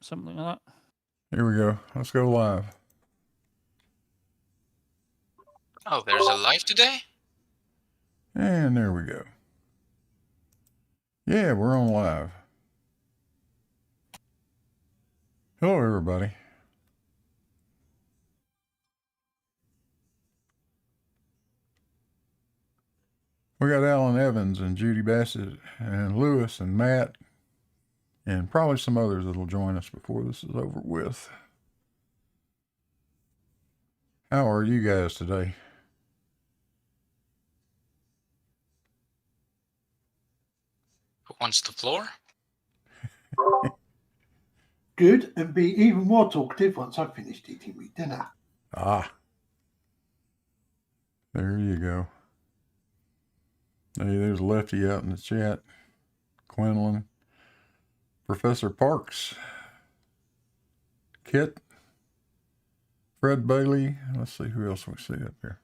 something like that. Here we go. Let's go live. Oh, there's a live today? And there we go. Yeah, we're on live. Hello, everybody. We got Alan Evans and Judy Bassett and Lewis and Matt and probably some others that'll join us before this is over with. How are you guys today? Who wants the floor? Good, and be even more talkative once I've finished eating my dinner. Ah. There you go. Hey, there's Lefty out in the chat. Quinlan. Professor Parks. Kit. Fred Bailey. Let's see who else we see up here.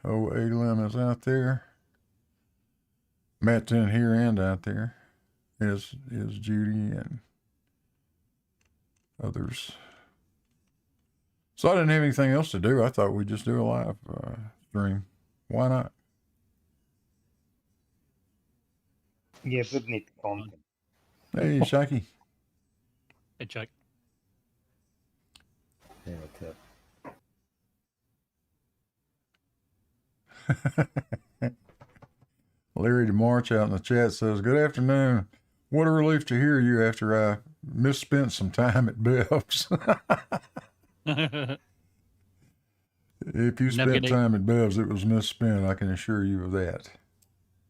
Oh, Alim is out there. Matt's in here and out there. Is Judy and others. So I didn't have anything else to do. I thought we'd just do a live stream. Why not? Yeah, good need content. Hey, Shaki. Hey, Jack. Yeah, what's up? Larry DeMarch out in the chat says, good afternoon. What a relief to hear you after I misspent some time at Bev's. If you spent time at Bev's, it was misspent. I can assure you of that.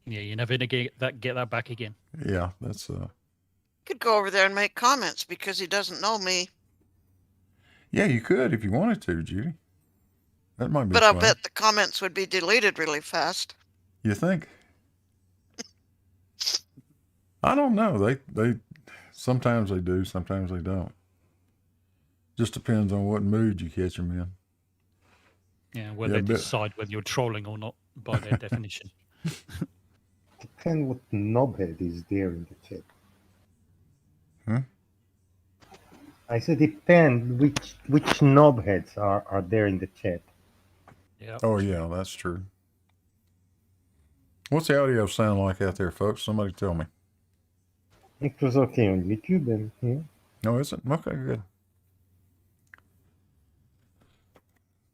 Yeah, you're never gonna get that back again. Yeah, that's Could go over there and make comments because he doesn't know me. Yeah, you could if you wanted to, Judy. That might be But fun. I'll bet the comments would be deleted really fast. You think? I don't know. They sometimes they do, sometimes they don't. Just depends on what mood you catch them in. Yeah, whether they decide whether you're trolling or not by their definition. Depend what knobhead is there in the chat. Hmm? I said depend which knobheads are there in the chat. Yeah. Oh yeah, that's true. What's the audio sound like out there, folks? Somebody tell me. It was okay on YouTube and yeah. No, is it? Okay, good.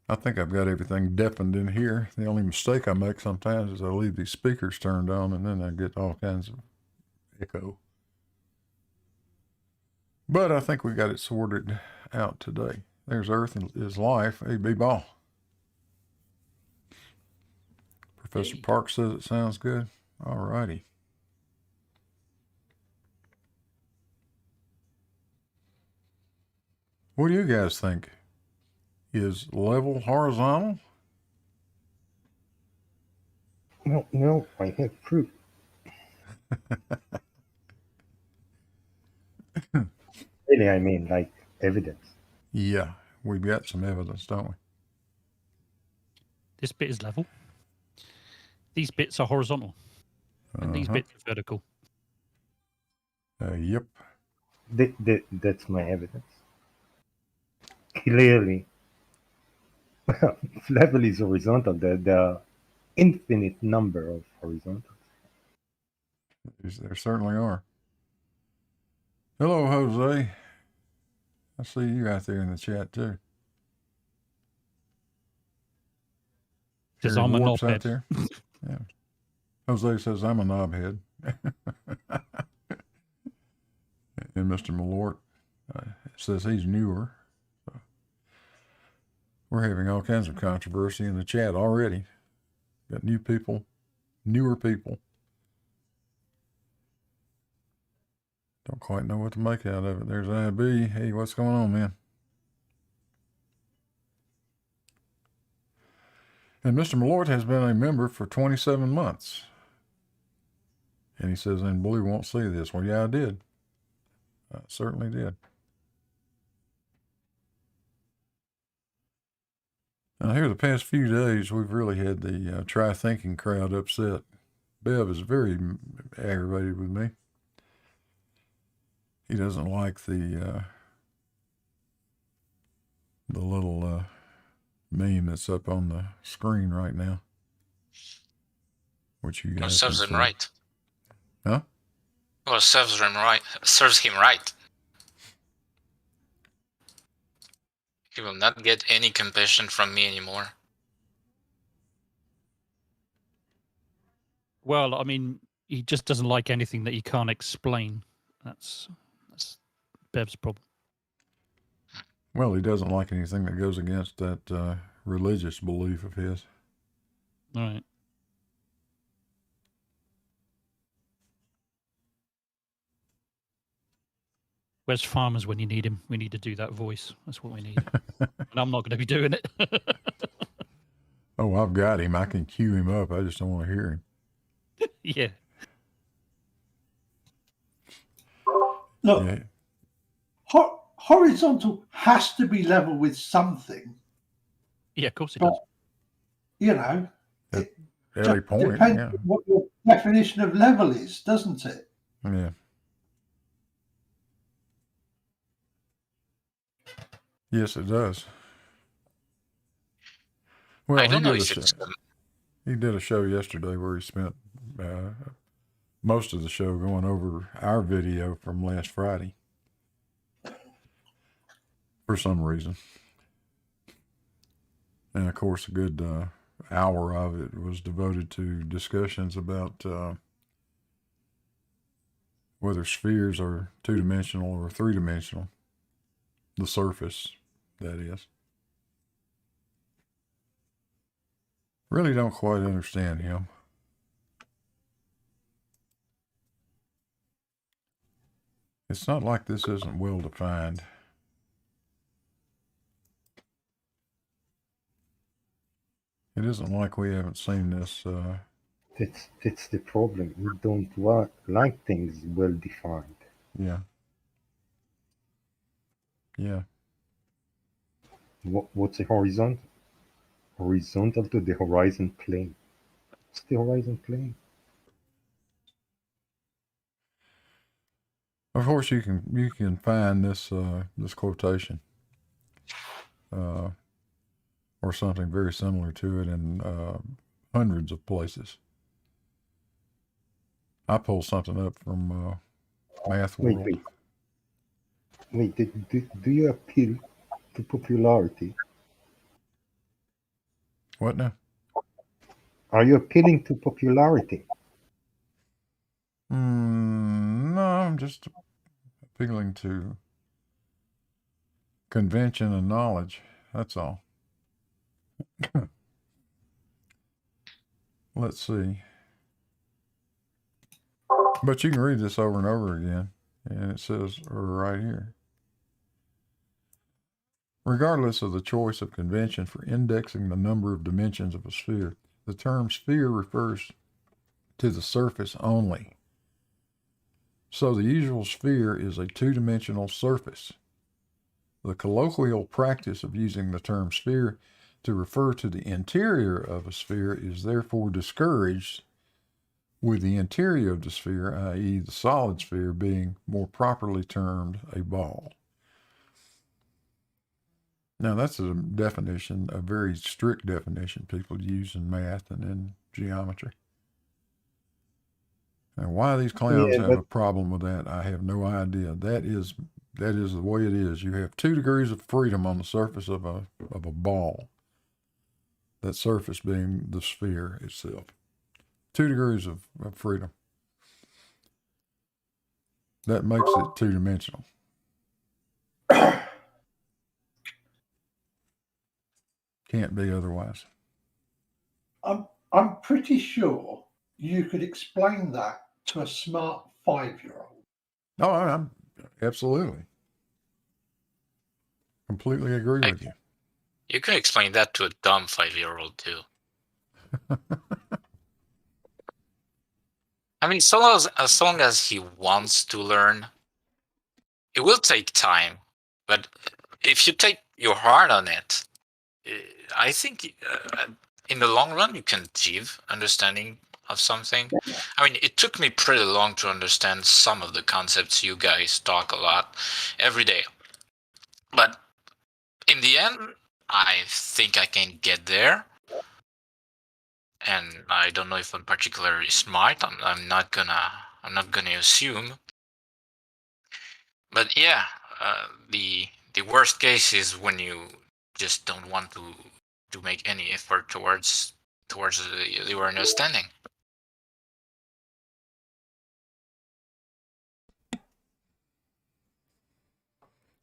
I think I've got everything deafened in here. The only mistake I make sometimes is I leave these speakers turned on and then I get all kinds of echo. But I think we got it sorted out today. There's Earth is Life. Hey, B-Ball. Professor Park says it sounds good. All righty. What do you guys think? Is level horizontal? No, I have proof. Really, I mean, like evidence. Yeah, we've got some evidence, don't we? This bit is level. These bits are horizontal. And these bits are vertical. Yep. That's my evidence. Clearly. Level is horizontal. The infinite number of horizontals. There certainly are. Hello, Jose. I see you out there in the chat too. Because I'm a knobhead. Out there. Yeah. Jose says I'm a knobhead. And Mr. Malort says he's newer. So we're having all kinds of controversy in the chat already. Got new people, newer people. Don't quite know what to make out of it. There's IB. Hey, what's going on, man? And Mr. Malort has been a member for 27 months. And he says, and Blue won't see this. Well, yeah, I did. I certainly did. Now, here the past few days, we've really had the try-thinking crowd upset. Bev is very aggravated with me. he doesn't like the little meme that's up on the screen right now, which you Well, guys serves can him see. right. Huh? Well, serves him right. Serves him right. He will not get any compassion from me anymore. Well, I mean, he just doesn't like anything that he can't explain. That's Bev's problem. Well, he doesn't like anything that goes against that religious belief of his. All right. Where's Farmers when you need him? We need to do that voice. That's what we need. And I'm not going to be doing it. Oh, I've got him. I can cue him up. I just don't want to hear him. Yeah. Look, Yeah. Horizontal has to be level with something. Yeah, of course it But, does. you know, At it a point, depends yeah. on what your definition of level is, doesn't it? Yeah. Yes, it does. Well, I don't know he if it's. did a show yesterday where he spent most of the show going over our video from last Friday for some reason. And of course, a good hour of it was devoted to discussions about whether spheres are two-dimensional or three-dimensional. The surface, that is. Really don't quite understand him. It's not like this isn't well defined. It isn't like we haven't seen this. That's the problem. We don't like things well defined. Yeah. Yeah. What's a horizon? Horizontal to the horizon plane. What's the horizon plane? Of course, you can find this this quotation or something very similar to it in hundreds of places. I pulled something up from Math World. Wait. Do you appeal to popularity? What now? Are you appealing to popularity? No, I'm just appealing to convention and knowledge. That's all. Let's see. But you can read this over and over again, and it says right here. Regardless of the choice of convention for indexing the number of dimensions of a sphere, the term sphere refers to the surface only. So the usual sphere is a two-dimensional surface. The colloquial practice of using the term sphere to refer to the interior of a sphere is therefore discouraged, with the interior of the sphere, i.e. the solid sphere, being more properly termed a ball. Now that's a definition, a very strict definition people use in math and in geometry. And why these clowns have a problem with that, I have no idea. That is the way it is. You have 2 degrees of freedom on the surface of a ball. That surface being the sphere itself. 2 degrees of freedom. That makes it two-dimensional. Can't be otherwise. I'm pretty sure you could explain that to a smart 5-year-old. Oh, I'm absolutely. Completely agree with you. You can explain that to a dumb 5-year-old too. I mean, as long as he wants to learn, it will take time. But if you take your heart on it, I think in the long run you can achieve understanding of something. I mean, it took me pretty long to understand some of the concepts you guys talk a lot every day. But in the end, I think I can get there. And I don't know if I'm particularly smart. I'm not gonna assume. But yeah, the worst case is when you just don't want to make any effort towards the understanding.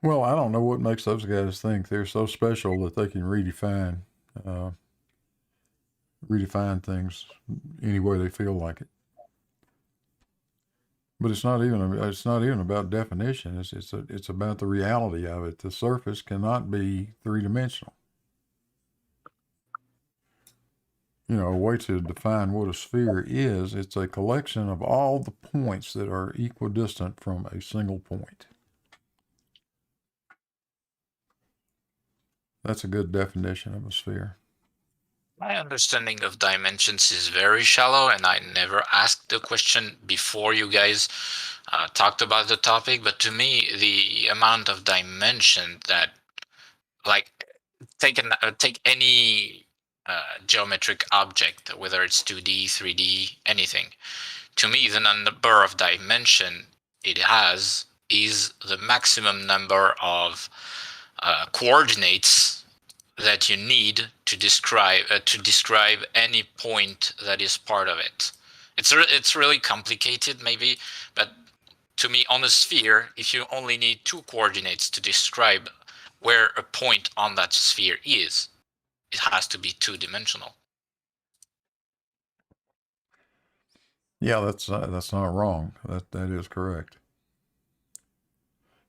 Well, I don't know what makes those guys think they're so special that they can redefine things any way they feel like it. But it's not even about definition. It's about the reality of it. The surface cannot be three-dimensional. You know, a way to define what a sphere is, it's a collection of all the points that are equidistant from a single point. That's a good definition of a sphere. My understanding of dimensions is very shallow, and I never asked the question before you guys talked about the topic. But to me, the amount of dimension that, like, take any geometric object, whether it's 2D, 3D, anything. To me, the number of dimension it has is the maximum number of coordinates that you need to describe any point that is part of it. It's really complicated, maybe, but to me, on a sphere, if you only need 2 coordinates to describe where a point on that sphere is, it has to be 2-dimensional. Yeah, that's not wrong. That is correct.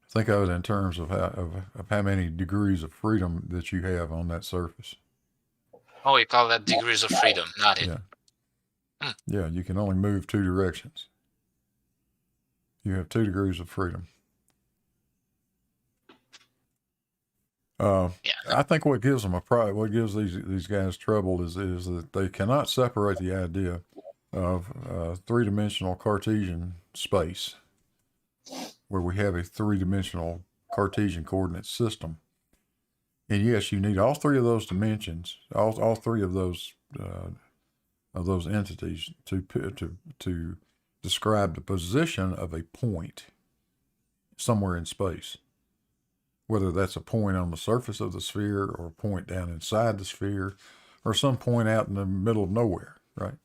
Think of it in terms of how many degrees of freedom that you have on that surface. Oh, you call that degrees of freedom, not it. Yeah. Yeah, you can only move 2 directions. You have 2 degrees of freedom. I think what gives them what gives these guys trouble is that they cannot separate the idea of 3-dimensional Cartesian space, where we have a 3-dimensional Cartesian coordinate system. And yes, you need all 3 of those dimensions, all 3 of those entities to describe the position of a point somewhere in space. Whether that's a point on the surface of the sphere, or a point down inside the sphere, or some point out in the middle of nowhere, right?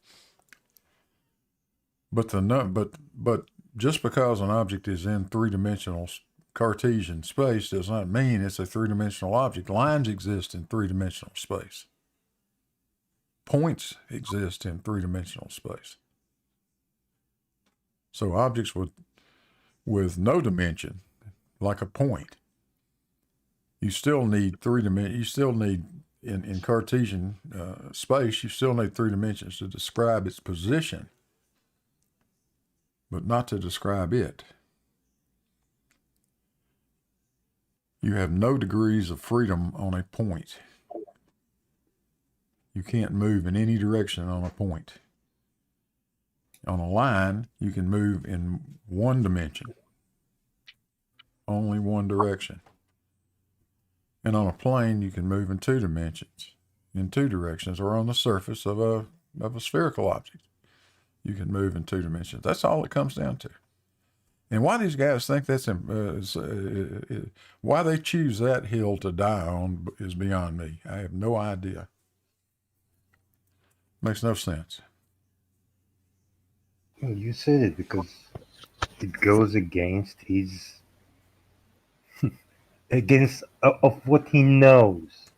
But just because an object is in 3-dimensional Cartesian space does not mean it's a 3-dimensional object. Lines exist in 3-dimensional space. Points exist in 3-dimensional space. So objects with no dimension, like a point, you still need 3 dimensions. You still need in Cartesian space, you still need 3 dimensions to describe its position, but not to describe it. You have no degrees of freedom on a point. You can't move in any direction on a point. On a line, you can move in 1 dimension, only 1 direction. And on a plane, you can move in 2 dimensions, in 2 directions, or on the surface of a spherical object. You can move in 2 dimensions. That's all it comes down to. And why these guys think that's why they choose that hill to die on is beyond me. I have no idea. Makes no sense. Well, you said it because it goes against his against of what he knows.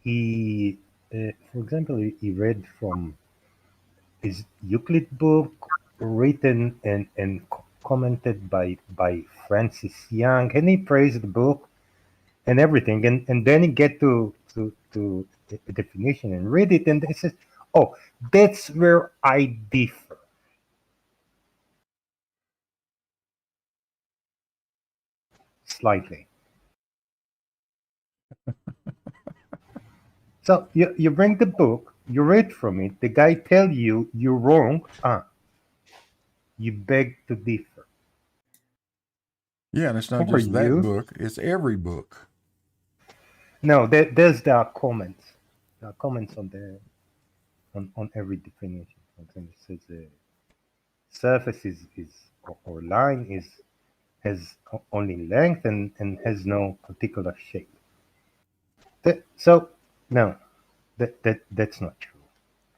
He, for example, he read from his Euclid book, written and commented by Francis Young, and he praised the book and everything, and then he get to a definition and read it, and he says, "Oh, that's where I differ." Slightly. So you bring the book, you read from it. The guy tell you you're wrong. You beg to differ. Yeah, and it's not Who are just that you? book; it's every book. No, there's the comments. The comments on on every definition. For example, it says the surface is or line has only length and has no particular shape. So no, that's not true.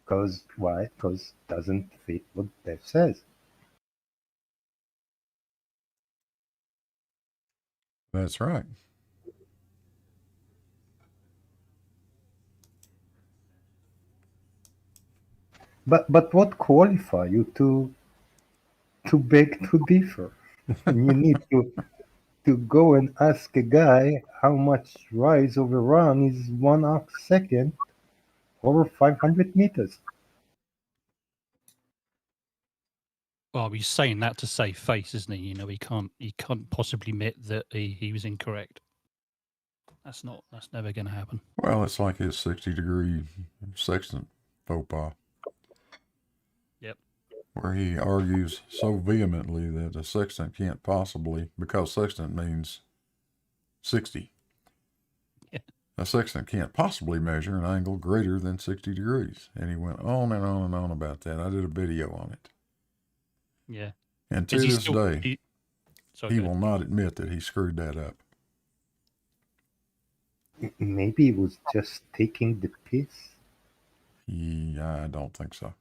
Because why? Because it doesn't fit what Bev says. That's right. But what qualify you to beg to differ? And you need to go and ask a guy how much rise over run is 1 arc second over 500 meters. Well, he's saying that to save face, isn't he? You know, he can't possibly admit that he was incorrect. That's never going to happen. Well, it's like his 60-degree sextant faux pas. Yep. Where he argues so vehemently that a sextant can't possibly, because sextant means 60. Yeah. A sextant can't possibly measure an angle greater than 60 degrees. And he went on and on and on about that. I did a video on it. Yeah. And to this day, he go will not admit that he screwed that up. Maybe he was just taking the piss. Yeah, I don't think so.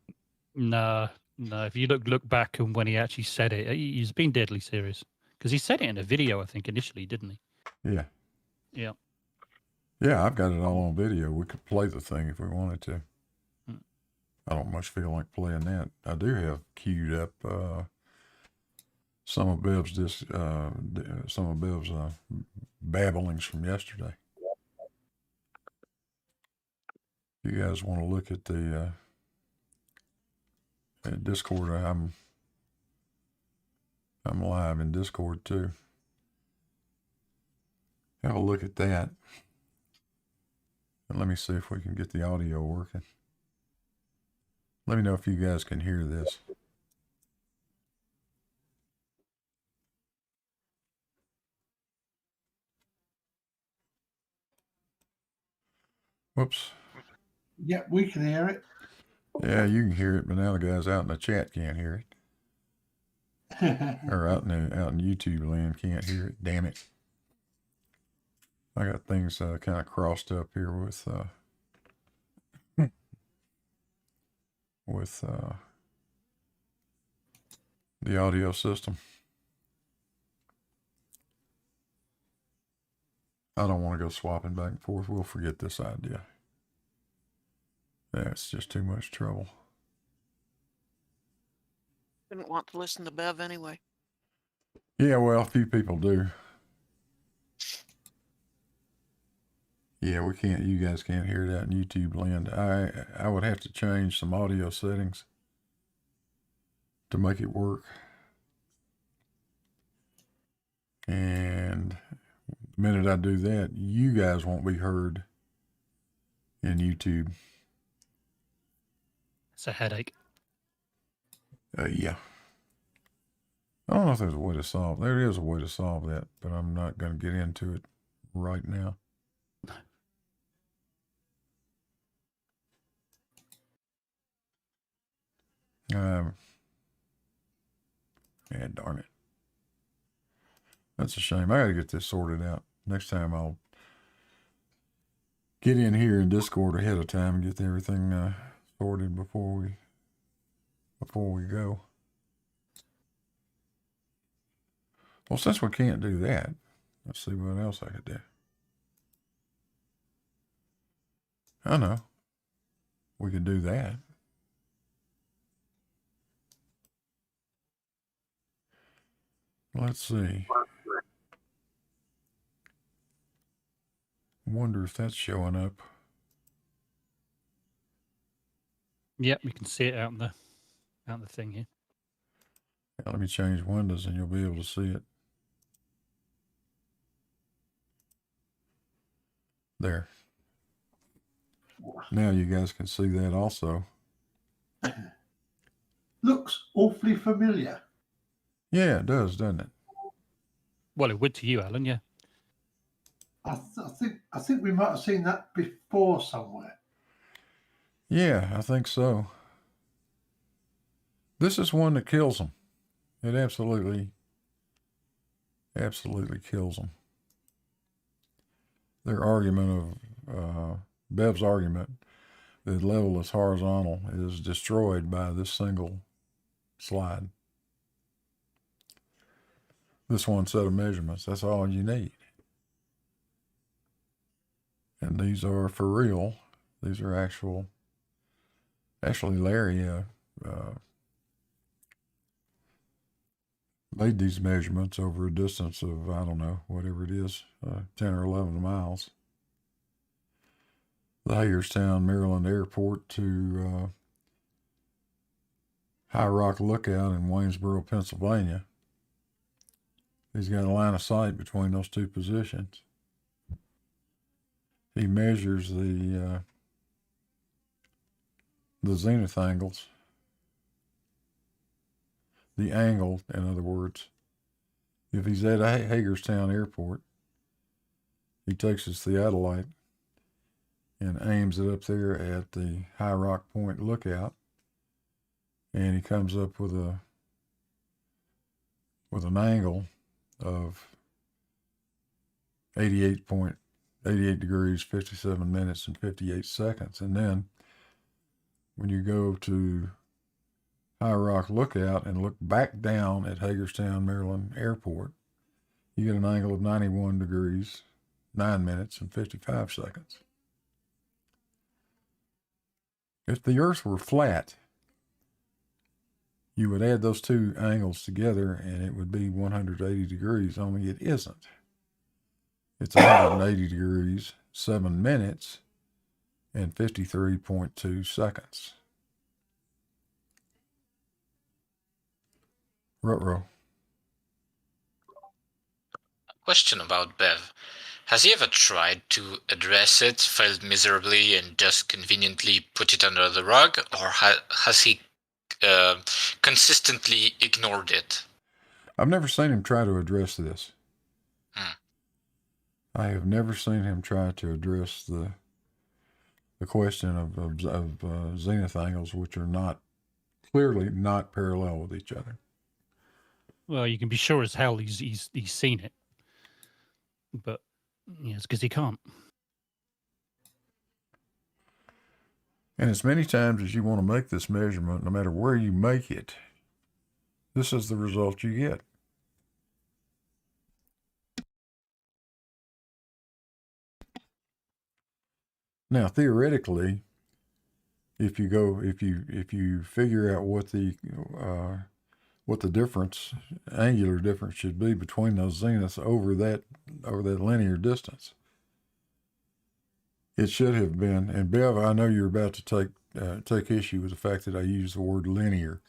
No. If you look back and when he actually said it, he's been deadly serious because he said it in a video, I think, initially, didn't he? Yeah. Yeah. Yeah, I've got it all on video. We could play the thing if we wanted to. Hmm. I don't much feel like playing that. I do have queued up some of Bev's babblings from yesterday. If you guys want to look at the at Discord, I'm live in Discord too. Have a look at that. And let me see if we can get the audio working. Let me know if you guys can hear this. Whoops. Yeah, we can hear it. Yeah, you can hear it, but now the guys out in the chat can't hear it. Or out in YouTube land can't hear it. Damn it. I got things kind of crossed up here with the audio system. I don't want to go swapping back and forth. We'll forget this idea. That's just too much trouble. Didn't want to listen to Bev anyway. Yeah, well, a few people do. Yeah, we can't. You guys can't hear that in YouTube land. I would have to change some audio settings to make it work. And the minute I do that, you guys won't be heard in YouTube. It's a headache. Yeah. I don't know if there's a way to solve. There is a way to solve that, but I'm not going to get into it right now. Yeah, darn it. That's a shame. I got to get this sorted out. Next time I'll get in here in Discord ahead of time and get everything sorted before we go. Well, since we can't do that, let's see what else I could do. I know. We could do that. Let's see. Wonder if that's showing up. Yep, we can see it out in the thing here. Yeah, let me change windows and you'll be able to see it. There. Now you guys can see that also. Looks awfully familiar. Yeah, it does, doesn't it? Well, it would to you, Alan. Yeah. I think we might have seen that before somewhere. Yeah, I think so. This is one that kills them. It absolutely kills them. Their argument of Bev's argument that level is horizontal is destroyed by this single slide. This one set of measurements, that's all you need. And these are for real. These are actually Larry made these measurements over a distance of, I don't know, whatever it is, 10 or 11 miles. The Hagerstown, Maryland airport to High Rock Lookout in Waynesboro, Pennsylvania. He's got a line of sight between those two positions. He measures the zenith angles. The angle, in other words. If he's at Hagerstown Airport, he takes his theodolite and aims it up there at the High Rock Point Lookout, and he comes up with an angle of 88 degrees, 57 minutes, and 58 seconds. And then when you go to High Rock Lookout and look back down at Hagerstown, Maryland Airport, you get an angle of 91 degrees, 9 minutes, and 55 seconds. If the Earth were flat, you would add those two angles together and it would be 180 degrees, only it isn't. It's 180 degrees, 7 minutes, and 53.2 seconds. Ruh-roh. Question about Bev. Has he ever tried to address it, failed miserably, and just conveniently put it under the rug? Or has he consistently ignored it? I've never seen him try to address this. Hmm. I have never seen him try to address the question of zenith angles, which are clearly not parallel with each other. Well, you can be sure as hell he's seen it, but yeah, it's because he can't. And as many times as you want to make this measurement, no matter where you make it, this is the result you get. Now, theoretically, if you figure out what the difference, angular difference, should be between those zeniths over that linear distance, it should have been. And Bev, I know you're about to take issue with the fact that I use the word linear.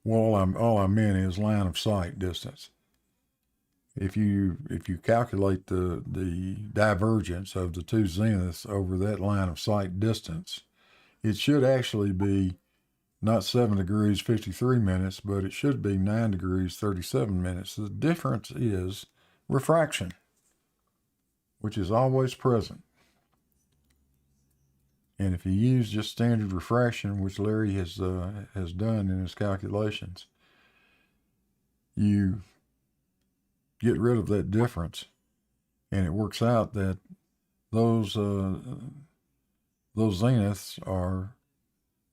Well, all I meant is line of sight distance. If you calculate the divergence of the two zeniths over that line of sight distance, it should actually be not 7 degrees 53 minutes, but it should be 9 degrees 37 minutes. The difference is refraction, which is always present. And if you use just standard refraction, which Larry has done in his calculations, you get rid of that difference, and it works out that those zeniths are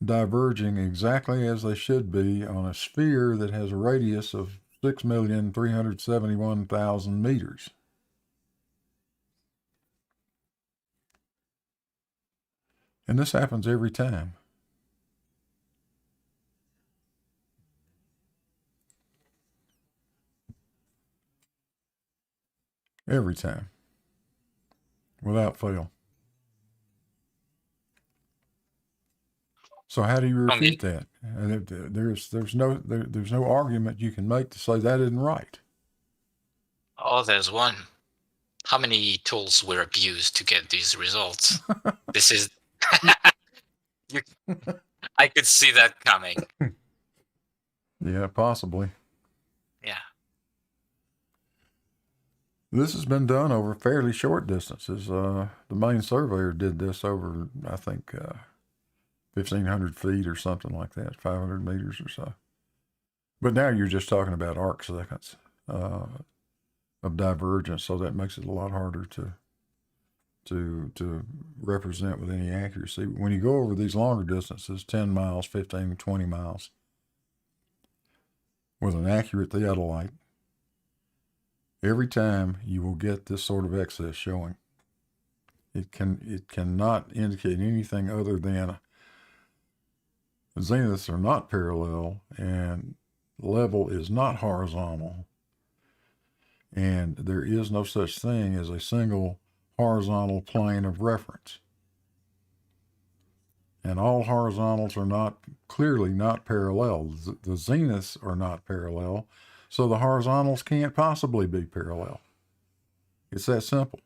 diverging exactly as they should be on a sphere that has a radius of 6,371,000 meters. And this happens every time. Every time. Without fail. So how do you refute that? There's no argument you can make to say that isn't right. Oh, there's one. How many tools were abused to get these results? This is You, I could see that coming. Yeah, possibly. Yeah. This has been done over fairly short distances. The main surveyor did this over, I think, 1,500 feet or something like that, 500 meters or so. But now you're just talking about arc seconds of divergence, so that makes it a lot harder to represent with any accuracy. When you go over these longer distances, 10 miles, 15, 20 miles, with an accurate theodolite, every time you will get this sort of excess showing. It cannot indicate anything other than zeniths are not parallel and level is not horizontal, and there is no such thing as a single horizontal plane of reference. And all horizontals are clearly not parallel. The zeniths are not parallel, so the horizontals can't possibly be parallel. It's that simple.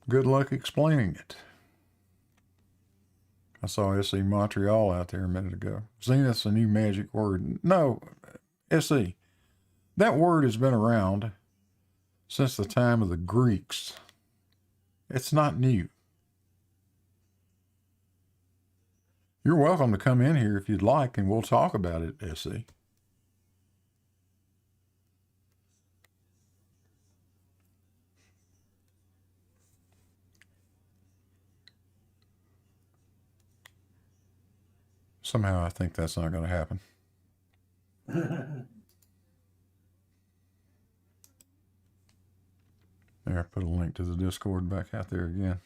Good luck explaining it. I saw SE Montreal out there a minute ago. Zenith's a new magic word. No, SE. That word has been around since the time of the Greeks. It's not new. You're welcome to come in here if you'd like, and we'll talk about it, SE. Somehow I think that's not going to happen. There, I put a link to the Discord back out there again.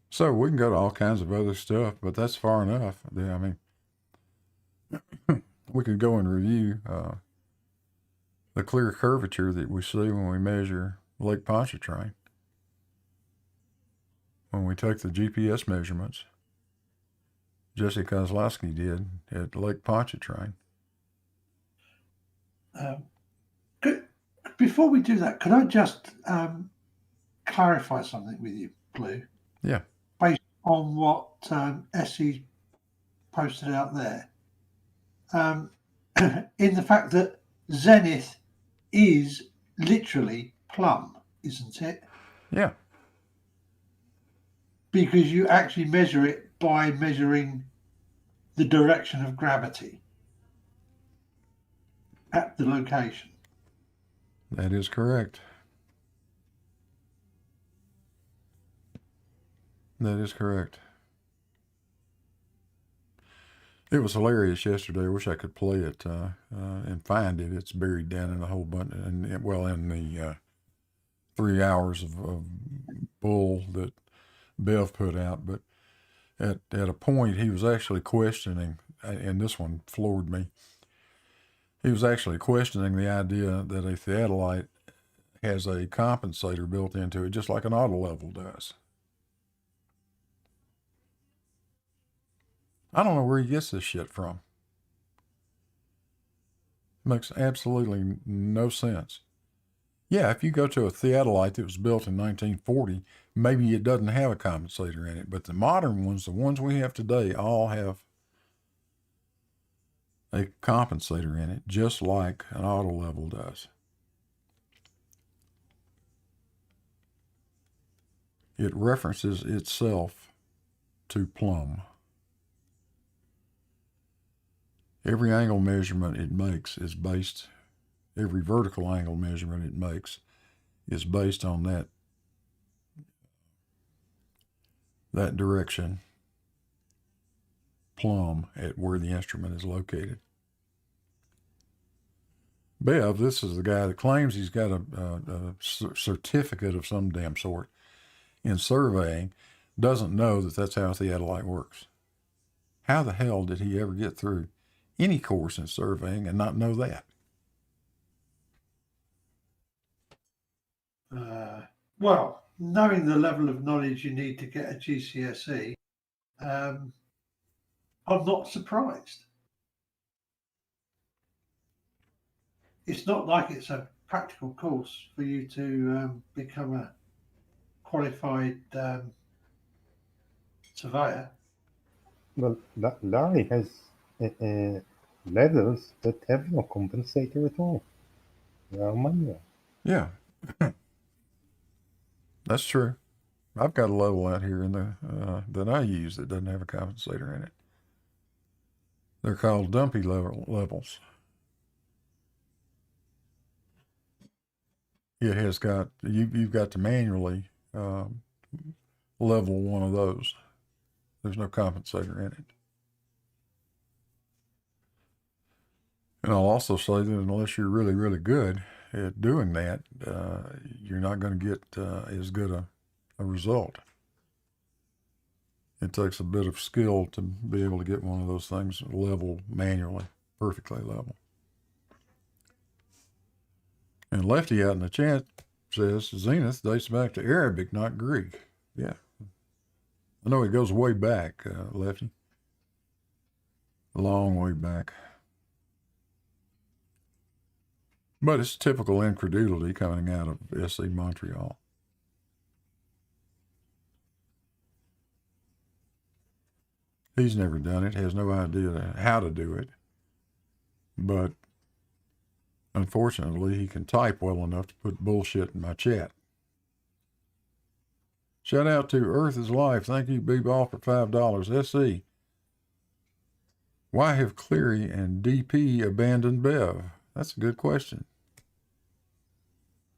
So we can go to all kinds of other stuff, but that's far enough. Yeah, I mean, we could go and review the clear curvature that we see when we measure Lake Pontchartrain. When we take the GPS measurements Jesse Kozlowski did at Lake Pontchartrain. Before we do that, could I just clarify something with you, Blue? Yeah. Based on what Essie posted out there. In the fact that Zenith is literally plumb, isn't it? Yeah. Because you actually measure it by measuring the direction of gravity at the location. That is correct. That is correct. It was hilarious yesterday. I wish I could play it and find it. It's buried down in a whole bunch, in the 3 hours of bull that Bev put out. But at a point, he was actually questioning, and this one floored me. He was actually questioning the idea that a theodolite has a compensator built into it, just like an auto level does. I don't know where he gets this shit from. Makes absolutely no sense. Yeah, if you go to a theodolite that was built in 1940, maybe it doesn't have a compensator in it, but the modern ones, the ones we have today, all have a compensator in it, just like an auto level does. It references itself to plumb. Every angle measurement it makes is based, every vertical angle measurement it makes is based on that direction, plumb, at where the instrument is located. Bev, this is the guy that claims he's got a certificate of some damn sort in surveying, doesn't know that that's how a theodolite works. How the hell did he ever get through any course in surveying and not know that? Well, knowing the level of knowledge you need to get a GCSE, I'm not surprised. It's not like it's a practical course for you to become a qualified surveyor. Well, Larry has levels that have no compensator at all. They are manual. Yeah, that's true. I've got a level out here in the that I use that doesn't have a compensator in it. They're called dumpy levels. It has got you've got to manually level one of those. There's no compensator in it. And I'll also say that unless you're really, really good at doing that, you're not going to get as good a result. It takes a bit of skill to be able to get one of those things level manually, perfectly level. And Lefty out in the chat says Zenith dates back to Arabic, not Greek. Yeah. I know it goes way back, Lefty. A long way back. But it's typical incredulity coming out of SC Montreal. He's never done it, has no idea how to do it. But unfortunately, he can type well enough to put bullshit in my chat. Shout out to Earth is Life. Thank you, B-Ball, for $5. SC. Why have Cleary and DP abandoned Bev? That's a good question.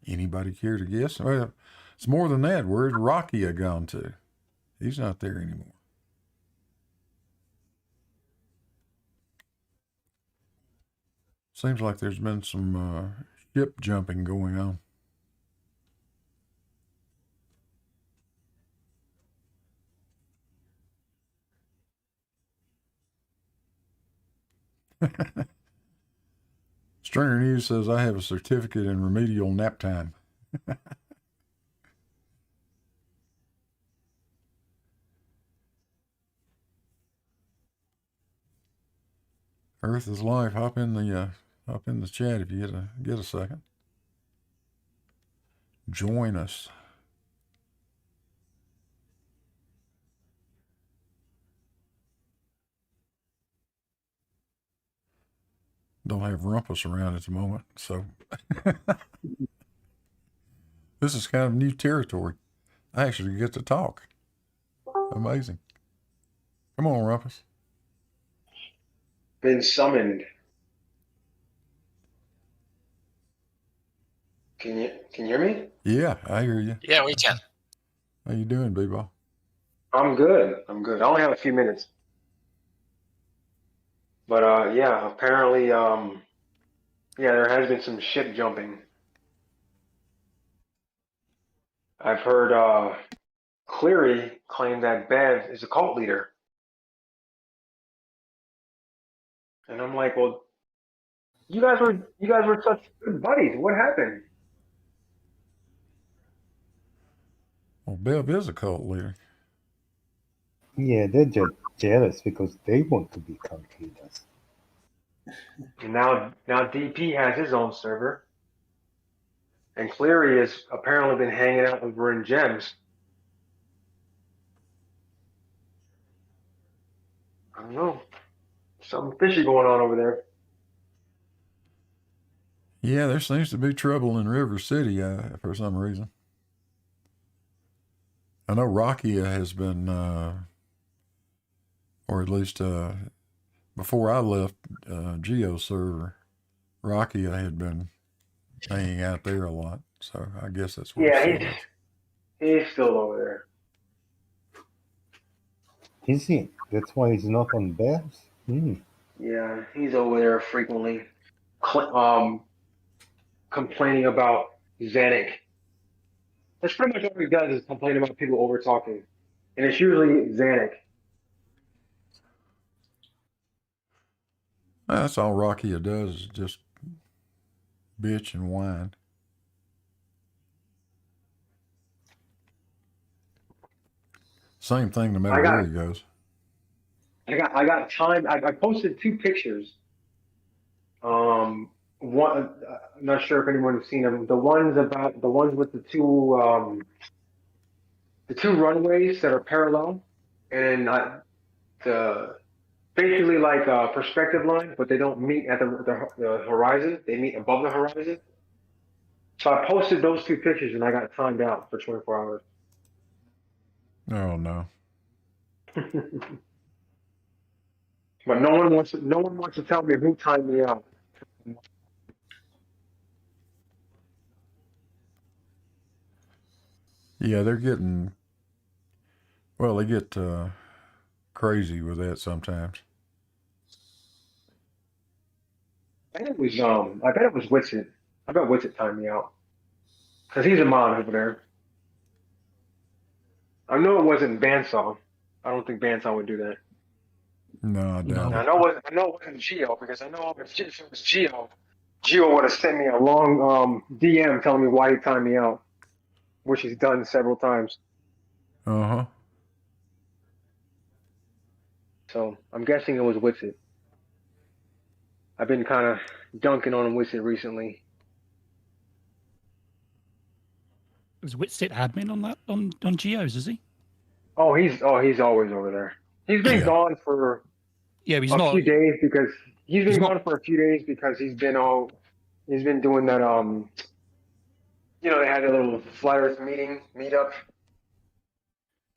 Anybody care to guess? Well, it's more than that. Where's Rocky gone to? He's not there anymore. Seems like there's been some ship jumping going on. Stringer News says, I have a certificate in remedial nap time. Earth is Life. Hop in the chat if you get a second. Join us. Don't have Rumpus around at the moment, so this is kind of new territory. I actually get to talk. Amazing. Come on, Rumpus. Been summoned. Can you hear me? Yeah, I hear you. Yeah, we can. How you doing, B-Ball? I'm good. I only have a few minutes. But yeah, apparently yeah, there has been some ship jumping. I've heard Cleary claim that Bev is a cult leader. And I'm like, well, you guys were such good buddies. What happened? Well, Bev is a cult leader. Yeah, they're just jealous because they want to be cult leaders. And now DP has his own server. And Cleary has apparently been hanging out over in Gems. I don't know. Something fishy going on over there. Yeah, there seems to be trouble in River City for some reason. I know Rakia has been, or at least before I left Geo server, Rakia had been hanging out there a lot. So I guess that's what. Yeah, he's still over there. Is he? That's why he's not on Bev's? Yeah, he's over there frequently complaining about Zenith. That's pretty much all he does is complain about people over talking. And it's usually Zenith. That's all Rakia does is just bitch and whine. Same thing no matter where he goes. I got time. I posted 2 pictures. One, I'm not sure if anyone has seen them. The ones with the two runways that are parallel, and the basically like a perspective line, but they don't meet at the horizon. They meet above the horizon. So I posted those 2 pictures, and I got timed out for 24 hours. Oh no. But no one wants to tell me who timed me out. Yeah, they're getting. Well, they get crazy with that sometimes. I bet it was Witsit. I bet Witsit timed me out. Because he's a mod over there. I know it wasn't Bandsaw. I don't think Bandsaw would do that. No, I doubt I it. know it wasn't Geo, because I know if it was Geo would have sent me a long DM telling me why he timed me out, which he's done several times. Uh-huh. So I'm guessing it was Witsit. I've been kind of dunking on Witsit recently. Is Witsit admin on that on Geos, is he? Oh, he's always over there. He's been gone for Yeah, but he's a not. few days because he's been he's gone not- for a few days because he's been doing that they had a little Flat Earth meetup.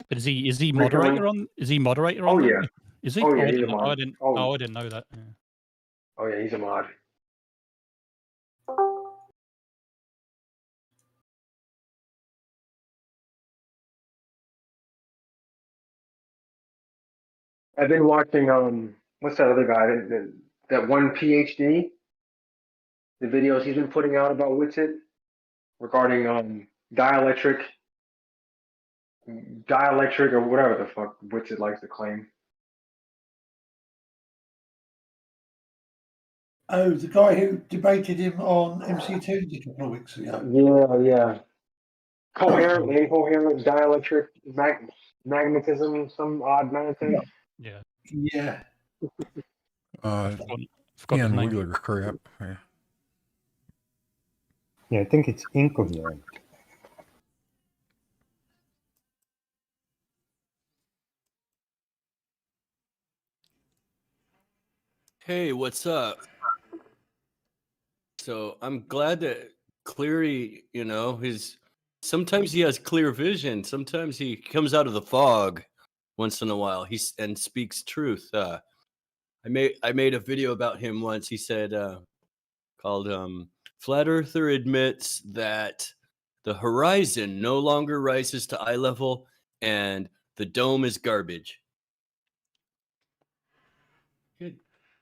But is he Frequently. moderator on? Is he moderator on? Oh, that? yeah. Is he? Oh, yeah, I he's a didn't know. mod. I didn't. Oh. I didn't know that. Yeah. Oh yeah, he's a mod. I've been watching what's that other guy that one PhD, the videos he's been putting out about Witsit regarding dielectric or whatever the fuck Witsit likes to claim. Oh, the guy who debated him on MC2 a couple of weeks ago. Yeah. Coherent, incoherent, dielectric, magnetism, some odd magnetism. Yeah. Yeah. Forgot his Ian name. Wheeler crap. Yeah. Yeah, I think it's incoherent. Hey, what's up? So I'm glad that Cleary, sometimes he has clear vision. Sometimes he comes out of the fog once in a while. And speaks truth. I made a video about him once. He said called Flat Earther admits that the horizon no longer rises to eye level and the dome is garbage. Good.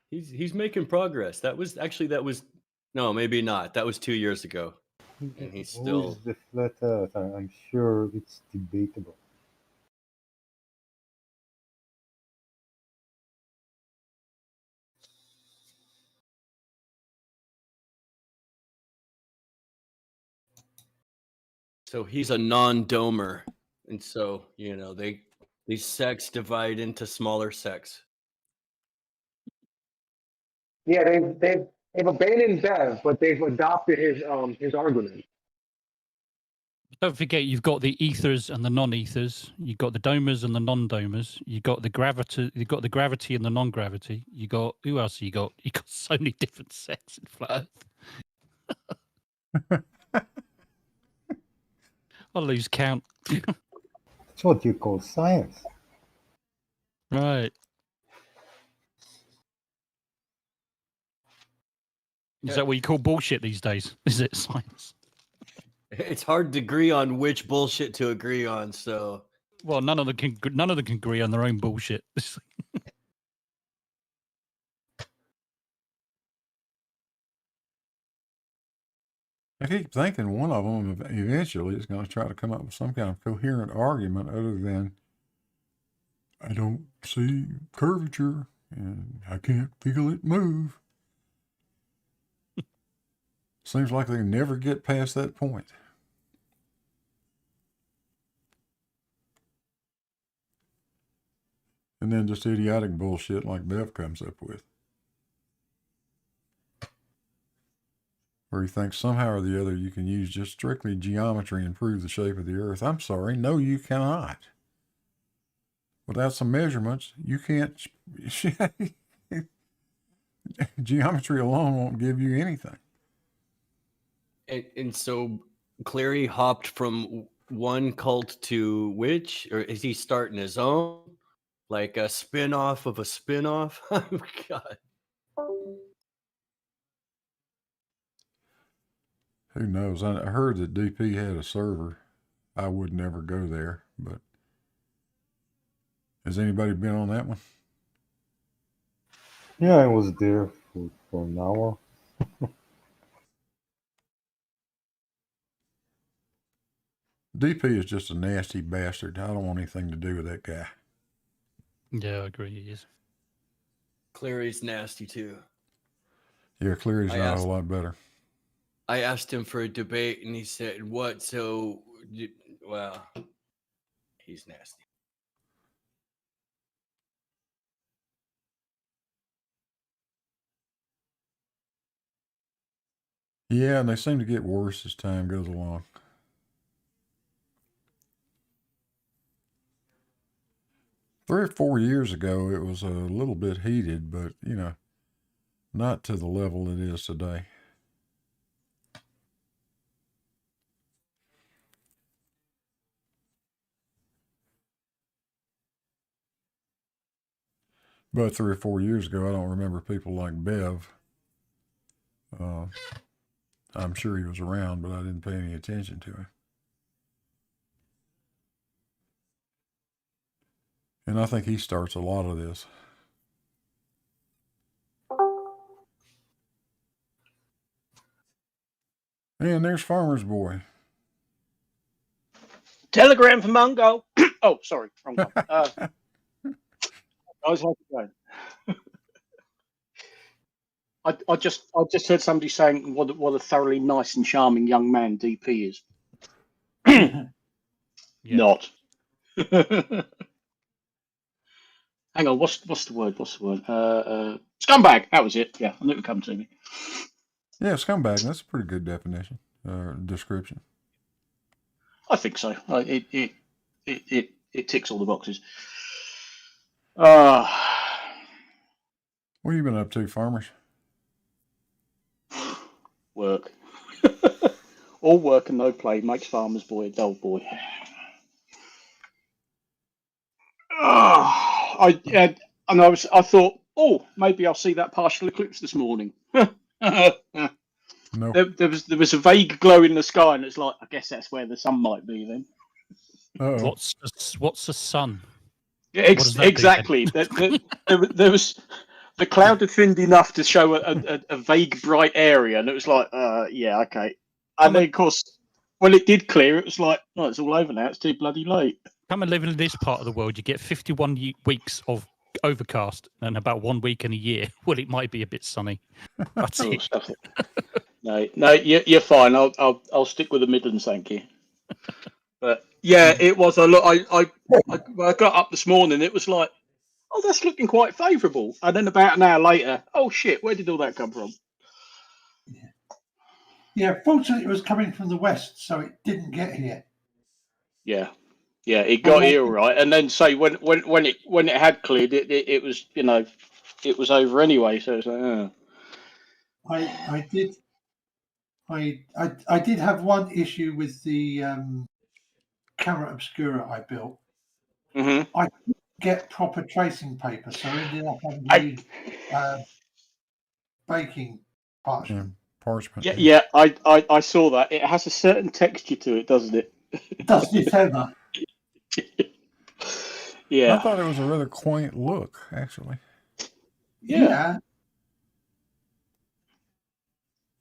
He's making progress. That was no, maybe not. That was 2 years ago. And he's Who still is the flat Earth? I'm sure it's debatable. so he's a non-domer. And so, these sects divide into smaller sects. Yeah, they've abandoned Bev, but they've adopted his argument. Don't forget, you've got the ethers and the non-ethers. You've got the domers and the non-domers. You've got the gravity. You've got the gravity and the non-gravity. You got who else? You got so many different sects in Flat Earth. I'll lose count. That's what you call science. Right. Is that what you call bullshit these days? Is it science? It's hard to agree on which bullshit to agree on, so Well, none of them can agree on their own bullshit. I keep thinking one of them eventually is going to try to come up with some kind of coherent argument other than I don't see curvature and I can't feel it move. Seems like they never get past that point. And then just idiotic bullshit like Bev comes up with. Where he thinks somehow or the other you can use just strictly geometry and prove the shape of the Earth. I'm sorry, no, you cannot. Without some measurements, you can't. Geometry alone won't give you anything. And so Cleary hopped from one cult to which? Or is he starting his own? Like a spin-off of a spin-off? Oh, God. Who knows? I heard that DP had a server. I would never go there, but has anybody been on that one? Yeah, I was there for an hour. DP is just a nasty bastard. I don't want anything to do with that guy. Yeah, I agree. He is. Cleary's nasty too. Yeah, Cleary's not a whole lot better. I asked him for a debate, and he said, "What?" So, well, he's nasty. Yeah, and they seem to get worse as time goes along. Three or 4 years ago, it was a little bit heated, but, you know, not to the level it is today. But 3 or 4 years ago, I don't remember people like Bev. I'm sure he was around, but I didn't pay any attention to him. And I think he starts a lot of this. And there's Farmer's Boy. Telegram from Mungo. Oh, sorry, wrong one. I was like, I just heard somebody saying what a thoroughly nice and charming young man DP is. Not. Hang on, what's the word? Scumbag. That was it. Yeah, I knew it would come to me. Yeah, scumbag. That's a pretty good definition, description. I think so. It ticks all the boxes. What have you been up to, Farmers? Work. All work and no play makes Farmer's Boy a dull boy. I thought, oh, maybe I'll see that partial eclipse this morning. No. There was a vague glow in the sky, and it's like, I guess that's where the sun might be then. What's the sun? Yeah, exactly. There was the cloud had thinned enough to show a vague bright area, and it was like, yeah, okay. And then, of course, when it did clear, it was like, no, it's all over now. It's too bloody late. Come and live in this part of the world, you get 51 weeks of overcast and about 1 week in a year. Well, it might be a bit sunny. That's it. No, you're fine. I'll stick with the Midlands, thank you. But yeah, it was a look. I got up this morning. It was like, oh, that's looking quite favourable. And then about an hour later, oh shit, where did all that come from? Yeah, fortunately, it was coming from the west, so it didn't get here. Yeah, it got here all right. And then say when it had cleared, it was, you know, it was over anyway. So it's like, I did have one issue with the camera obscura I built. Mm-hmm. I couldn't get proper tracing paper, so I ended up having to use baking parchment. Parchment. Yeah, I saw that. It has a certain texture to it, doesn't it? Doesn't it ever? Yeah. I thought it was a rather quaint look, actually. Yeah.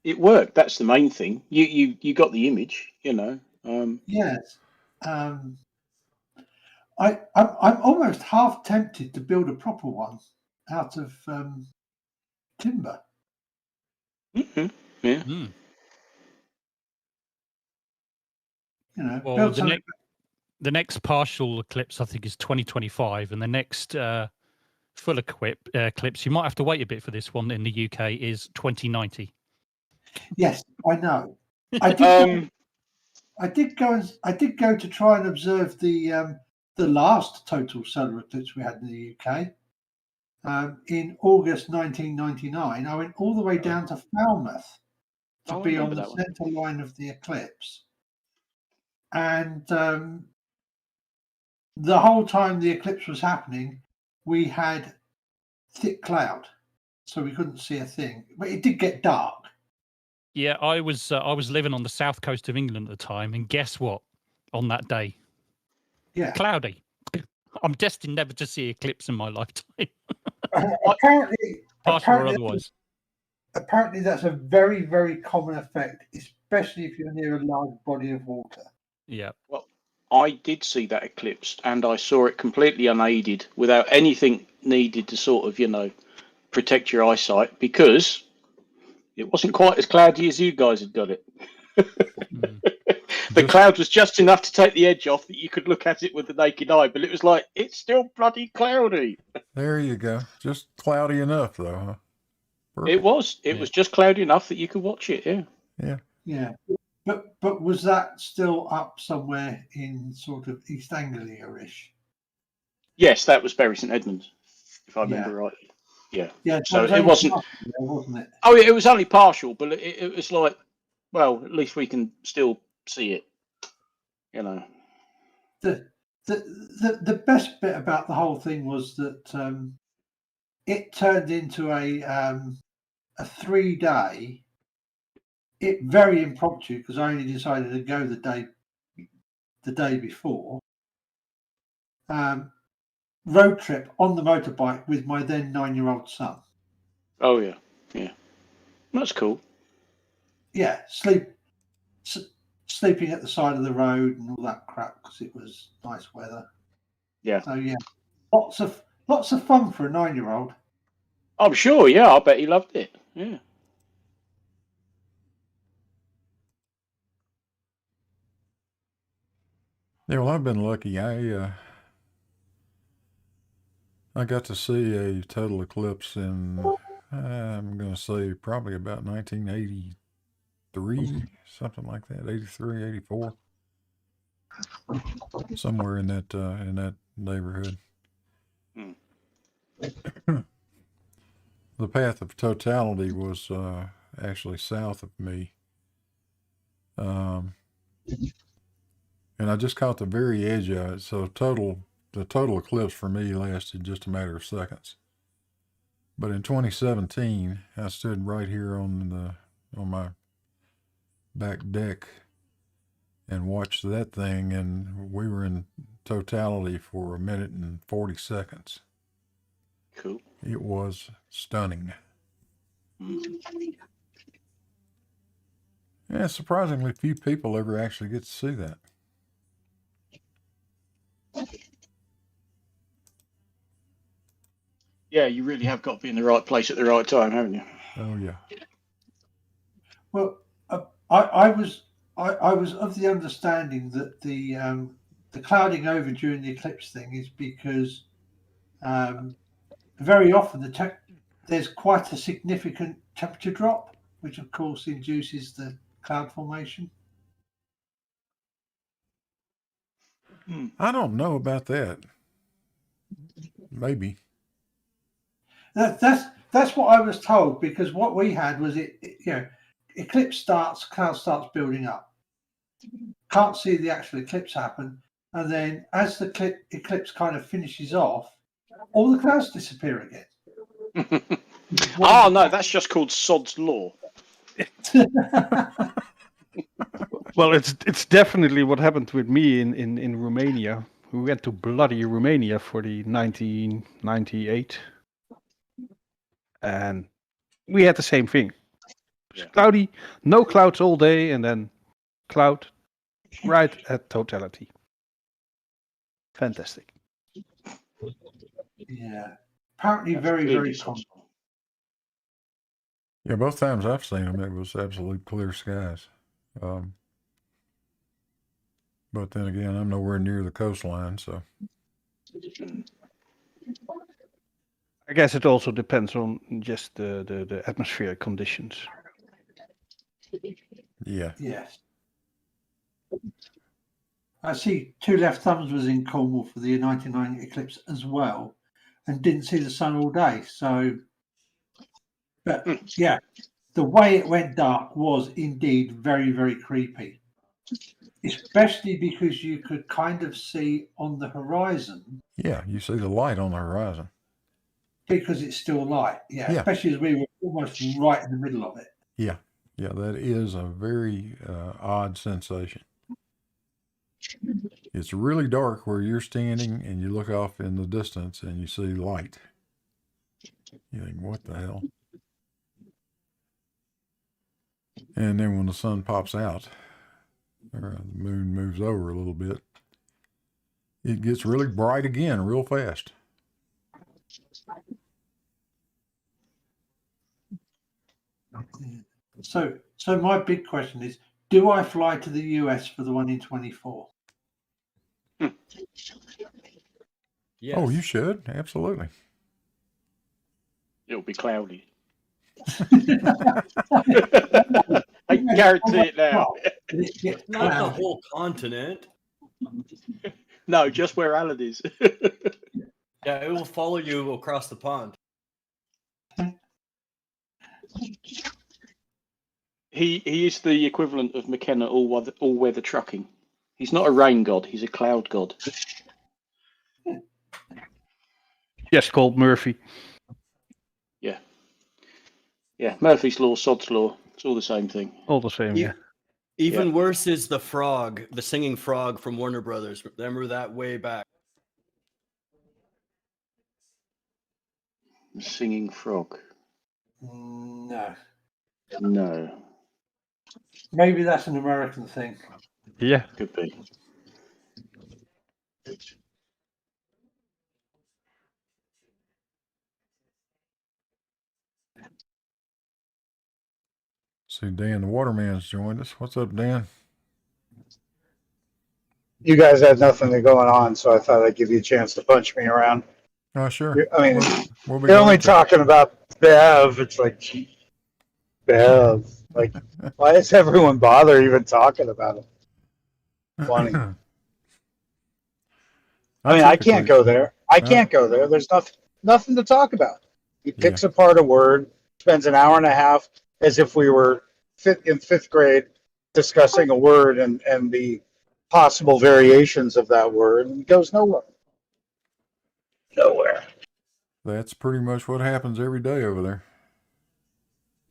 It worked. That's the main thing. You got the image, you know. Yes. I'm almost half tempted to build a proper one out of timber. Mm-hmm. Yeah. Mm. You know, Well, build something the next partial eclipse, I think, is 2025, and the next full eclipse, you might have to wait a bit for this one in the UK, is 2090. Yes, I know. I did. I did go to try and observe the last total solar eclipse we had in the UK in August 1999. I went all the way down to Falmouth to Oh, I be on remember the that one. centre line of the eclipse, and the whole time the eclipse was happening, we had thick cloud, so we couldn't see a thing. But it did get dark. Yeah, I was living on the south coast of England at the time, and guess what? On that day, Yeah. cloudy. I'm destined never to see eclipse in my lifetime, partial or otherwise. Apparently, that's a very, very common effect, especially if you're near a large body of water. Yeah. Well, I did see that eclipse, and I saw it completely unaided, without anything needed to sort of, protect your eyesight, because it wasn't quite as cloudy as you guys had got it. The cloud was just enough to take the edge off that you could look at it with the naked eye, but it was like, it's still bloody cloudy. There you go. Just cloudy enough, though, huh? Perfect. It was. It was just cloudy enough that you could watch it. Yeah. Yeah. Yeah. But was that still up somewhere in sort of East Anglia-ish? Yes, that was Bury St Edmunds, if I remember rightly. Yeah. Yeah. So it wasn't. Wasn't it? Oh, it was only partial, but it was like, well, at least we can still see it. The best bit about the whole thing was that it turned into a 3-day. It very impromptu, because I only decided to go the day before. Road trip on the motorbike with my then 9-year-old son. Oh yeah, yeah, that's cool. Yeah, sleeping at the side of the road and all that crap because it was nice weather. Yeah. So yeah, lots of fun for a 9-year-old. I'm sure. Yeah, I bet he loved it. Yeah. Yeah, well, I've been lucky. I got to see a total eclipse in, I'm going to say probably about 1983, something like that, 83, 84, somewhere in that neighborhood. The path of totality was actually south of me. And I just caught the very edge of it. So the total eclipse for me lasted just a matter of seconds. But in 2017, I stood right here on my back deck and watched that thing, and we were in totality for 1 minute and 40 seconds. Cool. It was stunning. Yeah, surprisingly few people ever actually get to see that. Yeah, you really have got to be in the right place at the right time, haven't you? Oh yeah. Well, I was of the understanding that the clouding over during the eclipse thing is because very often there's quite a significant temperature drop, which of course induces the cloud formation. I don't know about that. Maybe. That's what I was told, because what we had was eclipse starts, cloud starts building up. Can't see the actual eclipse happen, and then as the eclipse kind of finishes off, all the clouds disappear again. Oh no, that's just called Sod's law. Well, it's definitely what happened with me in Romania. We went to bloody Romania for the 1998, and we had the same thing. It was cloudy, no clouds all day, and then cloud right at totality. Fantastic. Yeah, apparently very, very common. Yeah, both times I've seen them, it was absolute clear skies. But then again, I'm nowhere near the coastline, so. I guess it also depends on just the atmospheric conditions. Yeah. Yes. I see Two Left Thumbs was in Cornwall for the 99 eclipse as well, and didn't see the sun all day. So, but yeah, the way it went dark was indeed very, very creepy, especially because you could kind of see on the horizon. Yeah, you see the light on the horizon. Because it's still light, yeah, Yeah. especially as we were almost right in the middle of it. Yeah, yeah, that is a very odd sensation. It's really dark where you're standing and you look off in the distance and you see light. You think, what the hell? And then when the sun pops out, or the moon moves over a little bit, it gets really bright again real fast. So my big question is, do I fly to the US for the one in 24? Yes. Oh, you should. Absolutely. It'll be cloudy. I guarantee it now. Not the whole continent. No, just where Alan is. Yeah, it will follow you across the pond. He is the equivalent of McKenna all-weather trucking. He's not a rain god, he's a cloud god. Just called Murphy. Yeah. Yeah, Murphy's Law, Sod's Law, it's all the same thing. All the same, yeah. Even worse is the frog, the singing frog from Warner Brothers. Remember that way back? The singing frog. No. No. Maybe that's an American thing. Yeah. Could be. See, Dan the Waterman's joined us. What's up, Dan? You guys had nothing going on, so I thought I'd give you a chance to punch me around. Oh, sure. I mean, We'll be you're only glad to. talking about Bev. It's like, Bev. Like, why does everyone bother even talking about it? Funny. I mean, I can't go there. I can't go there. There's nothing to talk about. He picks apart a word, spends an hour and a half as if we were in fifth grade discussing a word and the possible variations of that word, and goes nowhere. Nowhere. That's pretty much what happens every day over there.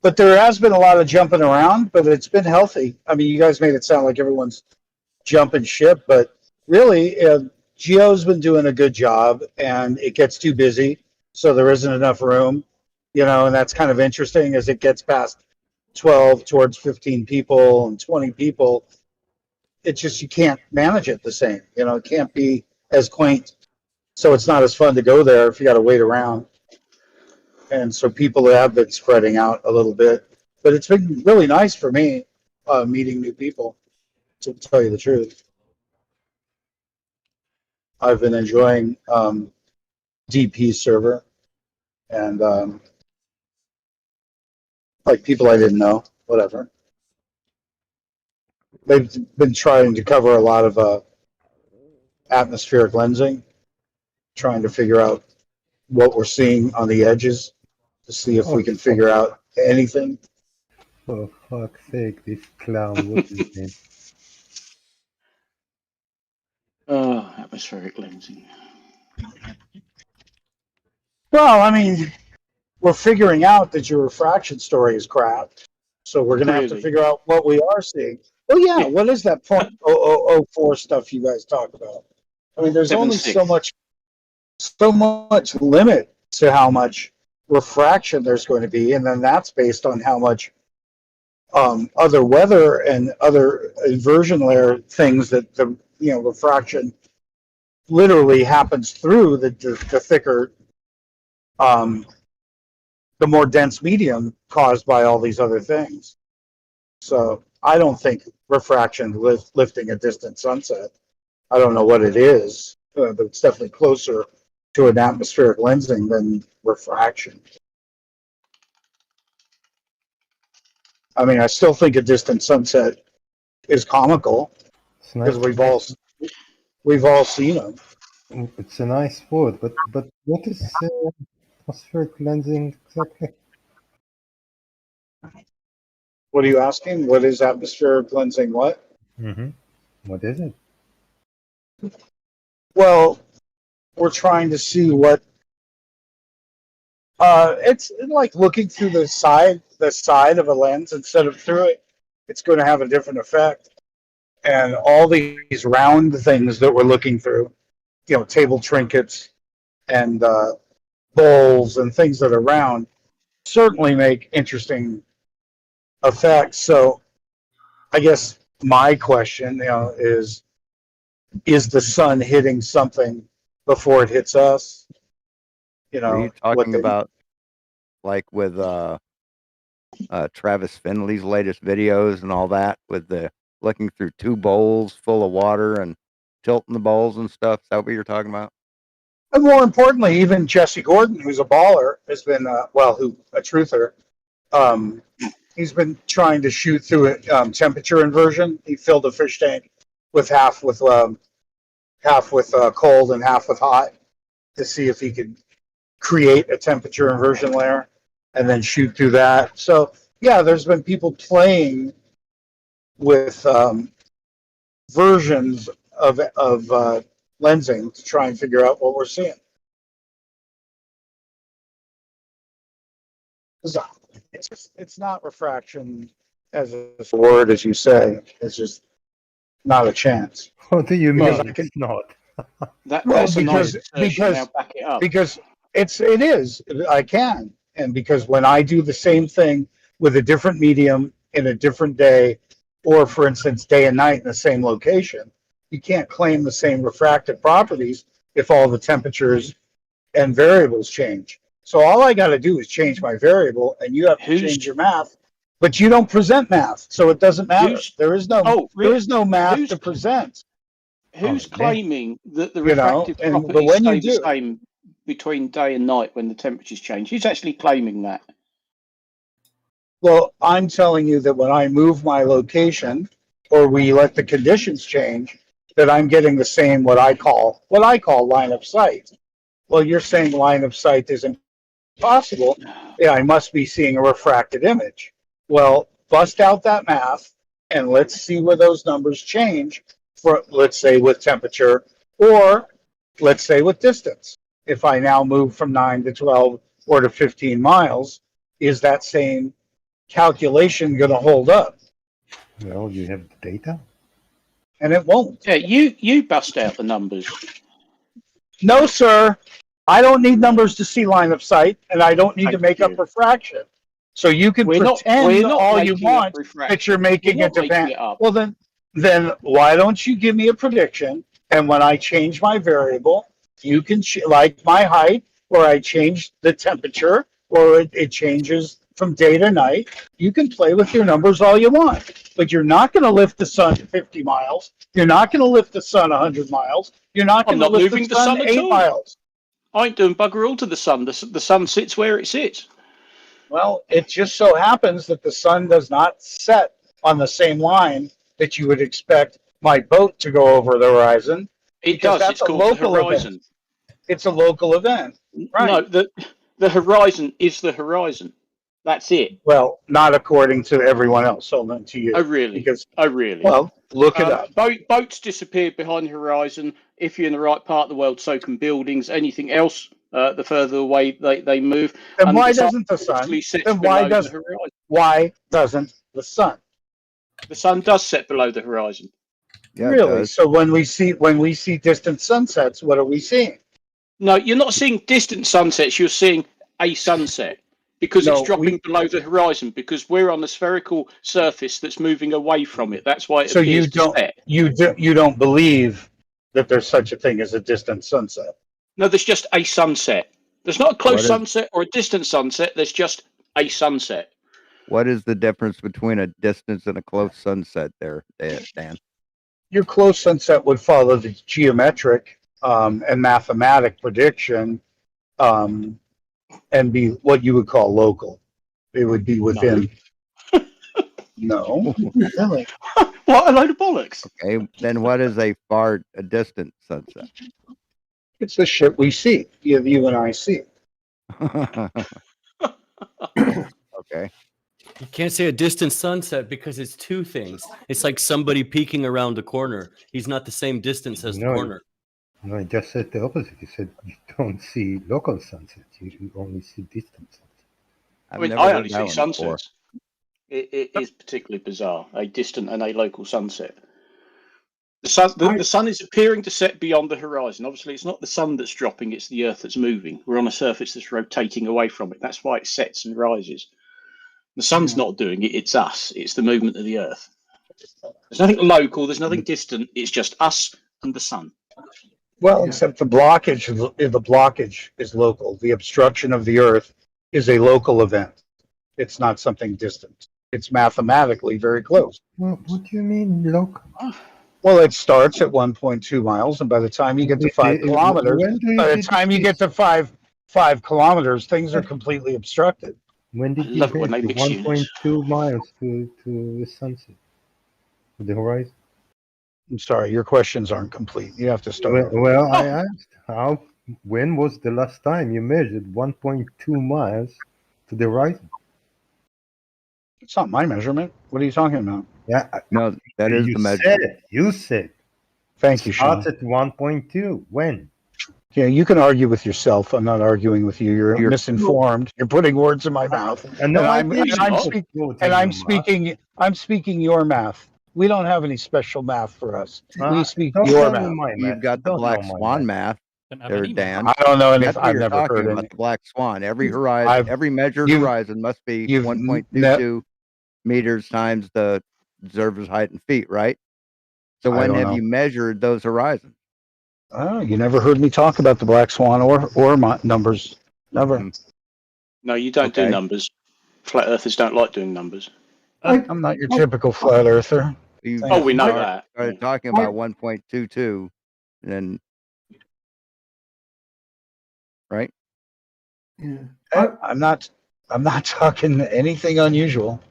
But there has been a lot of jumping around, but it's been healthy. I mean, you guys made it sound like everyone's jumping ship, but really, Geo's been doing a good job, and it gets too busy, so there isn't enough room, and that's kind of interesting as it gets past 12 towards 15 people and 20 people. It's just you can't manage it the same. It can't be as quaint, so it's not as fun to go there if you got to wait around. And so people have been spreading out a little bit, but it's been really nice for me meeting new people, to tell you the truth. I've been enjoying DP's server and like people I didn't know, whatever. They've been trying to cover a lot of atmospheric lensing, trying to figure out what we're seeing on the edges to see if we can figure out anything. For fuck's sake, this clown, what's his name? Oh, atmospheric lensing. Well, I mean, we're figuring out that your refraction story is crap, so we're going to have to figure out what we are seeing. Oh yeah, what is that 0.0004 stuff you guys talk about? I mean, there's only so much limit to how much refraction there's going to be, and then that's based on how much other weather and other inversion layer things that the refraction literally happens through the thicker, the more dense medium caused by all these other things. So I don't think refraction lifting a distant sunset. I don't know what it is, but it's definitely closer to an atmospheric lensing than refraction. I mean, I still think a distant sunset is comical It's nice. because we've all seen them. It's a nice word, but what is atmospheric lensing exactly? What are you asking? What is atmospheric lensing? What? Mm-hmm. What is it? Well, we're trying to see what. It's like looking through the side of a lens instead of through it. It's going to have a different effect. And all these round things that we're looking through, table trinkets and bowls and things that are round, certainly make interesting effects. So, I guess my question, is the sun hitting something before it hits us? Are you talking about like with Travis Finley's latest videos and all that, with the looking through two bowls full of water and tilting the bowls and stuff? Is that what you're talking about? And more importantly, even Jesse Gordon, who's a baller, has been a truther. He's been trying to shoot through a temperature inversion. He filled a fish tank with half with cold and half with hot to see if he could create a temperature inversion layer and then shoot through that. So yeah, there's been people playing with versions of lensing to try and figure out what we're seeing. It's not refraction as a word, as you say. It's just not a chance. What do you mean? Because It's not. That's a nice assertion. Now back it up. Because it is. I can. And because when I do the same thing with a different medium in a different day, or for instance, day and night in the same location, you can't claim the same refractive properties if all the temperatures and variables change. So all I got to do is change my variable, and you have to change your math. But you don't present math, so it doesn't matter. There is no math to present. Who's claiming that the refractive properties stay the same between day and night when the temperatures change? Who's actually claiming that? Well, I'm telling you that when I move my location, or we let the conditions change, that I'm getting the same what I call line of sight. Well, you're saying line of sight isn't possible. Yeah, I must be seeing a refracted image. Well, bust out that math and let's see where those numbers change for, let's say, with temperature, or let's say with distance. If I now move from 9 to 12 or to 15 miles, is that same calculation going to hold up? Well, you have the data. And it won't. Yeah, you bust out the numbers. No, sir. I don't need numbers to see line of sight, and I don't need to make up refraction. So you can pretend all you want that you're making it depend. Well, then why don't you give me a prediction? And when I change my variable, you can like my height, or I change the temperature, or it changes from day to night. You can play with your numbers all you want, but you're not going to lift the sun 50 miles. You're not going to lift the sun 100 miles. You're not going to lift the sun 8 miles. I ain't doing bugger all to the sun. The sun sits where it sits. Well, it just so happens that the sun does not set on the same line that you would expect my boat to go over the horizon. It does. It's called the horizon. Event. It's a local event. Right. No, the horizon is the horizon. That's it. Well, not according to everyone else. So then to you. Oh, really? Really? Well, look it up. Boats disappear behind the horizon. If you're in the right part of the world, so can buildings. Anything else, the further away they move. Then why doesn't the sun? Then why doesn't the sun? The sun does set below the horizon. Yeah, really? So when we see distant sunsets, what are we seeing? No, you're not seeing distant sunsets. You're seeing a sunset. Because it's dropping below the horizon, because we're on a spherical surface that's moving away from it. That's why it appears to set. You don't believe that there's such a thing as a distant sunset? No, there's just a sunset. There's not a close sunset or a distant sunset. There's just a sunset. What is the difference between a distance and a close sunset there, Dan? Your close sunset would follow the geometric and mathematic prediction and be what you would call local. It would be within. No. Really? What a load of bollocks! Okay, then what is a distant sunset? It's the shit we see. You and I see. Okay. You can't say a distant sunset because it's two things. It's like somebody peeking around a corner. He's not the same distance as the No, corner. No, I just said the opposite. You said you don't see local sunsets. You only see distant sunsets. I mean, I only see sunsets. It is particularly bizarre. A distant and a local sunset. The sun is appearing to set beyond the horizon. Obviously, it's not the sun that's dropping; it's the Earth that's moving. We're on a surface that's rotating away from it. That's why it sets and rises. The sun's not doing it; it's us. It's the movement of the Earth. There's nothing local. There's nothing distant. It's just us and the sun. Well, except the blockage is local. The obstruction of the Earth is a local event. It's not something distant. It's mathematically very close. Well, what do you mean local? Well, it starts at 1.2 miles, and by the time you get to 5 kilometers, by the time you get to 5 kilometers, things are completely obstructed. When did you get to 1.2 miles to the sunset, to the horizon? I'm sorry, your questions aren't complete. You have to start. Well, I asked when was the last time you measured 1.2 miles to the horizon? It's not my measurement. What are you talking about? Yeah, no, that is the measurement. You said. Thank you, Sean. Starts at 1.2. When? Yeah, you can argue with yourself. I'm not arguing with you. You're misinformed. You're putting words in my mouth. I'm speaking your math. We don't have any special math for us. We speak your math. You've got the black swan math there, Dan. I don't know anything. I've never heard about the black swan. Every horizon, every measured horizon must be 1.22 meters times the observer's height in feet, right? So when have you measured those horizons? Oh, you never heard me talk about the black swan or my numbers. Never. No, you don't do numbers. Flat earthers don't like doing numbers. I'm not your typical flat earther. We know that. Started talking about 1.22, and then right? Yeah. I'm not talking anything unusual.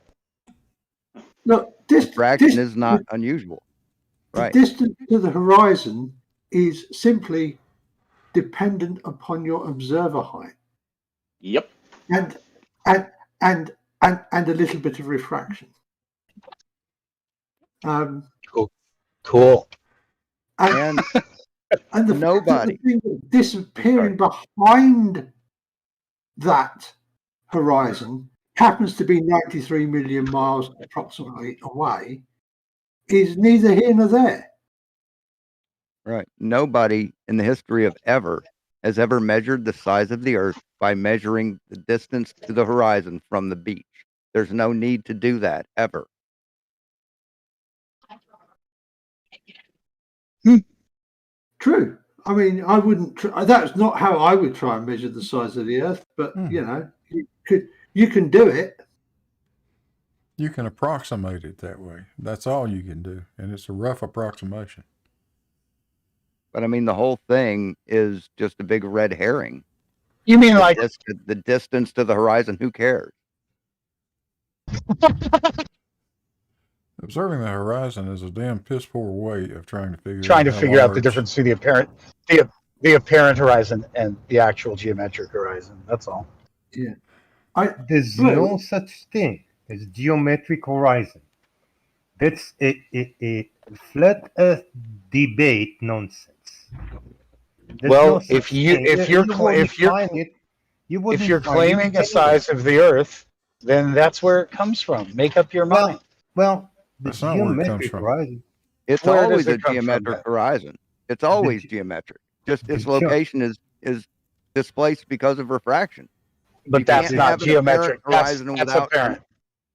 Look, fraction is not unusual. Right. The distance to the horizon is simply dependent upon your observer height. Yep. And a little bit of refraction. Cool. And the nobody thing disappearing behind that horizon happens to be 93 million miles approximately away is neither here nor there. Right. Nobody in the history of ever has ever measured the size of the Earth by measuring the distance to the horizon from the beach. There's no need to do that ever. True. I mean, I wouldn't. That's not how I would try and measure the size of the Earth. But you know, you can do it. You can approximate it that way. That's all you can do, and it's a rough approximation. But I mean, the whole thing is just a big red herring. You mean like the distance to the horizon? Who cares? Observing the horizon is a damn piss poor way of trying to figure out the difference between the apparent horizon and the actual geometric horizon. That's all. Yeah. There's no such thing as geometric horizon. That's a flat Earth debate nonsense. Well, if you're claiming a size of the Earth, then that's where it comes from. Make up your mind. Well, that's not where it comes from. Horizon. It's always a geometric horizon. It's always geometric. Just its location is displaced because of refraction. But that's not geometric. That's apparent.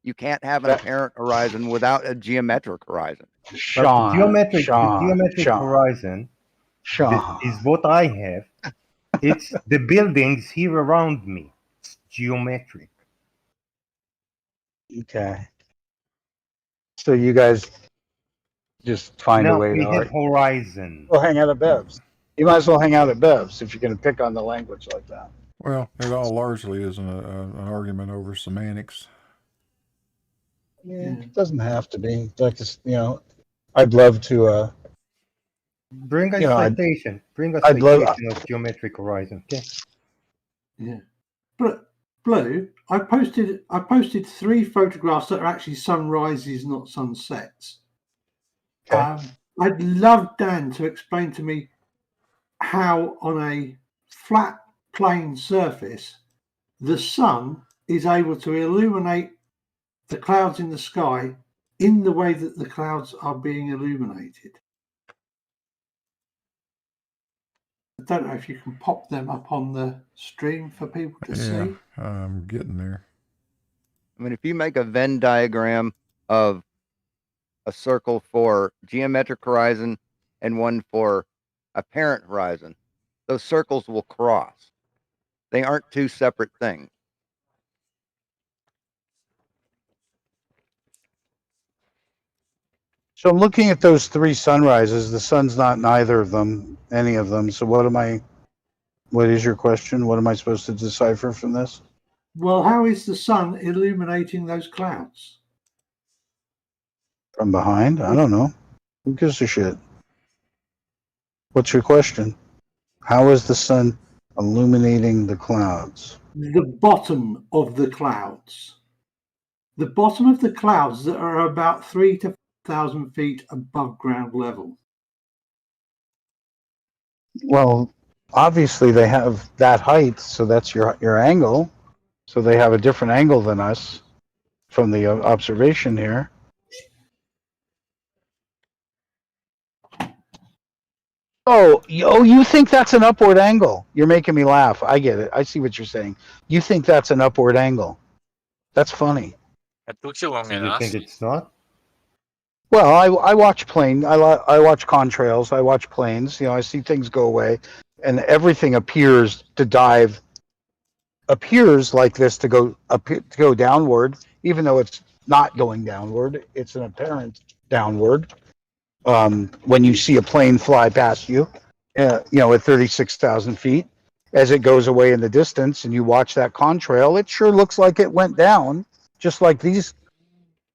You can't have an apparent horizon without a geometric horizon. The geometric horizon is what I have. It's the buildings here around me. It's geometric. Okay. So you guys just find a No, way we to have horizon. Well, hang out at Bev's. You might as well hang out at Bev's if you're going to pick on the language like that. Well, it all largely is an argument over semantics. Yeah, it doesn't have to be. Like, I'd love to. Bring a you know, citation. Bring a I'd love- citation of geometric horizon. Okay. Yeah. But Blue, I posted 3 photographs that are actually sunrises, not sunsets. Okay. I'd love Dan to explain to me how on a flat plane surface the sun is able to illuminate the clouds in the sky in the way that the clouds are being illuminated. I don't know if you can pop them up on the stream for people to see. I'm getting there. I mean, if you make a Venn diagram of a circle for geometric horizon and one for apparent horizon, those circles will cross. They aren't two separate things. So I'm looking at those 3 sunrises. The sun's not in either of them, any of them. So what is your question? What am I supposed to decipher from this? Well, how is the sun illuminating those clouds? From behind? I don't know. Who gives a shit? What's your question? How is the sun illuminating the clouds? The bottom of the clouds. The bottom of the clouds that are about 3,000 to 4,000 feet above ground level. Well, obviously they have that height, so that's your angle. So they have a different angle than us from the observation here. Oh, you think that's an upward angle? You're making me laugh. I get it. I see what you're saying. You think that's an upward angle? That's funny. It took you long So you enough. think it's not? Well, I watch plane. I watch contrails. I watch planes. I see things go away, and everything appears like this to go downward, even though it's not going downward. It's an apparent downward. When you see a plane fly past you, at 36,000 feet, as it goes away in the distance, and you watch that contrail, it sure looks like it went down, just like these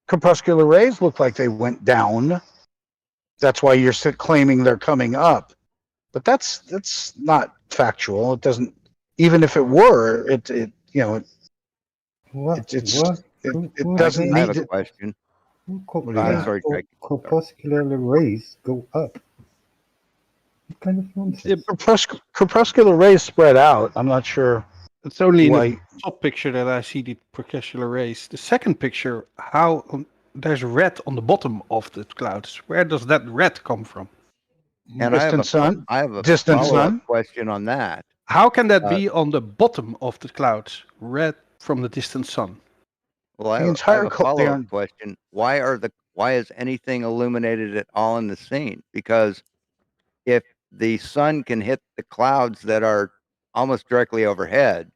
corpuscular rays look like they went down. That's why you're claiming they're coming up, but that's not factual. It doesn't. Even if it were, it What? it doesn't I have need a to. question. I'm sorry, Jake. Corpuscular rays go up. What kind of nonsense? Corpuscular rays spread out. I'm not sure. It's only in Why? the top picture that I see the corpuscular rays. The second picture, there's red on the bottom of the clouds. Where does that red come from? And Distant sun? I have a Distant follow-up sun? question on that. How can that be on the bottom of the clouds, red from the distant sun? Well, I The have entire a follow-up question. Why is anything illuminated at all in the scene? Because if the sun can hit the clouds that are almost directly overhead,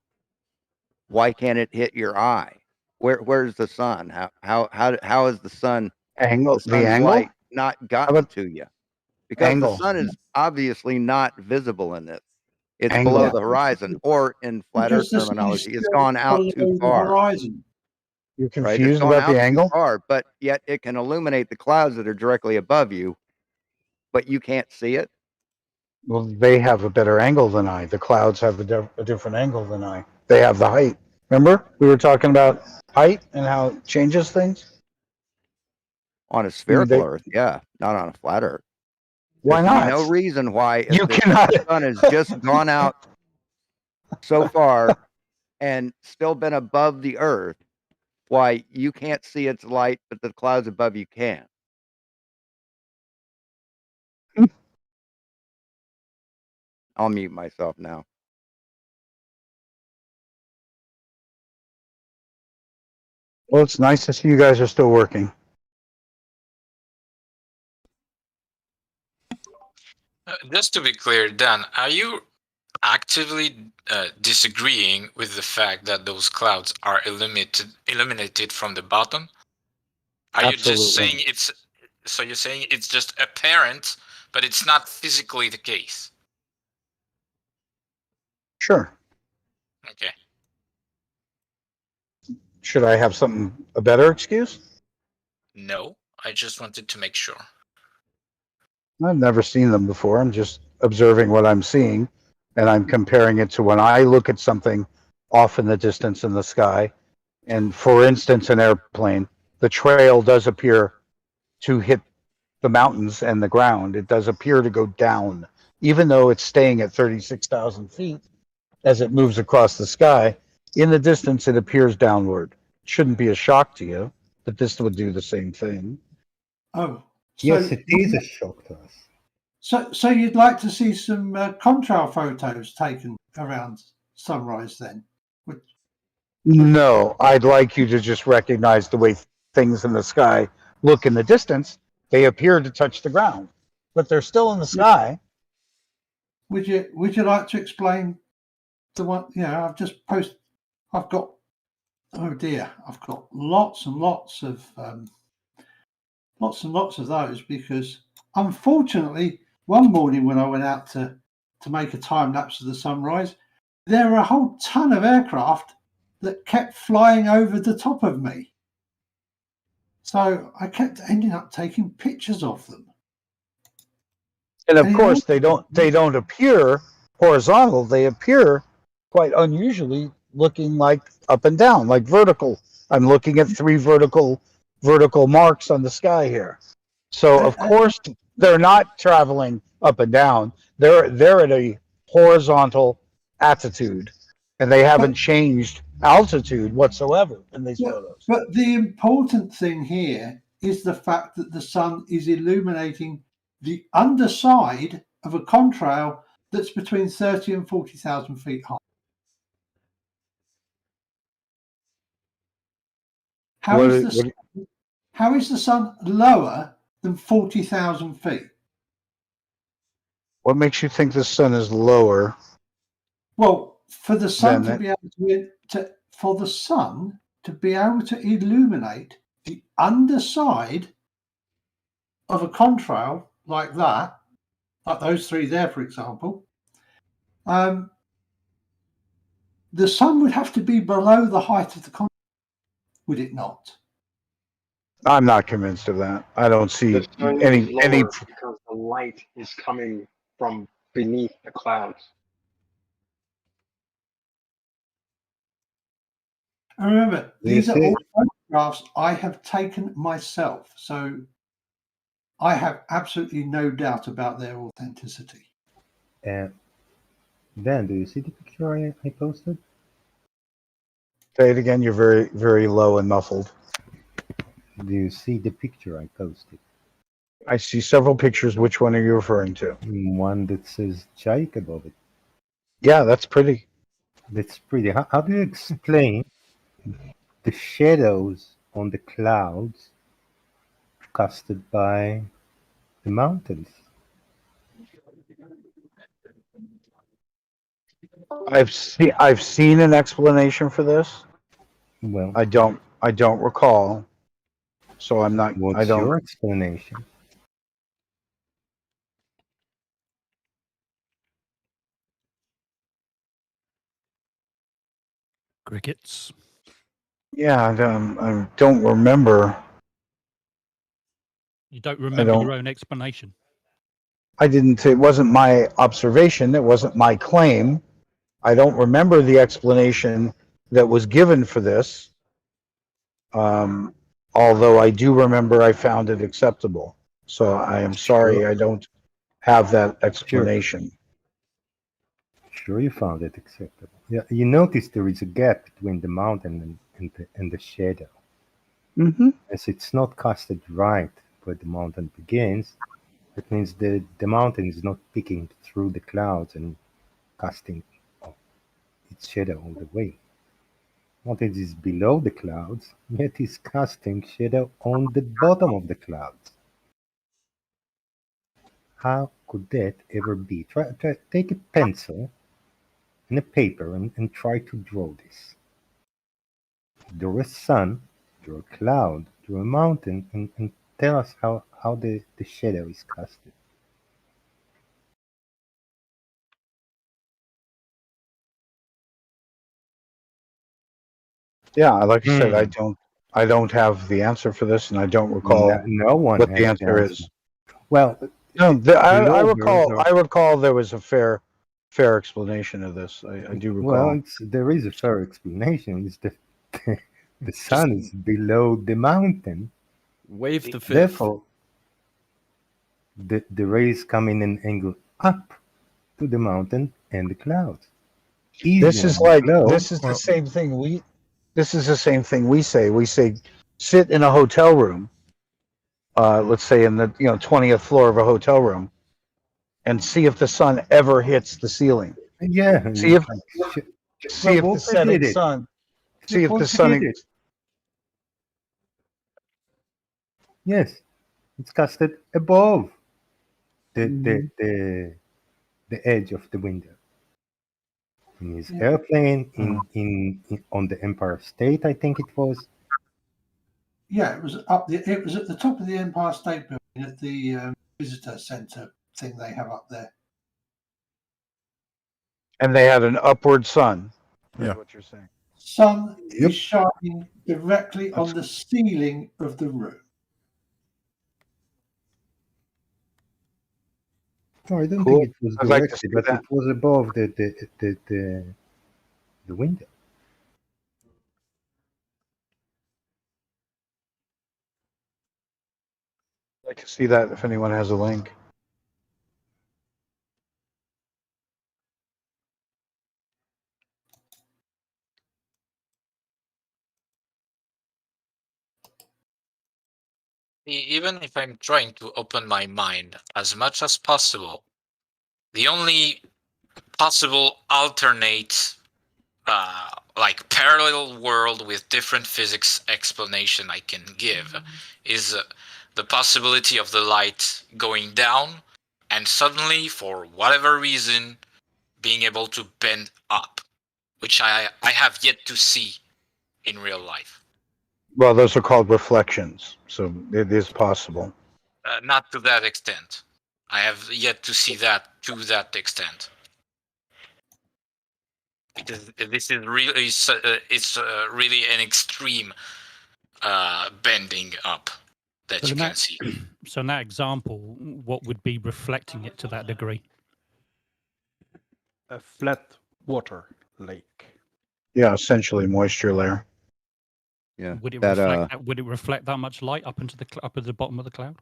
why can't it hit your eye? Where's the sun? How is the sun Angle. the sun's angle? light not gotten about to you? Because angle? the sun is obviously not visible in this. It's Angle. below the horizon, or in flat Earth Because the sun is terminology, it's still gone out too below the far. horizon. You're Right? It's confused gone about out the too angle? far, but yet it can illuminate the clouds that are directly above you, but you can't see it. Well, they have a better angle than I. The clouds have a different angle than I. They have the height. Remember, we were talking about height and how it changes things. On a spherical they- Earth, yeah, not on a flat Earth. Why There's not? no reason why if You the cannot. sun has just gone out so far and still been above the Earth, why you can't see its light, but the clouds above you can. I'll mute myself now. Well, it's nice to see you guys are still working. Just to be clear, Dan, are you actively disagreeing with the fact that those clouds are eliminated from the bottom? Are you just saying Absolutely. it's so you're saying it's just apparent, but it's not physically the case? Sure. Okay. Should I have a better excuse? No, I just wanted to make sure. I've never seen them before. I'm just observing what I'm seeing, and I'm comparing it to when I look at something off in the distance in the sky. And for instance, an airplane, the trail does appear to hit the mountains and the ground. It does appear to go down, even though it's staying at 36,000 feet as it moves across the sky. In the distance, it appears downward. Shouldn't be a shock to you, but this would do the same thing. Oh, Yes, it is a shock to us. So you'd like to see some contrail photos taken around sunrise then? No, I'd like you to just recognize the way things in the sky look in the distance. They appear to touch the ground, but they're still in the sky. Would you like to explain the one? I've just posted. I've got. Oh dear, I've got lots and lots of those because unfortunately, one morning when I went out to make a time lapse of the sunrise, there were a whole ton of aircraft that kept flying over the top of me. So I kept ending up taking pictures of them. And of course, they don't appear horizontal. They appear quite unusually looking like up and down, like vertical. I'm looking at 3 vertical marks on the sky here. So of course they're not traveling up and down. They're at a horizontal attitude, and they haven't changed altitude whatsoever in these photos. But the important thing here is the fact that the sun is illuminating the underside of a contrail that's between 30 and 40,000 feet high. How is the sun lower than 40,000 feet? What makes you think the sun is lower? Well, for the sun to be able to illuminate the underside of a contrail like that, like those 3 there, for example, the sun would have to be below the height of the contrail, would it not? I'm not convinced of that. I don't see The sun any is lower because the light is coming from beneath the clouds. And remember, these are all photographs I have taken myself, so I have absolutely no doubt about their authenticity. Dan, do you see the picture I posted? Say it again. You're very, very low and muffled. Do you see the picture I posted? I see several pictures. Which one are you referring to? One that says Chaik above it. Yeah, that's pretty. That's pretty. How do you explain the shadows on the clouds casted by the mountains? I've seen an explanation for this. Well, I don't recall. So I'm not. What's your explanation? Crickets. Yeah, I don't remember. You don't remember your own explanation? I didn't. It wasn't my observation. It wasn't my claim. I don't remember the explanation that was given for this. Although I do remember I found it acceptable. So I am sorry I don't have that explanation. Sure, you found it acceptable. Yeah, you notice there is a gap between the mountain and the shadow. Mm-hmm. As it's not casted right where the mountain begins, that means the mountain is not peeking through the clouds and casting its shadow all the way. Mountain is below the clouds, yet is casting shadow on the bottom of the clouds. How could that ever be? Take a pencil in a paper and try to draw this. Draw a sun, draw a cloud, draw a mountain, and tell us how the shadow is casted. Yeah, like I said, I don't have the answer for this, and I don't recall No one what has the answer is. Well, No, I lovers are- recall there was a fair explanation of this. I do recall. Well, there is a fair explanation. It's the sun is below the mountain. Wave the fifth. Therefore, the rays come in an angle up to the mountain and the clouds. This is the same thing we say. We say sit in a hotel room, let's say in the 20th floor of a hotel room, and see if the sun ever hits the ceiling. Yeah. See if the setting sun. See if the sun. Yes, it's casted above the edge of the window. In his airplane, in on the Empire State, I think it was. Yeah, it was it was at the top of the Empire State Building at the visitor center thing they have up there. And they had an upward sun. Yeah. What you're saying. Sun is shining directly on the ceiling of the room. No, I don't Cool. think it was I'd like to directly, see but that. it was above the window. I'd like to see that if anyone has a link. Even if I'm trying to open my mind as much as possible, the only possible alternate like parallel world with different physics explanation I can give is the possibility of the light going down and suddenly, for whatever reason, being able to bend up, which I have yet to see in real life. Well, those are called reflections, so it is possible. Not to that extent. I have yet to see that to that extent. Because this is really it's really an extreme bending up that you can see. So in that example, what would be reflecting it to that degree? A flat water lake. Yeah, essentially moisture layer. Yeah. Would it that, reflect that? Would it reflect that much light up into up at the bottom of the cloud?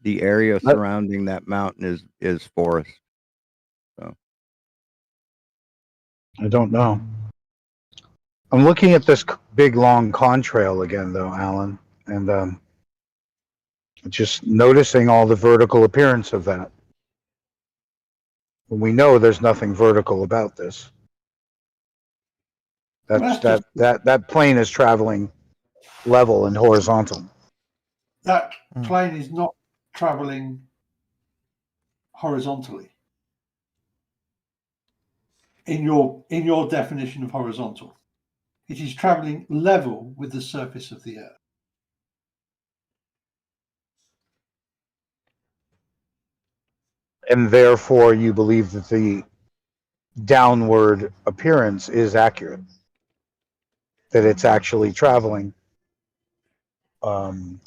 The area surrounding that mountain is forest. So I don't know. I'm looking at this big long contrail again, though, Alan, and just noticing all the vertical appearance of that. We know there's nothing vertical about this. That plane is traveling level and horizontal. That plane is not traveling horizontally. In your definition of horizontal, it is traveling level with the surface of the Earth. And therefore, you believe that the downward appearance is accurate. That it's actually traveling. No,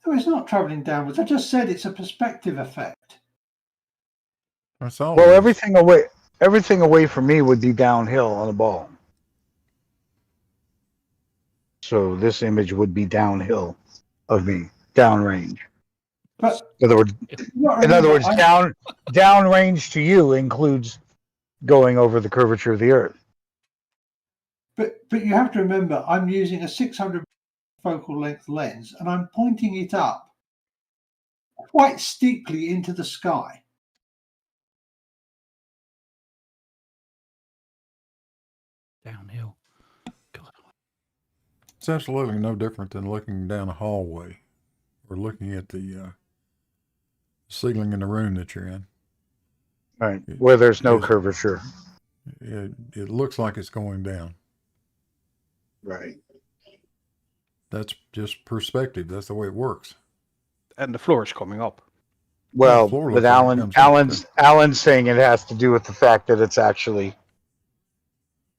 it's not traveling downwards. I just said it's a perspective effect. That's all. Well, everything away from me would be downhill on a ball. So this image would be downhill of me, downrange. But in other words, downrange to you includes going over the curvature of the Earth. But you have to remember, I'm using a 600 focal length lens, and I'm pointing it up quite steeply into the sky. Downhill. God. It's absolutely no different than looking down a hallway or looking at the ceiling in the room that you're in. Right. Where there's no It- curvature. it looks like it's going down. Right. That's just perspective. That's the way it works. And the floor is coming up. Well, floor but looks like it comes up, Alan's saying it has to do with the fact that it's actually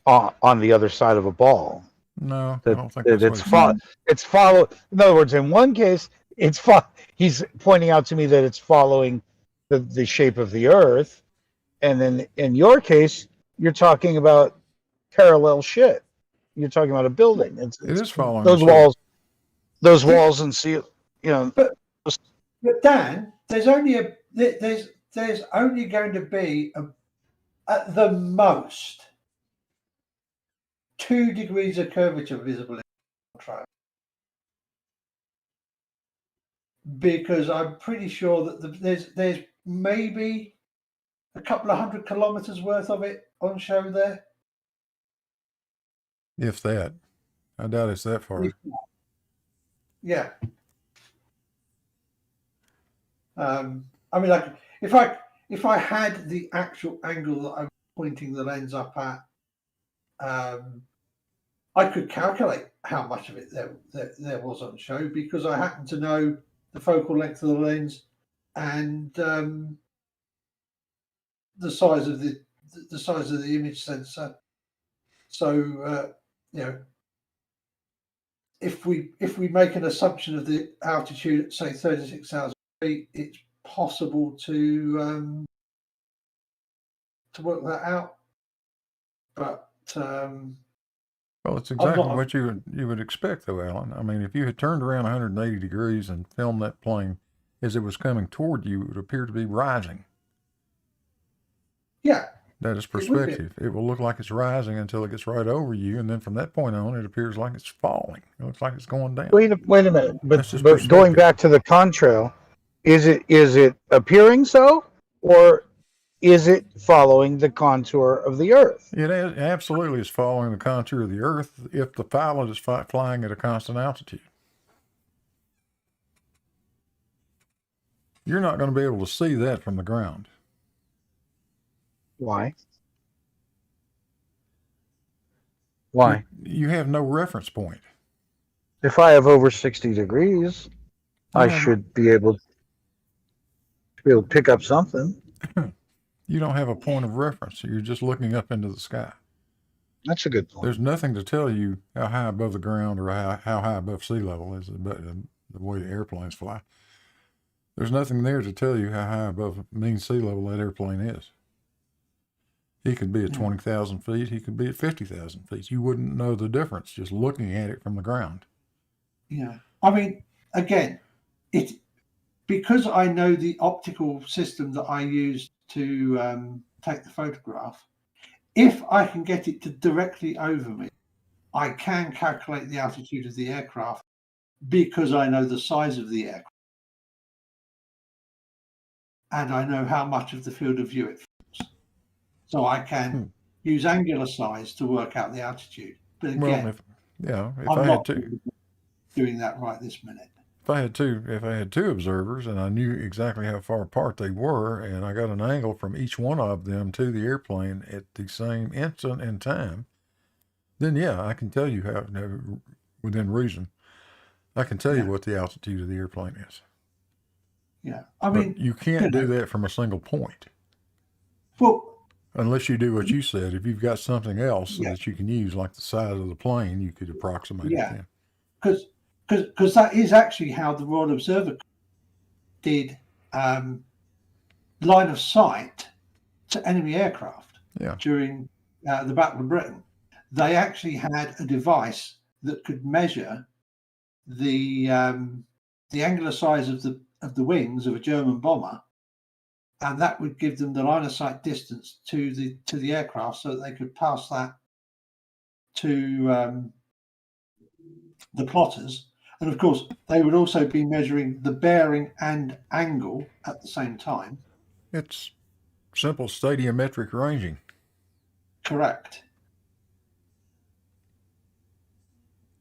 on the other side of a ball. No, I That, don't think that that's what it's follow. In other words, in one case, he's pointing out to me that it's following the shape of the Earth, and then in your case, you're talking about parallel shit. You're talking about a building. it is following those the shape. walls. Those walls and seal. You know. But Dan, there's only going to be at the most 2 degrees of curvature visible in the contrail, because I'm pretty sure that there's maybe a couple of 100 kilometers worth of it on show there. If that, I doubt it's that far. Yeah. I mean, like if I had the actual angle that I'm pointing the lens up at, I could calculate how much of it there was on show, because I happen to know the focal length of the lens and the size of the image sensor. So you know, if we make an assumption of the altitude at say 36,000 feet, it's possible to work that out. But Well, it's exactly what you would expect, though, Alan. I mean, if you had turned around 180 degrees and filmed that plane as it was coming toward you, it would appear to be rising. Yeah. That is perspective. It will look like it's rising until it gets right over you, and then from that point on, it appears like it's falling. It looks like it's going down. Wait a minute. But going back to the contrail, is it appearing so, or is it following the contour of the Earth? It absolutely is following the contour of the Earth if the pilot is flying at a constant altitude. You're not going to be able to see that from the ground. Why? Why? You have no reference point. If I have over 60 degrees, I should be able to pick up something. You don't have a point of reference. You're just looking up into the sky. That's a good point. There's nothing to tell you how high above the ground or how high above sea level is the way the airplanes fly. There's nothing there to tell you how high above mean sea level that airplane is. He could be at 20,000 feet. He could be at 50,000 feet. You wouldn't know the difference just looking at it from the ground. Yeah. I mean, again, because I know the optical system that I use to take the photograph, if I can get it to directly over me, I can calculate the altitude of the aircraft because I know the size of the aircraft. And I know how much of the field of view it forms. So I can use angular size to work out the altitude. But again, if I had to doing that right this minute. If I had two observers and I knew exactly how far apart they were, and I got an angle from each one of them to the airplane at the same instant in time, then yeah, I can tell you how, within reason, I can tell you what the altitude of the airplane is. Yeah, I mean, you can't do that from a single point. Well, unless you do what you said, if you've got something else that you can use, like the size of the plane, you could approximate it. Because that is actually how the Royal Observatory did line of sight to enemy aircraft during the Battle of Britain. They actually had a device that could measure the angular size of the wings of a German bomber, and that would give them the line of sight distance to the aircraft, so that they could pass that to the plotters. And of course, they would also be measuring the bearing and angle at the same time. It's simple stadiometric ranging. Correct.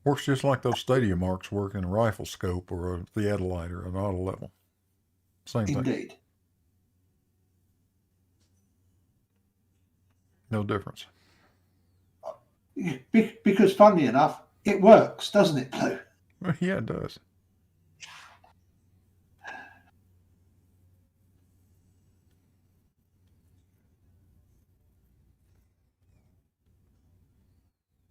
Works just like those stadium marks work in a rifle scope or a theodolite or an auto level. Same thing. Indeed. No difference. Because, funnily enough, it works, doesn't it, Blue? Well, yeah, it does.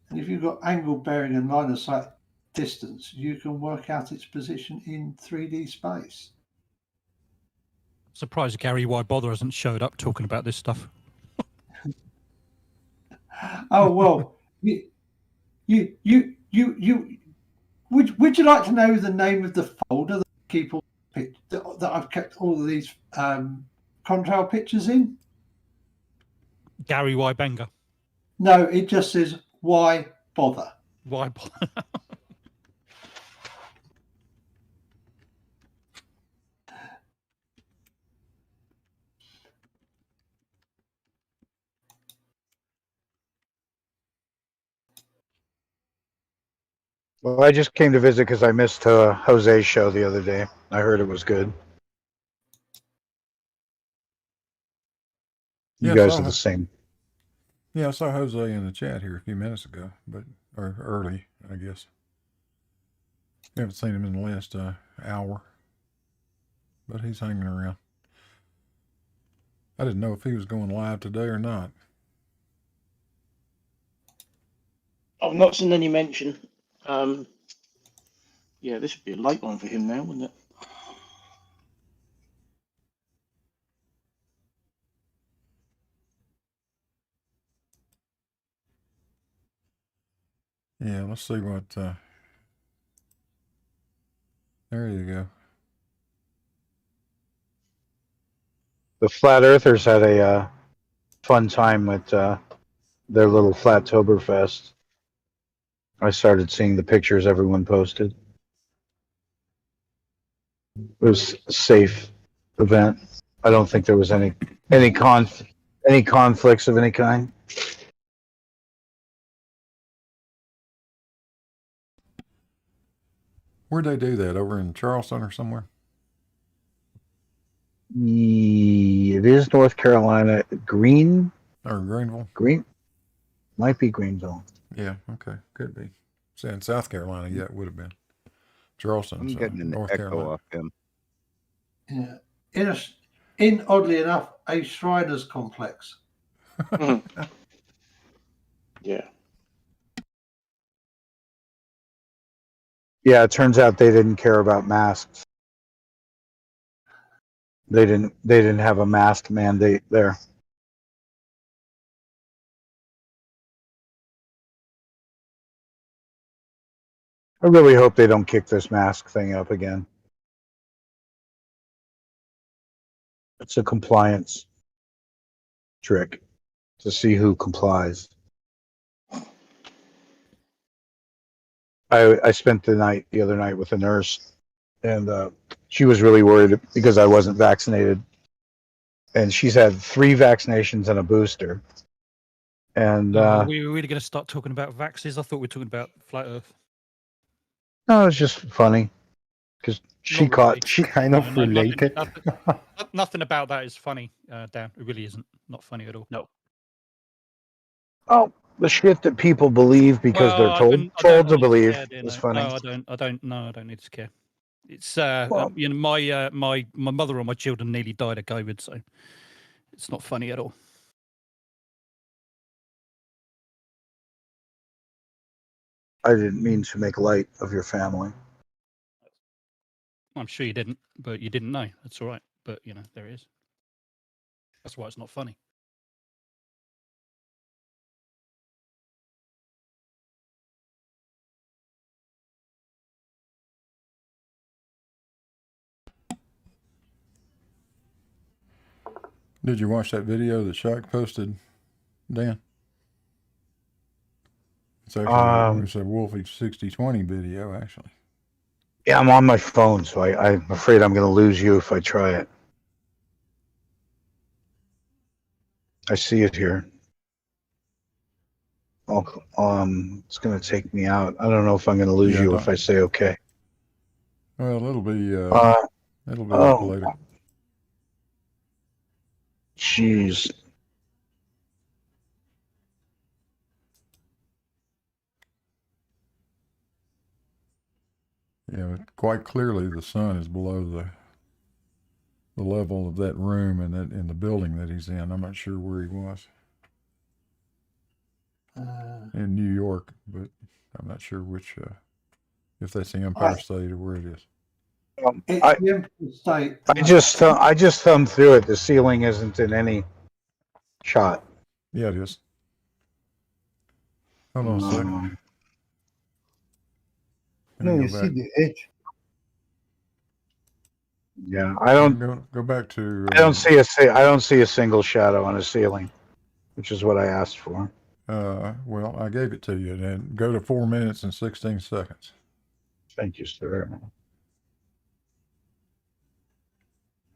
And if you've got angle, bearing, and line of sight distance, you can work out its position in 3D space. Surprised Gary Y. Bother hasn't showed up talking about this stuff. Oh well, would you like to know the name of the folder that I keep all that I've kept all of these contrail pictures in? Gary Y. Banger. No, it just says why bother. Why bother? Well, I just came to visit because I missed Jose's show the other day. I heard it was good. You Yeah, guys so are the same. Yeah, I saw Jose in the chat here a few minutes ago, or early, I guess. Haven't seen him in the last hour, but he's hanging around. I didn't know if he was going live today or not. I've not seen any mention. Yeah, this would be a late one for him now, wouldn't it? Yeah, let's see what. There you go. The Flat Earthers had a fun time with their little Flattoberfest. I started seeing the pictures everyone posted. It was a safe event. I don't think there was any conflicts of any kind. Where'd they do that? Over in Charleston or somewhere? It is North Carolina. Green? Or Greenville? Green? Might be Greenville. Yeah, okay. Could be. Say in South Carolina, yeah, it would have been. Charleston, I'm so getting an North echo Carolina. off him. Yeah, in oddly enough, a Shriners complex. Yeah. Yeah, it turns out they didn't care about masks. They didn't have a mask mandate there. I really hope they don't kick this mask thing up again. It's a compliance trick to see who complies. I spent the other night with a nurse, and she was really worried because I wasn't vaccinated. And she's had 3 vaccinations and a booster. And we were really going to start talking about vaxes. I thought we were talking about flat Earth. no, it's just funny because she kind of related. Nothing about that is funny, Dan. It really isn't. Not funny at all. No. Oh, the shit that people believe because they're told to believe is funny. No, I don't need to scare. It's you know, my mother and my children nearly died of COVID, so it's not funny at all. I didn't mean to make light of your family. I'm sure you didn't, but you didn't know. That's all right. But you know, there it is. That's why it's not funny. Did you watch that video that Shock posted, Dan? It's actually it's a Wolfie 6020 video, actually. Yeah, I'm on my phone, so I'm afraid I'm going to lose you if I try it. I see it here. Oh, it's going to take me out. I don't know if I'm going to lose you if I say okay. Well, it'll be later. Jeez. Yeah, but quite clearly the sun is below the level of that room and that in the building that he's in. I'm not sure where he was. In New York, but I'm not sure which, if that's the Empire State or where it is. It's the Empire State. I just thumbed through it. The ceiling isn't in any shot. Yeah, it is. Hold on a second. No, you see the edge. Yeah, I don't go back to. I don't see a single shadow on the ceiling, which is what I asked for. Well, I gave it to you. And go to 4 minutes and 16 seconds. Thank you, sir.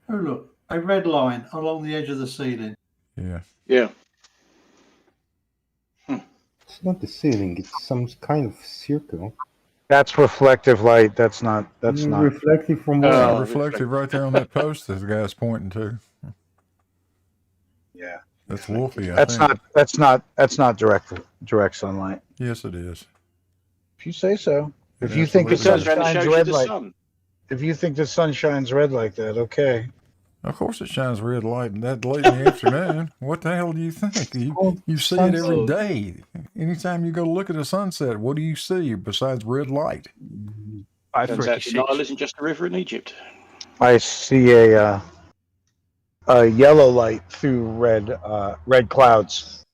Oh, look, a red line along the edge of the ceiling. Yeah. Yeah. It's not the ceiling. It's some kind of circle. That's reflective light. That's not. Reflective from where? Reflective right there on that post that the guy's pointing to. Yeah. That's Wolfie. That's not direct sunlight. Yes, it is. If you say so. If It you think the sun absolutely shines shows red you the like, sun. if you think the sun shines red like that, okay. Of course, it shines red light that late in the afternoon. What the hell do you think? You see it every day. Anytime you go look at a sunset, what do you see besides red light? Turns out the Nile isn't just a river in Egypt. I see a yellow light through red clouds.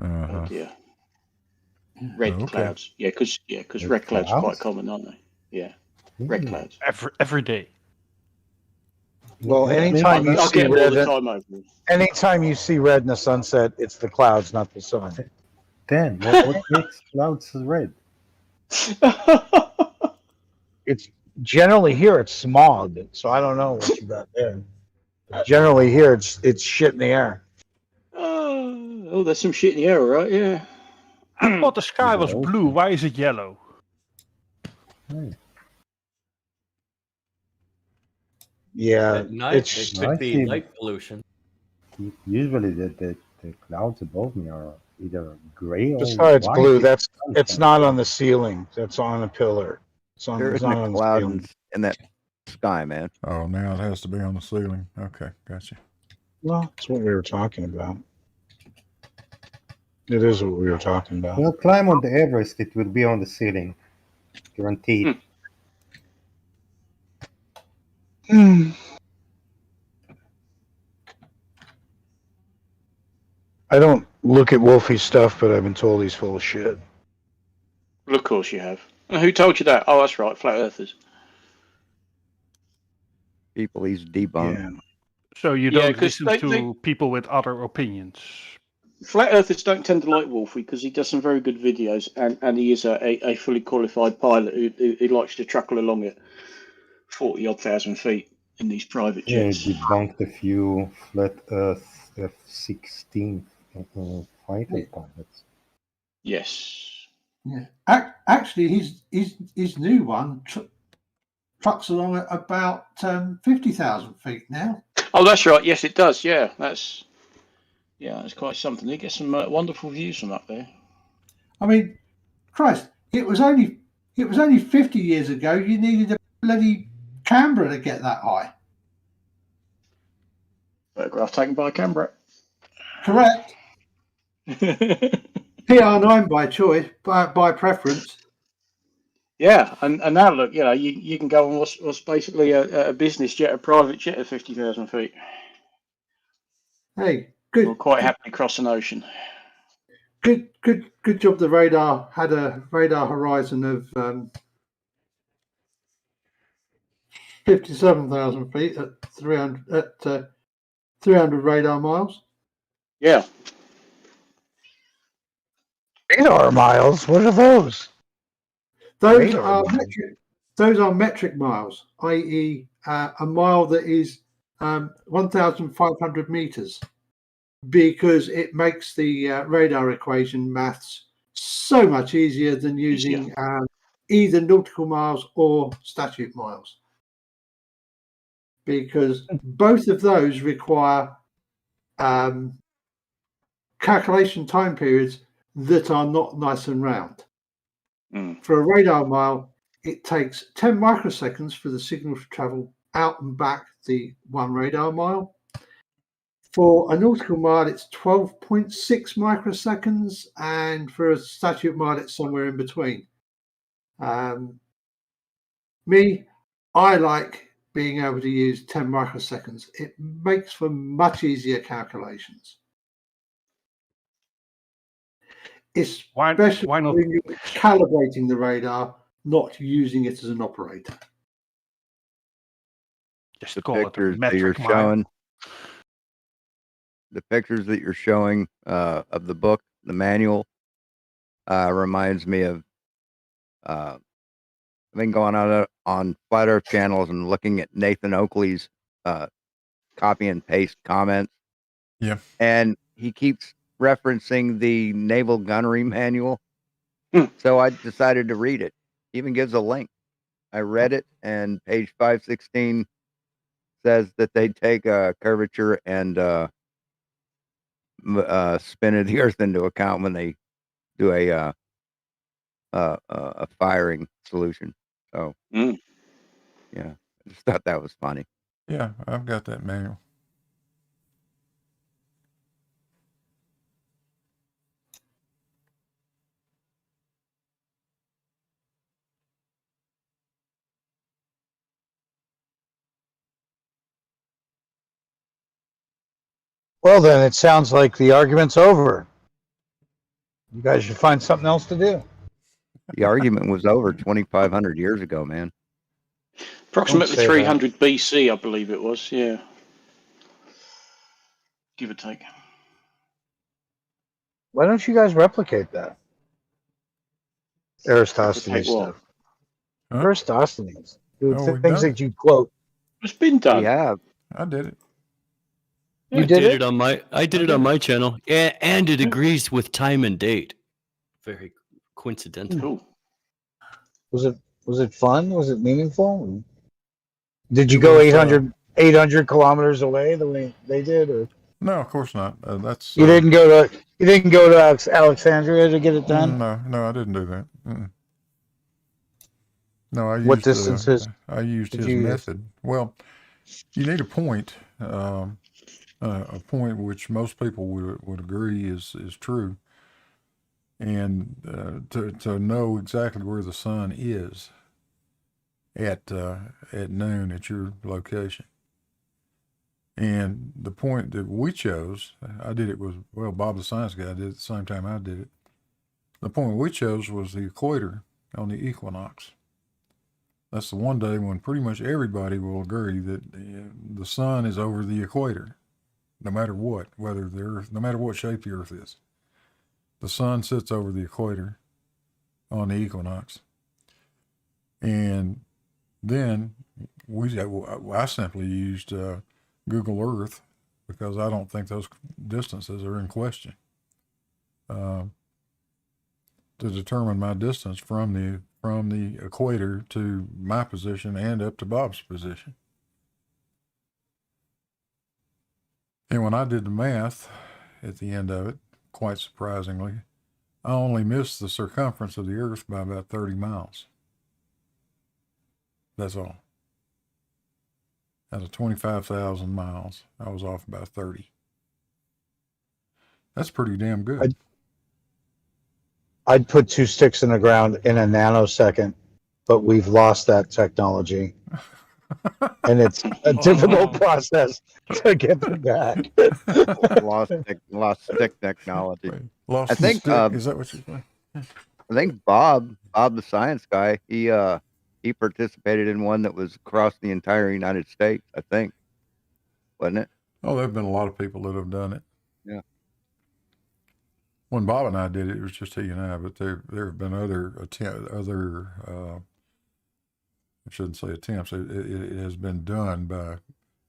Oh dear. Red clouds. Yeah, because red clouds are quite common, aren't they? Yeah. Red clouds. Every day. Well, anytime you I'll see get them all the red, time over. anytime you see red in the sunset, it's the clouds, not the sun. Then what makes clouds red? It's generally here it's smog, so I don't know what you got there. But generally here it's shit in the air. Oh, there's some shit in the air, right? Yeah. I thought the sky was blue. Why is it yellow? Yeah, At night, it could be light pollution. Usually the clouds above me are either gray or besides white. blue, it's not on the ceiling. That's on a pillar. There isn't a cloud in that sky, man. Oh, now it has to be on the ceiling. Okay, gotcha. Well, that's what we were talking about. It is what we were talking about. Well, climb on the Everest, it will be on the ceiling. Guaranteed. I don't look at Wolfie's stuff, but I've been told he's full of shit. Well, of course you have. Who told you that? Oh, that's right, flat earthers. People he's debunked. Yeah. So you Yeah, don't 'cause listen they- to people with other opinions. Flat earthers don't tend to like Wolfie because he does some very good videos, and he is a fully qualified pilot who likes to truckle along at 40-odd thousand feet in these private Yeah, jets. he debunked a few flat Earth F-16 fighter pilots. Yes. Yeah. Actually, his new one trucks along at about 50,000 feet now. Oh, that's right. Yes, it does. Yeah, that's quite something. He gets some wonderful views from up there. I mean, Christ, it was only 50 years ago you needed a bloody camera to get that high. Photograph taken by a camera. Correct. PR9 by choice, by preference. Yeah, and now look, you can go on what's basically a business jet, a private jet at 50,000 feet. Hey, good. We'll quite happily cross an ocean. Good job. The radar had a radar horizon of 57,000 feet at 300 radar miles. Yeah. Radar miles? What are those? Those are metric miles, i.e., a mile that is 1,500 meters, because it makes the radar equation maths so much easier than using either nautical miles or statute miles, because both of those require calculation time periods that are not nice and round. For a radar mile, it takes 10 microseconds for the signal to travel out and back the 1 radar mile. For a nautical mile, it's 12.6 microseconds, and for a statute mile, it's somewhere in between. I like being able to use 10 microseconds. It makes for much easier calculations. Especially why not? when you're calibrating the radar, not using it as an operator. Just The call it a pictures that you're metric mile. showing, the pictures that you're showing of the book, the manual, reminds me of I've been going out on Flat Earth channels and looking at Nathan Oakley's copy and paste comments. Yeah. And he keeps referencing the Naval Gunnery Manual. So I decided to read it. Even gives a link. I read it, and page 516 says that they take curvature and spin of the Earth into account when they do a firing solution. So, yeah, I just thought that was funny. Yeah, I've got that manual. Well, then it sounds like the argument's over. You guys should find something else to do. The argument was over 2,500 years ago, man. Approximately say 300 BC, I believe it was. Yeah, give or take. Why don't you guys replicate that? Eratosthenes Replicate what? stuff. Eratosthenes. Do Oh, we've things done that you quote. It's been done. Yeah, I did it. Yeah, You I did did it? on my channel, and it agrees with time and date. Very coincidental. Cool. Was it fun? Was it meaningful? Did you It go was, 800 kilometers away the way they did, or No, of course not. That's you didn't go to Alexandria to get it done? No, I didn't do that. Mm-mm. No, I used What distances I used did his you use? method. Well, you need a point which most people would agree is true, and to know exactly where the sun is at noon at your location. And the point that we chose, I did it with, Bob the science guy did it at the same time I did it. The point we chose was the equator on the equinox. That's the one day when pretty much everybody will agree that the sun is over the equator, no matter what, no matter what shape the Earth is. The sun sits over the equator on the equinox. And then I simply used Google Earth because I don't think those distances are in question to determine my distance from the equator to my position and up to Bob's position. And when I did the math at the end of it, quite surprisingly, I only missed the circumference of the Earth by about 30 miles. That's all. Out of 25,000 miles, I was off about 30. That's pretty damn good. I'd put 2 sticks in the ground in a nanosecond, but we've lost that technology. And it's a difficult process to get them back. lost stick technology. Lost I think stick. Is that what you're saying? I think Bob the science guy, he participated in one that was across the entire United States, I think. Wasn't it? Oh, there have been a lot of people that have done it. Yeah. When Bob and I did it, it was just he and I, but there have been other I shouldn't say attempts. It has been done by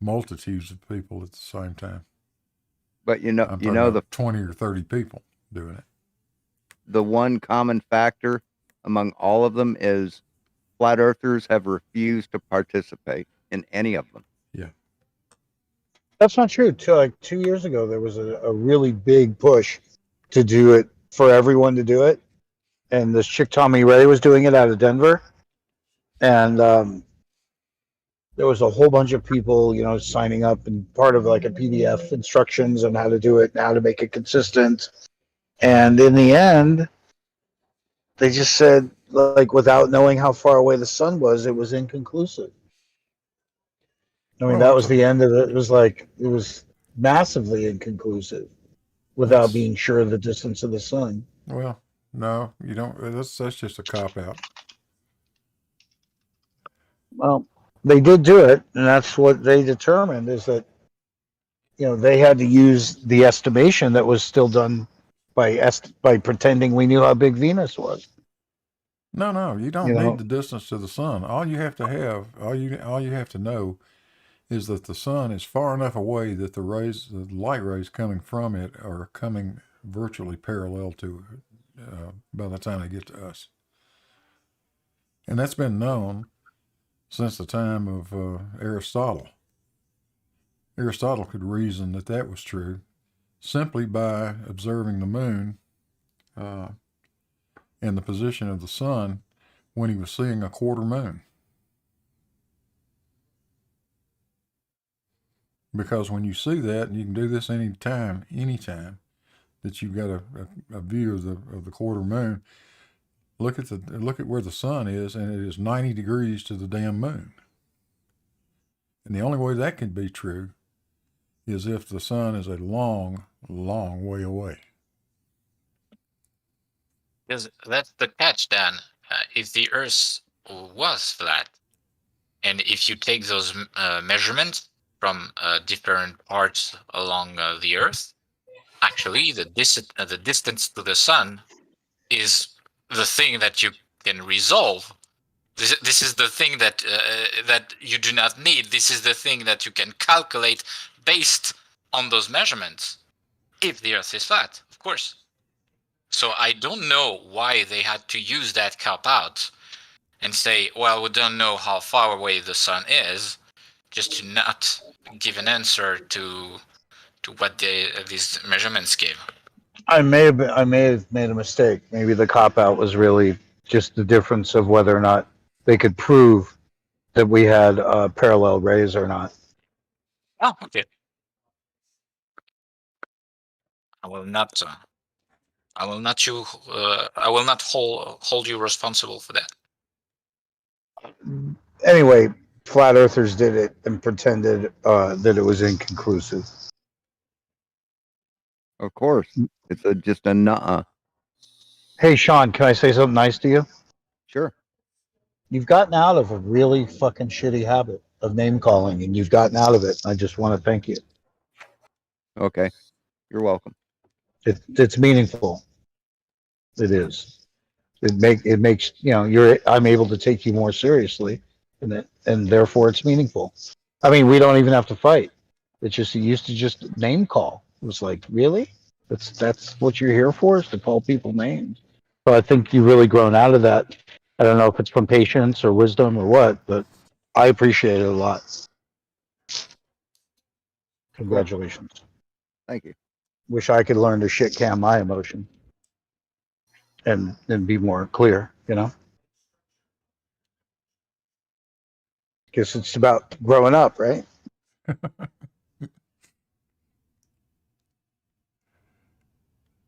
multitudes of people at the same time. But I'm talking about 20 or 30 people doing it. The one common factor among all of them is flat earthers have refused to participate in any of them. Yeah. That's not true. Like 2 years ago, there was a really big push to do it, for everyone to do it. And this chick, Tommy Ray, was doing it out of Denver. and there was a whole bunch of people, signing up and part of like a PDF instructions on how to do it and how to make it consistent. And in the end, they just said, like, without knowing how far away the sun was, it was inconclusive. I mean, Well, that was the end of it. It was massively inconclusive without being sure of the distance of the sun. Well, no, you don't. That's just a cop out. Well, they did do it, and that's what they determined is that, they had to use the estimation that was still done by pretending we knew how big Venus was. No, you don't need the distance to the sun. All you have to know is that the sun is far enough away that the light rays coming from it are coming virtually parallel to it by the time they get to us. And that's been known since the time of Aristotle. Aristotle could reason that was true simply by observing the moon and the position of the sun when he was seeing a quarter moon. Because when you see that, and you can do this anytime that you've got a view of the quarter moon, look at where the sun is, and it is 90 degrees to the damn moon. And the only way that can be true is if the sun is a long, long way away. Because that's the catch, Dan. If the Earth was flat, and if you take those measurements from different parts along the Earth, actually the distance to the sun is the thing that you can resolve. This is the thing that you do not need. This is the thing that you can calculate based on those measurements, if the Earth is flat, of course. So I don't know why they had to use that cop-out and say, well, we don't know how far away the sun is, just to not give an answer to what these measurements gave. I may have made a mistake. Maybe the cop-out was really just the difference of whether or not they could prove that we had parallel rays or not. Oh, okay. I will not hold you responsible for that. Anyway, flat earthers did it and pretended that it was inconclusive. Of course, it's just a nuh-uh. Hey, Sean, can I say something nice to you? Sure. You've gotten out of a really fucking shitty habit of name calling, and you've gotten out of it. I just want to thank you. Okay, you're welcome. It's meaningful. It is. It makes I'm able to take you more seriously, and therefore it's meaningful. I mean, we don't even have to fight. It's just you used to just name call. It was like, really? That's what you're here for, is to call people names. So I think you've really grown out of that. I don't know if it's from patience or wisdom or what, but I appreciate it a lot. Congratulations. Thank you. Wish I could learn to shit cam my emotion and be more clear, Guess it's about growing up, right?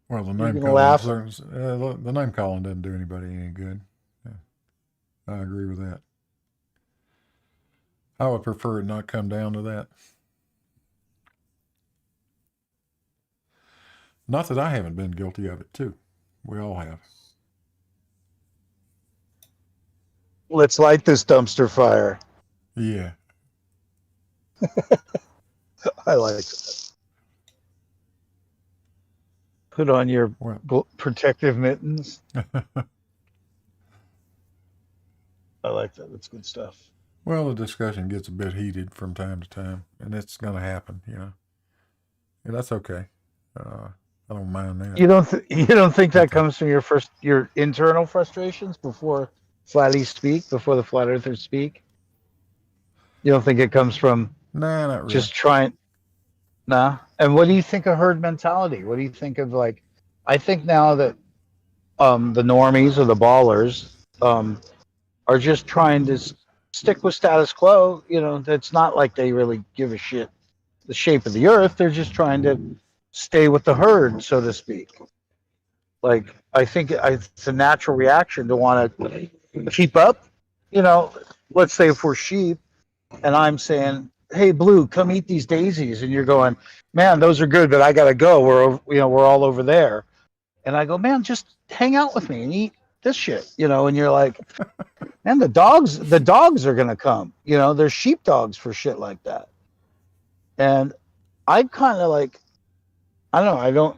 Well, the You're name gonna laugh. calling, the name calling doesn't do anybody any good. Yeah, I agree with that. I would prefer it not come down to that. Not that I haven't been guilty of it too. We all have. Let's light this dumpster fire. Yeah. I like that. Put on your protective mittens. I like that. That's good stuff. Well, the discussion gets a bit heated from time to time, and it's going to happen, And that's okay. I don't mind that. You don't think that comes from your internal frustrations before flatties speak, before the flat earthers speak? You don't think it comes from Nah, not really. just trying? Nah. And what do you think of herd mentality? What do you think of I think now that the normies or the ballers are just trying to stick with status quo. You know, it's not like they really give a shit the shape of the Earth. They're just trying to stay with the herd, so to speak. Like, I think it's a natural reaction to want to keep up. You know, let's say if we're sheep and I'm saying, "Hey, Blue, come eat these daisies," and you're going, "Man, those are good, but I gotta go. We're all over there." And I go, "Man, just hang out with me and eat this shit," you know. And you're like, "Man, the dogs are gonna come. You know, there's sheepdogs for shit like that." And I'm kind of like, I don't know.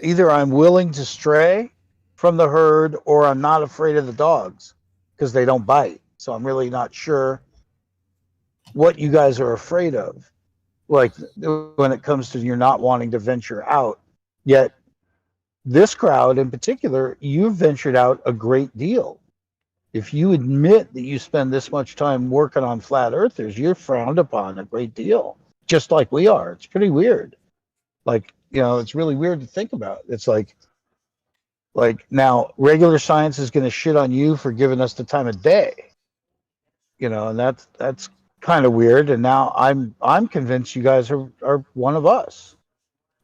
Either I'm willing to stray from the herd or I'm not afraid of the dogs because they don't bite. So I'm really not sure what you guys are afraid of. Like when it comes to you're not wanting to venture out. Yet this crowd in particular, you've ventured out a great deal. If you admit that you spend this much time working on flat earthers, you're frowned upon a great deal, just like we are. It's pretty weird. Like, you know, it's really weird to think about. It's like now regular science is going to shit on you for giving us the time of day, you know, and that's kind of weird. And now I'm convinced you guys are one of us,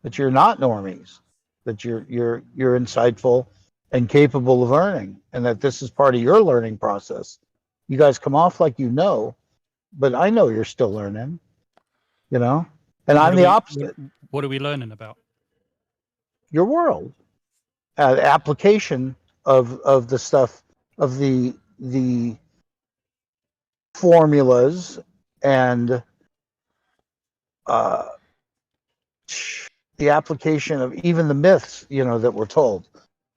that you're not normies, that you're insightful and capable of learning, and that this is part of your learning process. You guys come off like you know, but I know you're still learning, you know. And I'm the opposite. What are we learning about? Your world, application of the stuff, of the formulas and the application of even the myths, you know, that we're told.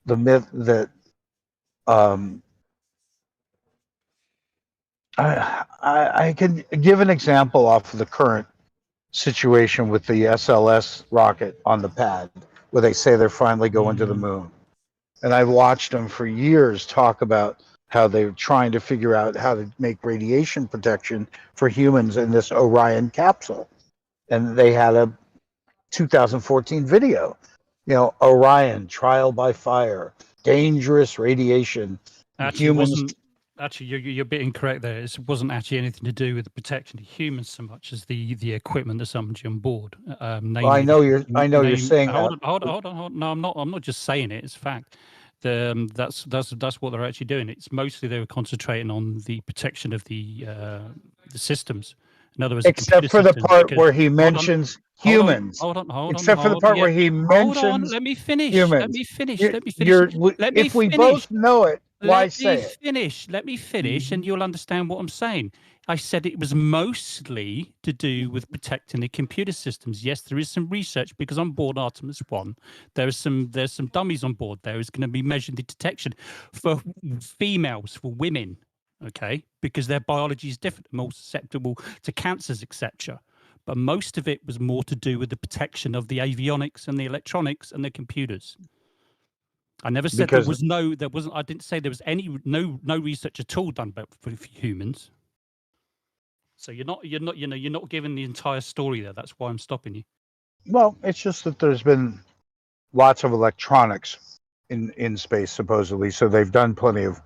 The myth that I can give an example off of the current situation with the SLS rocket on the pad, where they say they're finally going to the moon. And I've watched them for years talk about how they're trying to figure out how to make radiation protection for humans in this Orion capsule. And they had a 2014 video, you know, Orion, trial by fire, dangerous radiation. Actually, you're a bit incorrect there. It wasn't actually anything to do with the protection of humans so much as the equipment that's on board. Well, I know you're saying hold on. No, I'm not just saying it. It's fact. That's what they're actually doing. It's mostly they were concentrating on the protection of the systems. In other words, except for the part where he mentions humans. Hold on. Except for the part where he mentions. Let me finish. Humans. Let me finish. If we both know it, why say it? Let me finish, and you'll understand what I'm saying. I said it was mostly to do with protecting the computer systems. Yes, there is some research because on board Artemis 1, there's some dummies on board. There is going to be measuring the detection for females, for women, okay, because their biology is different, more susceptible to cancers, etc. But most of it was more to do with the protection of the avionics and the electronics and the computers. I never said there wasn't. I didn't say there was no research at all done for humans. So you're not giving the entire story there. That's why I'm stopping you. Well, it's just that there's been lots of electronics in space supposedly. So they've done plenty of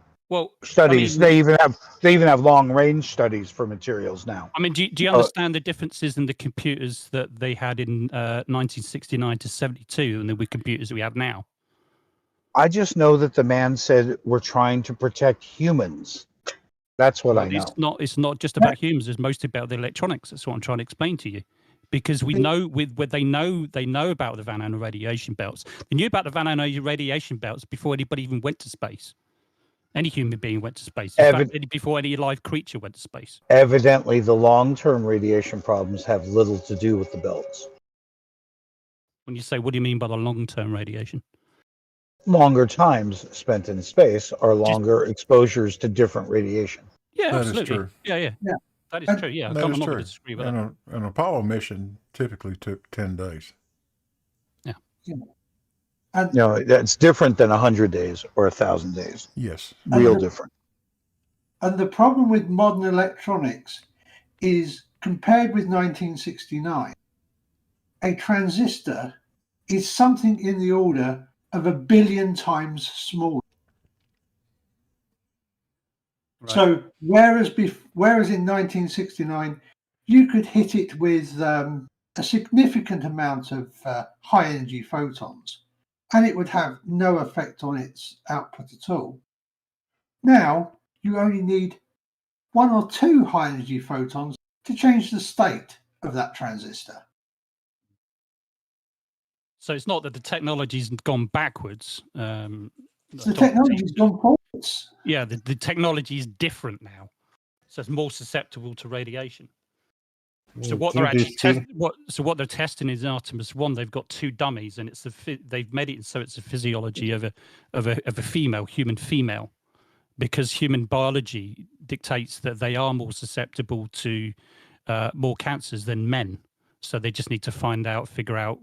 studies. They even have long range studies for materials now. I mean, do you understand the differences in the computers that they had in 1969 to 72 and the computers we have now? I just know that the man said we're trying to protect humans. That's what I know. It's not just about humans. It's mostly about the electronics. That's what I'm trying to explain to you. Because we know they know about the Van Allen radiation belts. They knew about the Van Allen radiation belts before anybody even went to space. Any human being went to space. In fact, before any live creature went to space. Evidently, the long-term radiation problems have little to do with the belts. When you say, what do you mean by the long-term radiation? Longer times spent in space are longer exposures to different radiation. Yeah, that absolutely. Is true. Yeah. That is true. Yeah, I'm not going to disagree with that. An Apollo mission typically took 10 days. Yeah. And, you know, that's different than 100 days or 1,000 days. Yes. Real different. And the problem with modern electronics is, compared with 1969, a transistor is something in the order of 1 billion times smaller. So whereas in 1969 you could hit it with a significant amount of high energy photons, and it would have no effect on its output at all. Now you only need 1 or 2 high energy photons to change the state of that transistor. So it's not that the technology's gone backwards. The technology's gone forwards. Yeah, the technology is different now, so it's more susceptible to radiation. So what they're actually what they're testing is Artemis 1. They've got 2 dummies, and it's they've made it so it's a physiology of a female, human female, because human biology dictates that they are more susceptible to more cancers than men. So they just need to figure out,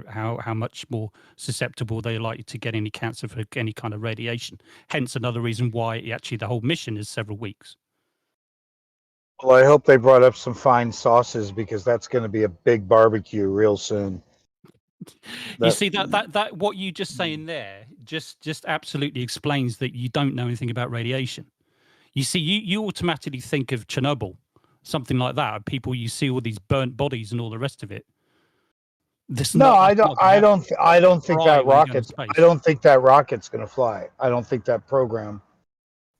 how much more susceptible they're likely to get any cancer for any kind of radiation. Hence another reason why actually the whole mission is several weeks. Well, I hope they brought up some fine sauces, because that's going to be a big barbecue real soon. You see that what you just saying there just absolutely explains that you don't know anything about radiation. You see, you automatically think of Chernobyl, something like that. People, you see all these burnt bodies and all the rest of it. I don't think that rocket's going to fly. I don't think that program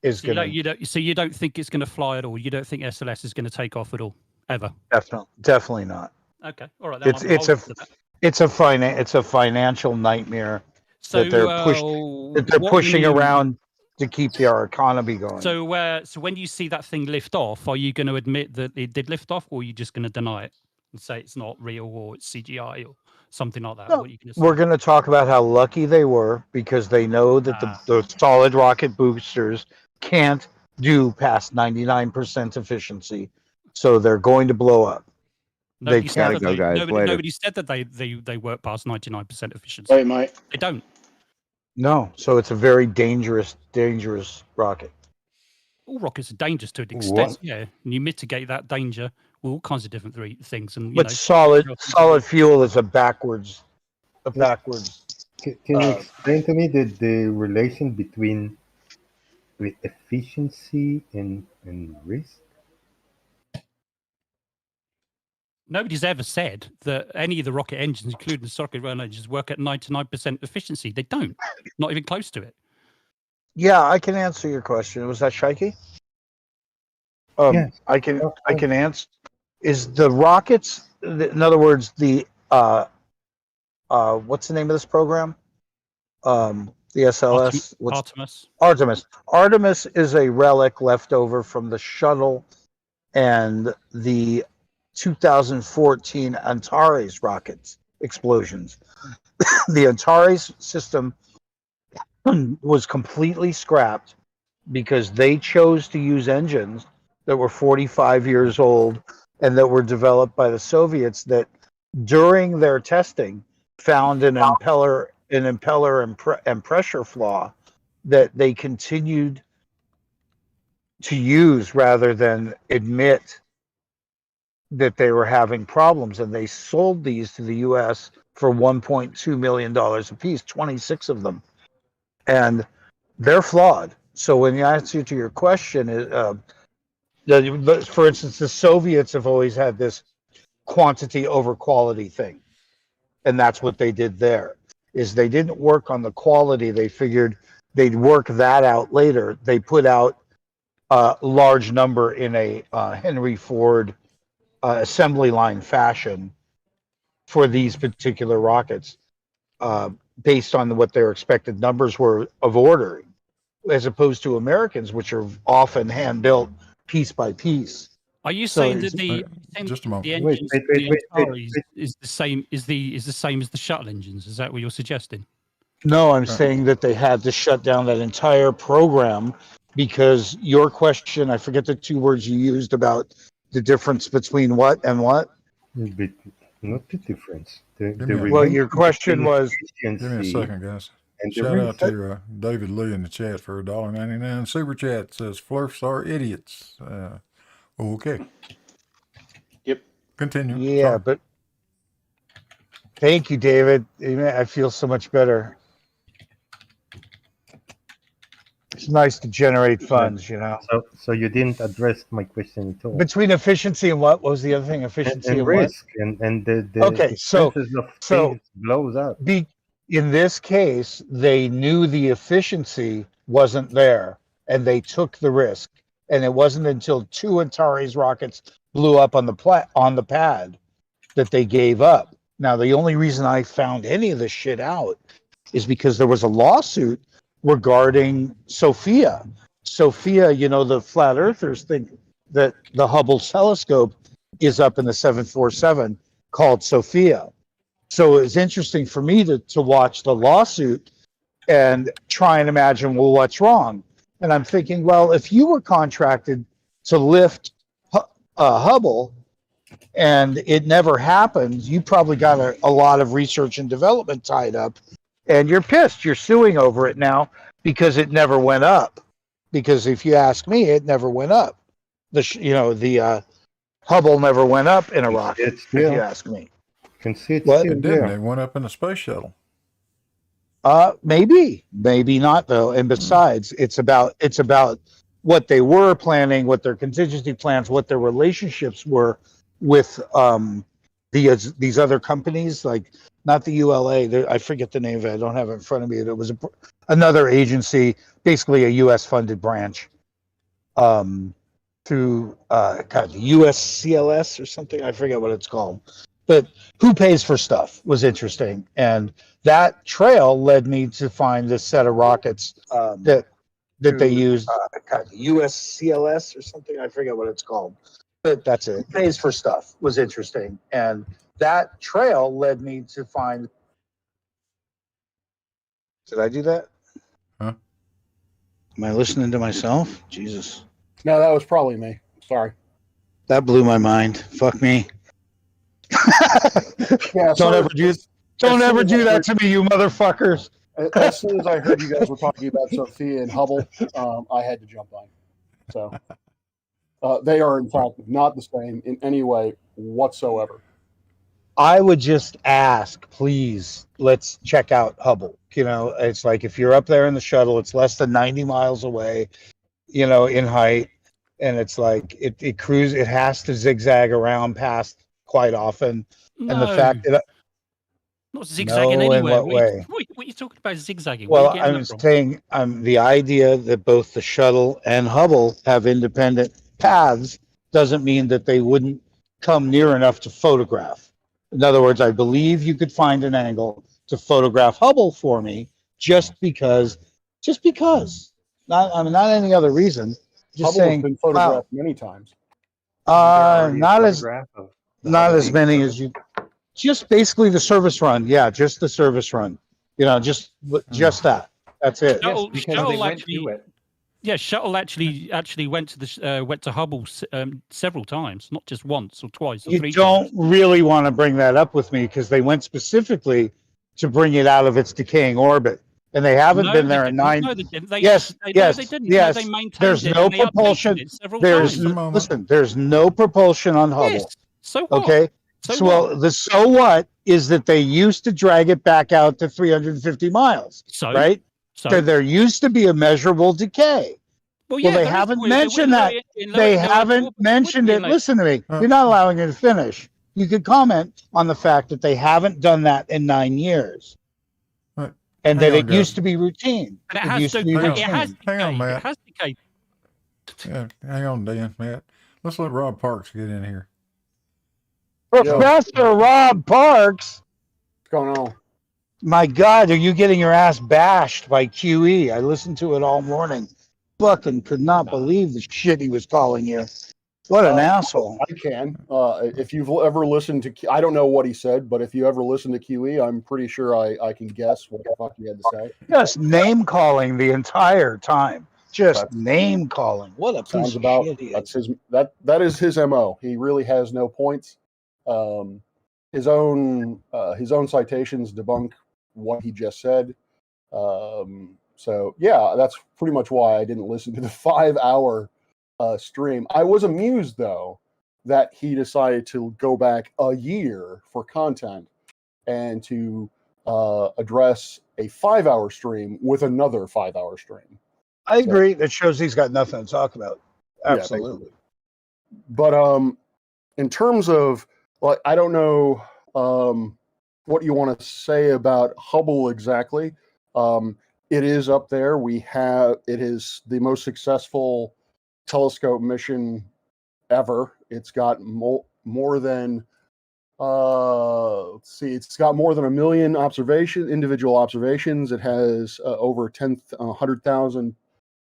is going to. So you don't think it's going to fly at all? You don't think SLS is going to take off at all, ever? Definitely not. Okay, all right. It's a financial nightmare that they're pushing around to keep our economy going. So when you see that thing lift off, are you going to admit that it did lift off, or are you just going to deny it and say it's not real or it's CGI or something like that? No, what are you going to say? We're going to talk about how lucky they were, because they know that the solid rocket boosters can't do past 99% efficiency, so they're going to blow up. Nobody said that they work past 99% efficiency. Hey, mate. They don't. No, so it's a very dangerous rocket. All rockets are dangerous to an extent, yeah. And you mitigate that danger with all kinds of different things. And solid fuel is a backwards. Can you explain to me the relation between efficiency and risk? Nobody's ever said that any of the rocket engines, including the socket rail engines, work at 99% efficiency. They don't. Not even close to it. Yeah, I can answer your question. Was that Shaiki? Yeah. I can answer. Is the rockets, in other words, the what's the name of this program? The SLS. Artemis. Artemis is a relic left over from the shuttle and the 2014 Antares rockets explosions. The Antares system was completely scrapped because they chose to use engines that were 45 years old and that were developed by the Soviets, that during their testing found an impeller and pressure flaw that they continued to use rather than admit that they were having problems, and they sold these to the U.S. for $1.2 million a piece, 26 of them, and they're flawed. So when the answer to your question is, for instance, the Soviets have always had this quantity over quality thing, and that's what they did there. Is they didn't work on the quality. They figured they'd work that out later. They put out a large number in a Henry Ford assembly line fashion for these particular rockets, based on what their expected numbers were of ordering, as opposed to Americans, which are often hand built piece by piece. Are you saying that the engines, the Antares is the same as the shuttle engines? Is that what you're suggesting? No, I'm saying that they had to shut down that entire program because your question, I forget the 2 words you used about the difference between what and what. But not the difference. Well, your question was. Give me a second, guys. Shout out to David Lee in the chat for $1.99 super chat. Says Flurfs are idiots. Okay. Yep. Continue. Yeah, sorry. But thank you, David. I feel so much better. It's nice to generate funds, you know. So you didn't address my question at all. Between efficiency and what was the other thing? Efficiency And and what? risk and the Okay, so chances of things blows up. In this case, they knew the efficiency wasn't there, and they took the risk. And it wasn't until 2 Antares rockets blew up on the pad that they gave up. Now, the only reason I found any of this shit out is because there was a lawsuit regarding Sophia. Sophia, you know, the flat earthers think that the Hubble telescope is up in the 747 called Sophia. So it's interesting for me to watch the lawsuit and try and imagine, well, what's wrong? And I'm thinking, well, if you were contracted to lift Hubble and it never happened, you probably got a lot of research and development tied up, and you're pissed. You're suing over it now because it never went up. Because if you ask me, it never went up. The Hubble never went up in a rocket, if you ask me. Can see it What? still It didn't. there. It went up in a space shuttle. Maybe not though. And besides, it's about what they were planning, what their contingency plans, what their relationships were with these other companies, like not the ULA. I forget the name of it. I don't have it in front of me. It was another agency, basically a U.S. funded branch, through USCLS or something. I forget what it's called. But who pays for stuff was interesting. And that trail led me to find this set of rockets that they used. USCLS or something. I forget what it's called. But that's it. Pays for stuff was interesting. And that trail led me to find. Did I do that? Huh? Am I listening to myself? Jesus. No, that was probably me. Sorry. That blew my mind. Fuck me. Yeah, Don't ever do that to me, you motherfuckers. As soon as I heard you guys were talking about Sophia and Hubble, I had to jump on. So they are, in fact, not the same in any way whatsoever. I would just ask, please, let's check out Hubble. You know, it's like if you're up there in the shuttle, it's less than 90 miles away, you know, in height. And it's like it cruises, it has to zigzag around past quite often. No, And the fact that not zigzagging no, in anywhere. what way? What are you talking about zigzagging? Well, Where are you getting I'm that from? saying the idea that both the shuttle and Hubble have independent paths doesn't mean that they wouldn't come near enough to photograph. In other words, I believe you could find an angle to photograph Hubble for me just because. Not any other reason. Just Hubble saying, has been photographed many times. not as many as you. Just basically the service run. Yeah, just the service run. You know, just that. That's it. Shuttle, because they shuttle went actually, to it. yeah, shuttle actually went to Hubble several times, not just once or twice or You three don't times. really want to bring that up with me because they went specifically to bring it out of its decaying orbit, and they haven't been there in 9. No, they didn't. They Yes. they didn't. No, they maintained There's it no and they updated propulsion. it several There's times. listen. There's no propulsion on Hubble. Yes. So what? Okay. So well, the so what is that they used to drag it back out to 350 miles. So right. So there used to be a measurable decay. Well, yeah, they haven't mentioned that. They haven't mentioned it. Listen to me. You're not allowing me to finish. You could comment on the fact that they haven't done that in 9 years. And that it used to be routine. And it has to be Hang routine. on, hang on, Matt. It has decayed. Yeah, hang on, Dan, Matt. Let's let Rob Parks get in here. Professor Rob Parks. What's going on? My God, are you getting your ass bashed by QE? I listened to it all morning. Fucking could not believe the shit he was calling you. What an asshole. I can. If you've ever listened to, I don't know what he said, but if you ever listened to QE, I'm pretty sure I can guess what the fuck he had to say. Just name calling the entire time. Just name calling. What a piece of shit he is. That's his. That is his MO. He really has no points. His own citations debunk what he just said. So yeah, that's pretty much why I didn't listen to the 5-hour stream. I was amused though that he decided to go back a year for content and to address a 5-hour stream with another 5-hour stream. I agree. That shows he's got nothing to talk about. Absolutely. Yeah, but in terms of, like, I don't know what you want to say about Hubble exactly. It is up there. It is the most successful telescope mission ever. It's got more than let's see, it's got more than 1 million individual observations. It has over 100,000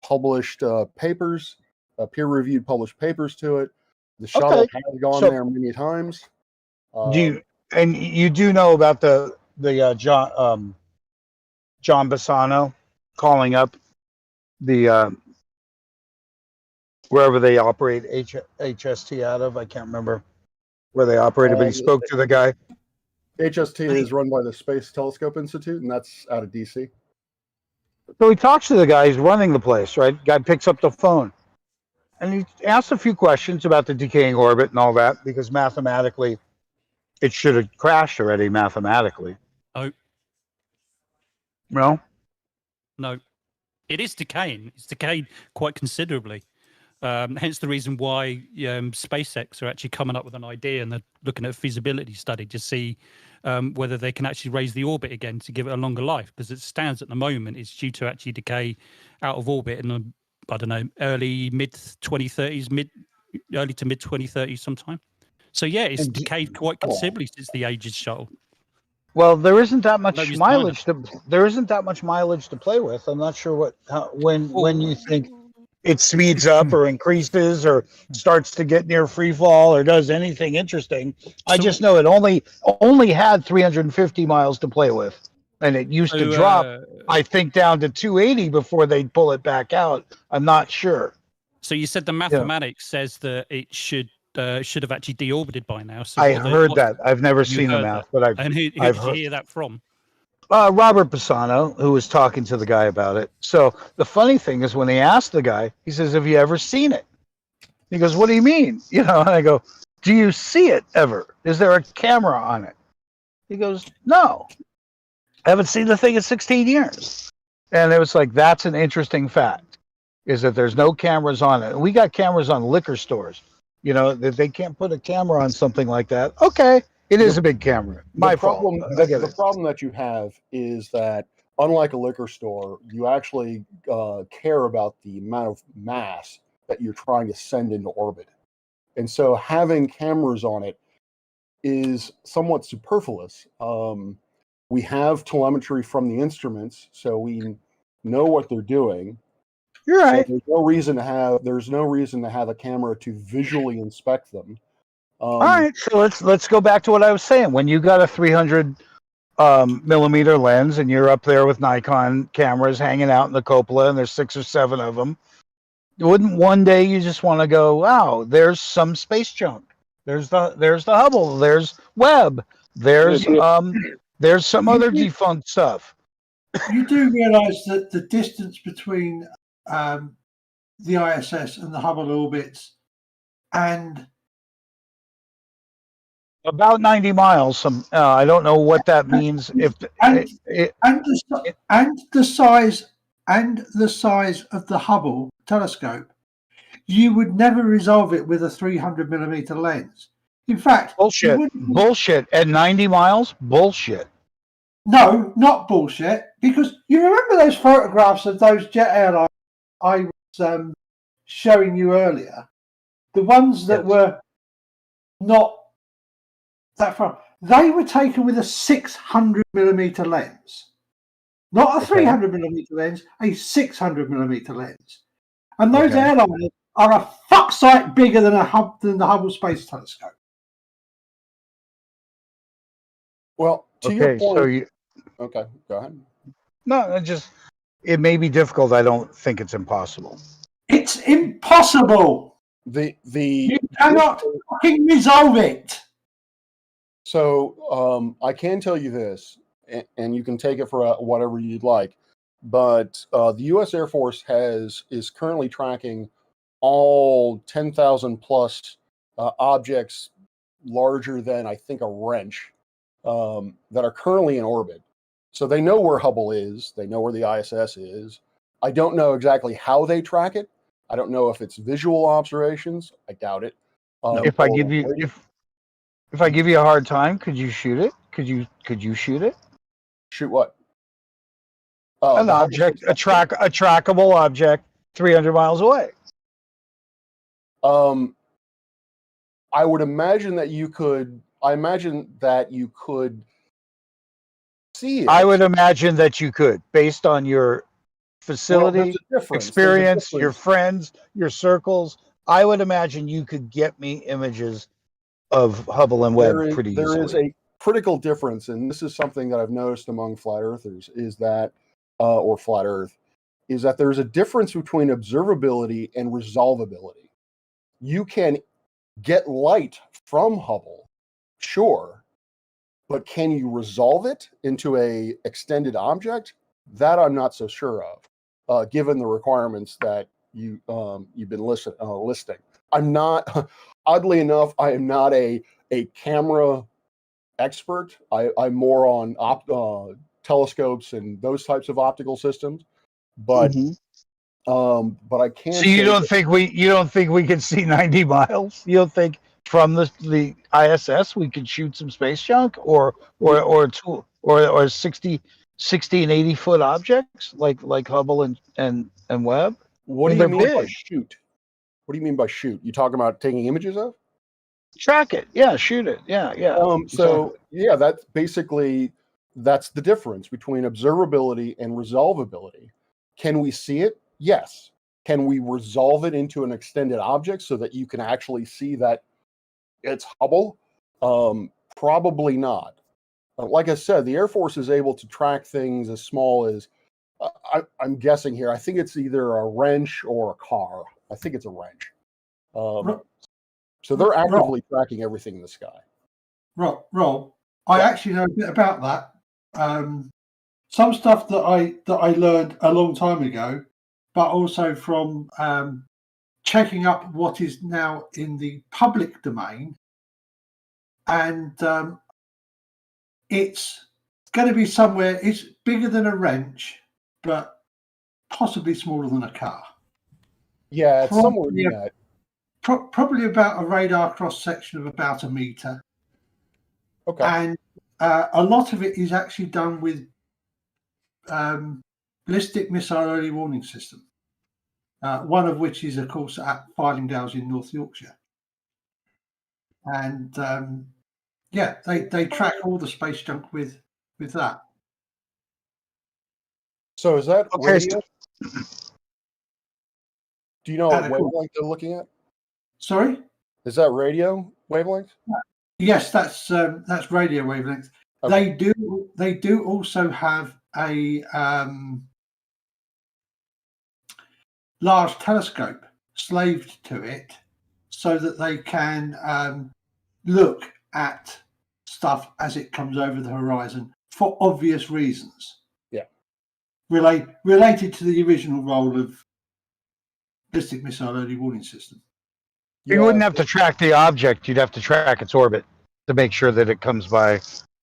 published papers, peer-reviewed published papers to it. The shuttle has gone there many times. You do know about the John Bassano calling up the wherever they operate HST out of. I can't remember where they operated, but he spoke to the guy. HST is run by the Space Telescope Institute, and that's out of DC. So he talks to the guy who's running the place, right? Guy picks up the phone, and he asks a few questions about the decaying orbit and all that, because mathematically, it should have crashed already. Mathematically, Oh no, no, it is decaying. It's decayed quite considerably. Hence the reason why SpaceX are actually coming up with an idea, and they're looking at a feasibility study to see whether they can actually raise the orbit again to give it a longer life. Because it stands at the moment, it's due to actually decay out of orbit in I don't know, early to mid 2030s sometime. So yeah, it's decayed quite considerably since the Aegis shuttle. Well, there isn't that much Nobody's mileage to play with. I'm not sure when you think it speeds up or increases or starts to get near free fall or does anything interesting. I just know it only had 350 miles to play with, and it used to drop, I think, down to 280 before they'd pull it back out. I'm not sure. So you said the mathematics says that it should have actually deorbited by now. So I heard that. I've never seen the math, but who did you hear that from? Robert Bassano, who was talking to the guy about it. So the funny thing is, when they asked the guy, he says, "Have you ever seen it?" He goes, "What do you mean?" And I go, "Do you see it ever? Is there a camera on it?" He goes, "No, I haven't seen the thing in 16 years." And it was like, that's an interesting fact, is that there's no cameras on it. And we got cameras on liquor stores. That they can't put a camera on something like that. Okay. It is a big camera. My problem. The problem that you have is that, unlike a liquor store, you actually care about the amount of mass that you're trying to send into orbit. And so having cameras on it is somewhat superfluous. We have telemetry from the instruments, so we know what they're doing. You're right. So there's no reason to have a camera to visually inspect them. All right, so let's go back to what I was saying. When you got a 300 millimeter lens and you're up there with Nikon cameras hanging out in the cupola, and there's 6 or 7 of them, wouldn't one day you just want to go, "Wow, there's some space junk. There's the Hubble. There's Webb. There's some other defunct stuff." You do realise that the distance between the ISS and the Hubble orbits and about 90 miles. I don't know what that means. The size of the Hubble telescope, you would never resolve it with a 300 millimeter lens. In fact, bullshit at 90 miles. Bullshit. No, not bullshit. Because you remember those photographs of those jet airlines I was showing you earlier, the ones that were not that far. They were taken with a 600 millimeter lens, not a 300 millimeter lens, a 600 millimeter lens. And those airliners are a fuck sight bigger than the Hubble Space Telescope. Well, to your point. Okay, go ahead. No, it may be difficult. I don't think it's impossible. It's impossible. You cannot fucking resolve it. So I can tell you this, and you can take it for whatever you'd like, but the U.S. Air Force is currently tracking all 10,000 plus objects larger than, I think, a wrench that are currently in orbit. So they know where Hubble is. They know where the ISS is. I don't know exactly how they track it. I don't know if it's visual observations. I doubt it. If I or give you radio- if I give you a hard time, could you shoot it? Could you shoot it? shoot what? An The Hubble object, Space a trackable object 300 miles away. I would imagine that you could. I imagine that you could see it. I would imagine that you could, based on your facility, there's a difference. There's a experience, your difference. friends, your circles. I would imagine you could get me images of Hubble and Webb pretty easily. There is a critical difference, and this is something that I've noticed among flat earthers, is that, or flat Earth, is that there's a difference between observability and resolvability. You can get light from Hubble, sure, but can you resolve it into a extended object? That I'm not so sure of, given the requirements that you've been listing. I'm not, oddly enough, I am not a camera expert. I'm more on telescopes and those types of optical systems, but I can. So you don't think we can see 90 miles? You don't think from the ISS we could shoot some space junk or 60 and 80 foot objects like Hubble and Webb? What do you mean by shoot? What do you mean by shoot? You talking about taking images of? Track it, yeah. Shoot it, yeah. So yeah, that's basically the difference between observability and resolvability. Can we see it? Yes. Can we resolve it into an extended object so that you can actually see that it's Hubble? Probably not. Like I said, the Air Force is able to track things as small as, I'm guessing here, I think it's either a wrench or a car. I think it's a wrench. So they're actively tracking everything in the sky. Rob, I actually know a bit about that. Some stuff that I learned a long time ago, but also from checking up what is now in the public domain, and it's going to be somewhere. It's bigger than a wrench, but possibly smaller than a car. Yeah, it's somewhere near that. Probably about a radar cross section of about a meter. Okay. And a lot of it is actually done with ballistic missile early warning system. One of which is, of course, at Fylingdales in North Yorkshire. And they track all the space junk with that. So is that okay? Radio? Do you know what wavelength they're looking at? Sorry? Is that radio wavelength? Yes, that's radio wavelength. Okay. They do also have a large telescope slaved to it, so that they can look at stuff as it comes over the horizon for obvious reasons. Yeah. Related to the original role of ballistic missile early warning system. You wouldn't have to track the object; you'd have to track its orbit to make sure that it comes by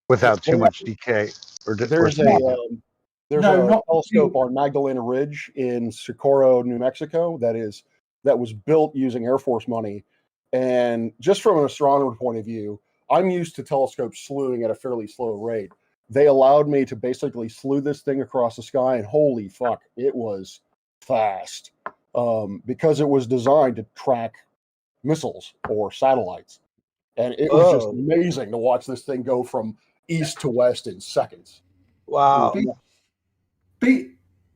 without too much decay. There's a telescope on Magdalena Ridge in Socorro, New Mexico. That was built using Air Force money, and just from an astronomer point of view, I'm used to telescopes slewing at a fairly slow rate. They allowed me to basically slew this thing across the sky, and holy fuck, it was fast because it was designed to track missiles or satellites, and it was just amazing to watch this thing go from east to west in seconds. Wow.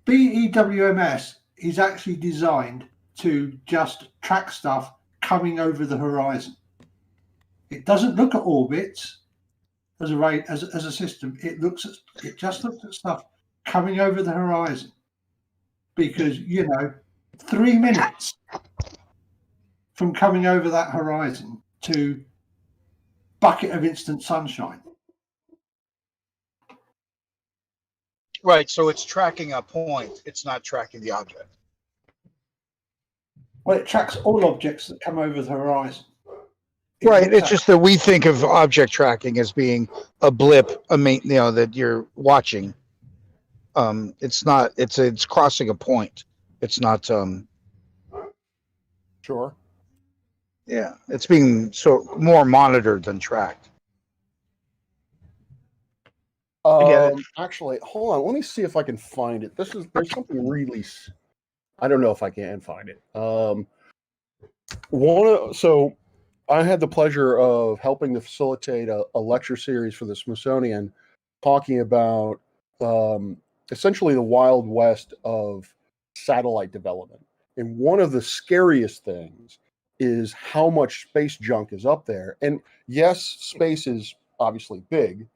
BEWMS is actually designed to just track stuff coming over the horizon. It doesn't look at orbits as a system. It just looks at stuff coming over the horizon, because 3 minutes from coming over that horizon to bucket of instant sunshine. Right, so it's tracking a point. It's not tracking the object. Well, it tracks all objects that come over the horizon. Right, it's just that we think of object tracking as being a blip, that you're watching. It's not. It's crossing a point. It's not. Sure. Yeah, it's being more monitored than tracked. I get it. Actually, hold on. Let me see if I can find it. There's something really. I don't know if I can find it. So I had the pleasure of helping to facilitate a lecture series for the Smithsonian, talking about essentially the Wild West of satellite development. And one of the scariest things is how much space junk is up there. And yes, space is obviously big.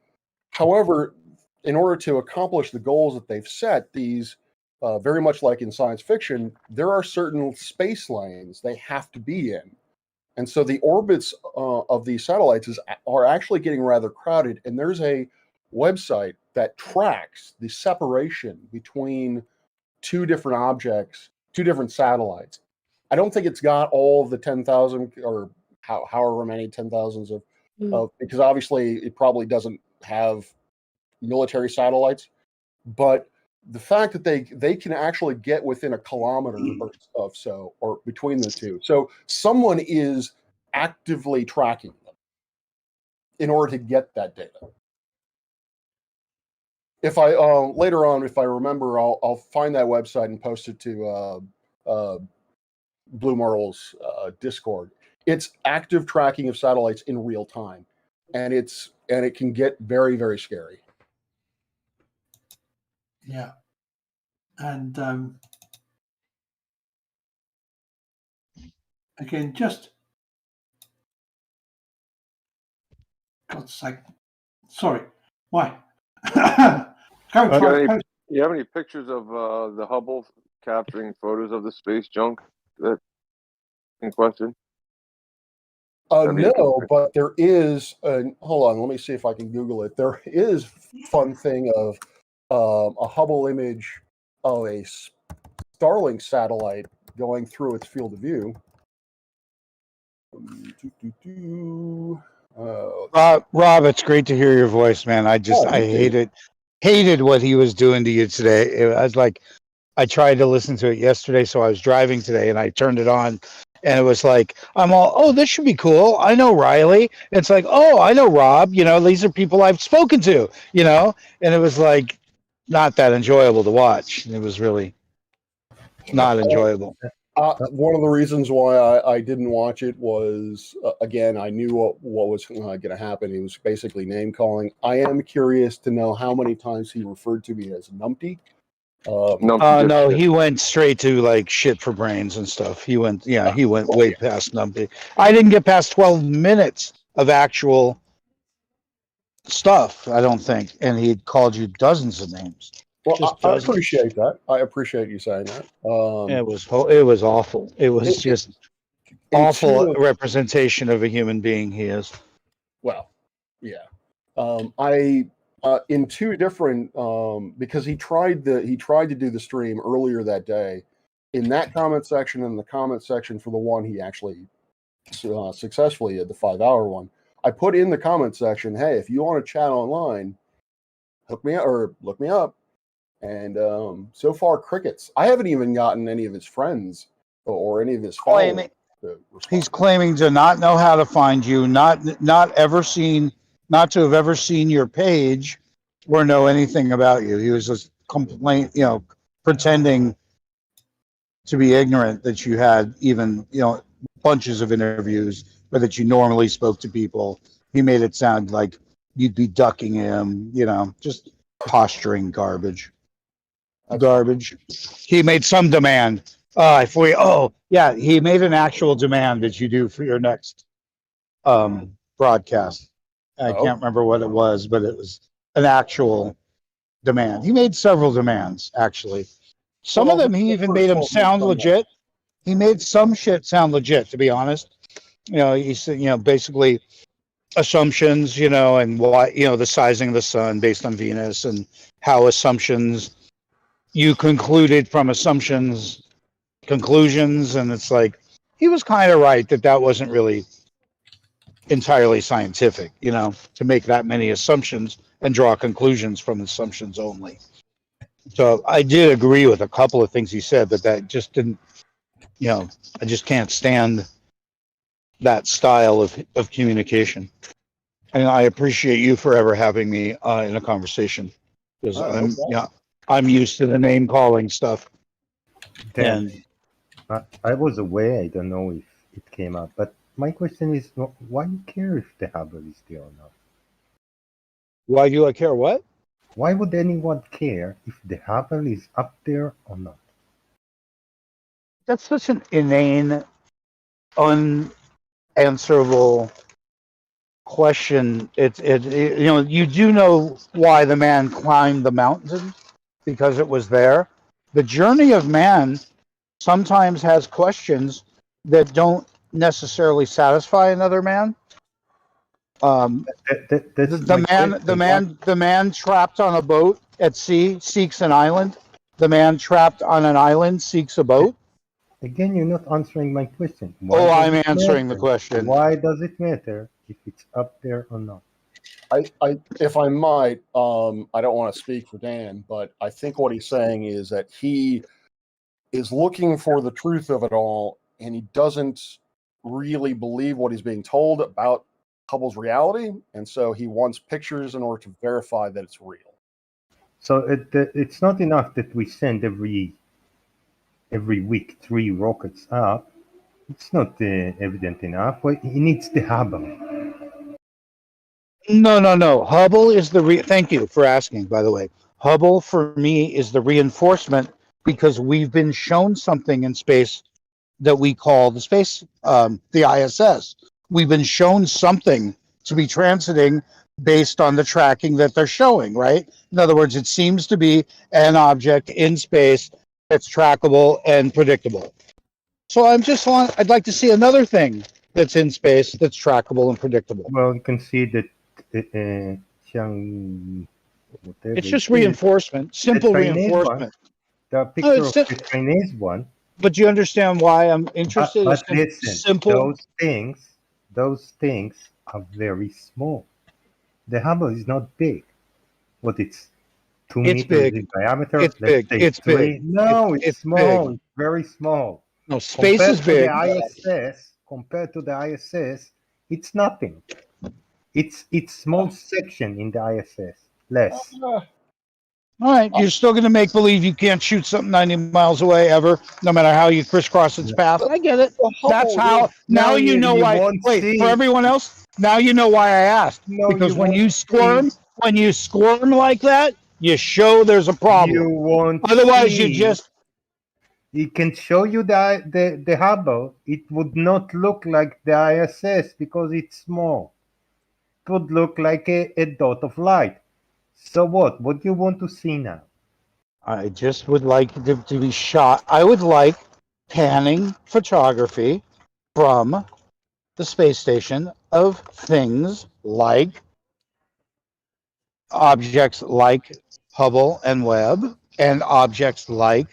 However, in order to accomplish the goals that they've set, these very much like in science fiction, there are certain space lanes they have to be in. And so the orbits of these satellites are actually getting rather crowded. And there's a website that tracks the separation between two different objects, two different satellites. I don't think it's got all of the 10,000 or however many 10,000s of, because obviously it probably doesn't have military satellites, but the fact that they can actually get within a kilometer or so, or between the two. So someone is actively tracking them in order to get that data. If I later on, if I remember, I'll find that website and post it to Blue Marl's Discord. It's active tracking of satellites in real time, and it can get very, very scary. Yeah, and again, just God's sake, sorry, why? You have any pictures of the Hubble capturing photos of the space junk that in question? No, but there is. Hold on, let me see if I can Google it. There is fun thing of a Hubble image of a Starlink satellite going through its field of view. Rob, it's great to hear your voice, man. I hated what he was doing to you today. I was like, I tried to listen to it yesterday, so I was driving today, and I turned it on, and it was like, I'm all, oh, this should be cool. I know Riley. It's like, oh, I know Rob. You know, these are people I've spoken to. You know, and it was like not that enjoyable to watch. It was really not enjoyable. One of the reasons why I didn't watch it was, again, I knew what was going to happen. He was basically name calling. I am curious to know how many times he referred to me as Numpty. No, he went straight to like shit for brains and stuff. He went way past Numpty. I didn't get past 12 minutes of actual stuff, I don't think. And he called you dozens of names. Well, I appreciate that. I appreciate you saying that. It was awful. It was just awful representation of a human being he is. Well, yeah. I in two different because he tried to do the stream earlier that day. In that comment section and the comment section for the one he actually successfully did, the 5-hour one, I put in the comment section, hey, if you want to chat online, hook me up or look me up. And so far, crickets. I haven't even gotten any of his friends or any of his followers. He's claiming to not know how to find you, not to have ever seen your page or know anything about you. He was just pretending to be ignorant that you had even, bunches of interviews, or that you normally spoke to people. He made it sound like you'd be ducking him, just posturing garbage. He made some demand. He made an actual demand that you do for your next broadcast. I can't remember what it was, but it was an actual demand. He made several demands, actually. Some of them he even made them sound legit. He made some shit sound legit, to be honest. He said, basically assumptions, and why, the sizing of the sun based on Venus, and how assumptions, you concluded from assumptions, conclusions, and it's like, he was kind of right that wasn't really entirely scientific, to make that many assumptions and draw conclusions from assumptions only. So I did agree with a couple of things he said, but that just didn't, I just can't stand that style of communication. And I appreciate you for ever having me in a conversation because I'm used to the name calling stuff. Dan, And I was away. I don't know if it came up, but my question is, why do you care if the Hubble is there or not? why do I care? What? Why would anyone care if the Hubble is up there or not? That's such an inane, unanswerable question. You do know why the man climbed the mountain, because it was there. The journey of man sometimes has questions that don't necessarily satisfy another man. The man trapped on a boat at sea seeks an island. The man trapped on an island seeks a boat. Again, you're not answering my question. I'm answering the question. Why does it matter if it's up there or not? If I might, I don't want to speak for Dan, but I think what he's saying is that he is looking for the truth of it all, and he doesn't really believe what he's being told about Hubble's reality, and so he wants pictures in order to verify that it's real. So it's not enough that we send every week 3 rockets up. It's not evident enough. Well, he needs the Hubble. No. Hubble is thank you for asking, by the way. Hubble, for me, is the reinforcement because we've been shown something in space that we call the ISS. We've been shown something to be transiting based on the tracking that they're showing, right? In other words, it seems to be an object in space that's trackable and predictable. So I'd like to see another thing that's in space that's trackable and predictable. Well, you can see that it's just reinforcement, simple reinforcement. The picture of the Chinese one. But you understand why I'm interested? But listen, simple. Those things are very small. The Hubble is not big. It's 2 meters in diameter. It's big. It's 3. Big. No, it's small. Big. It's very small. No, space is big. Compared to the ISS, it's nothing. It's small section in the ISS. Less. All right, you're still going to make believe you can't shoot something 90 miles away ever, no matter how you crisscross its path. I get it. That's how. Now you know why. Wait, for everyone else, now you know why I asked. Because when you squirm like that, you show there's a problem. Otherwise, you just. It can show you the Hubble. It would not look like the ISS because it's small. It would look like a dot of light. So what? What do you want to see now? I just would like to be shot. I would like panning photography from the space station of things like objects like Hubble and Webb and objects like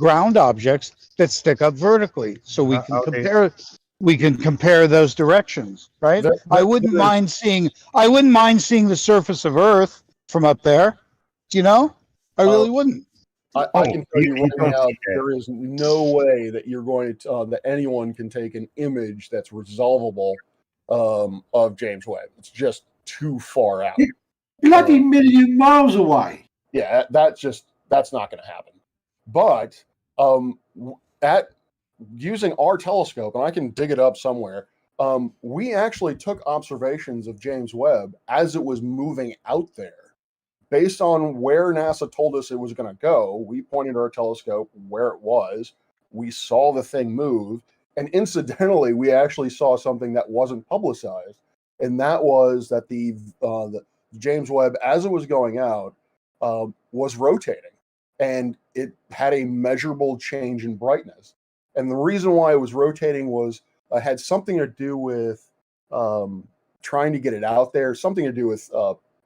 ground objects that stick up vertically, so we can compare. We can compare those directions, right? I wouldn't mind seeing the surface of Earth from up there. I really wouldn't. I can tell you right now, there is no way that you're going to that anyone can take an image that's resolvable of James Webb. It's just too far out. Bloody million miles away. Yeah, that's not going to happen. But using our telescope, and I can dig it up somewhere, we actually took observations of James Webb as it was moving out there. Based on where NASA told us it was going to go, we pointed our telescope where it was. We saw the thing move. And incidentally, we actually saw something that wasn't publicized. And that was that the James Webb, as it was going out, was rotating. And it had a measurable change in brightness. And the reason why it was rotating was had something to do with trying to get it out there, something to do with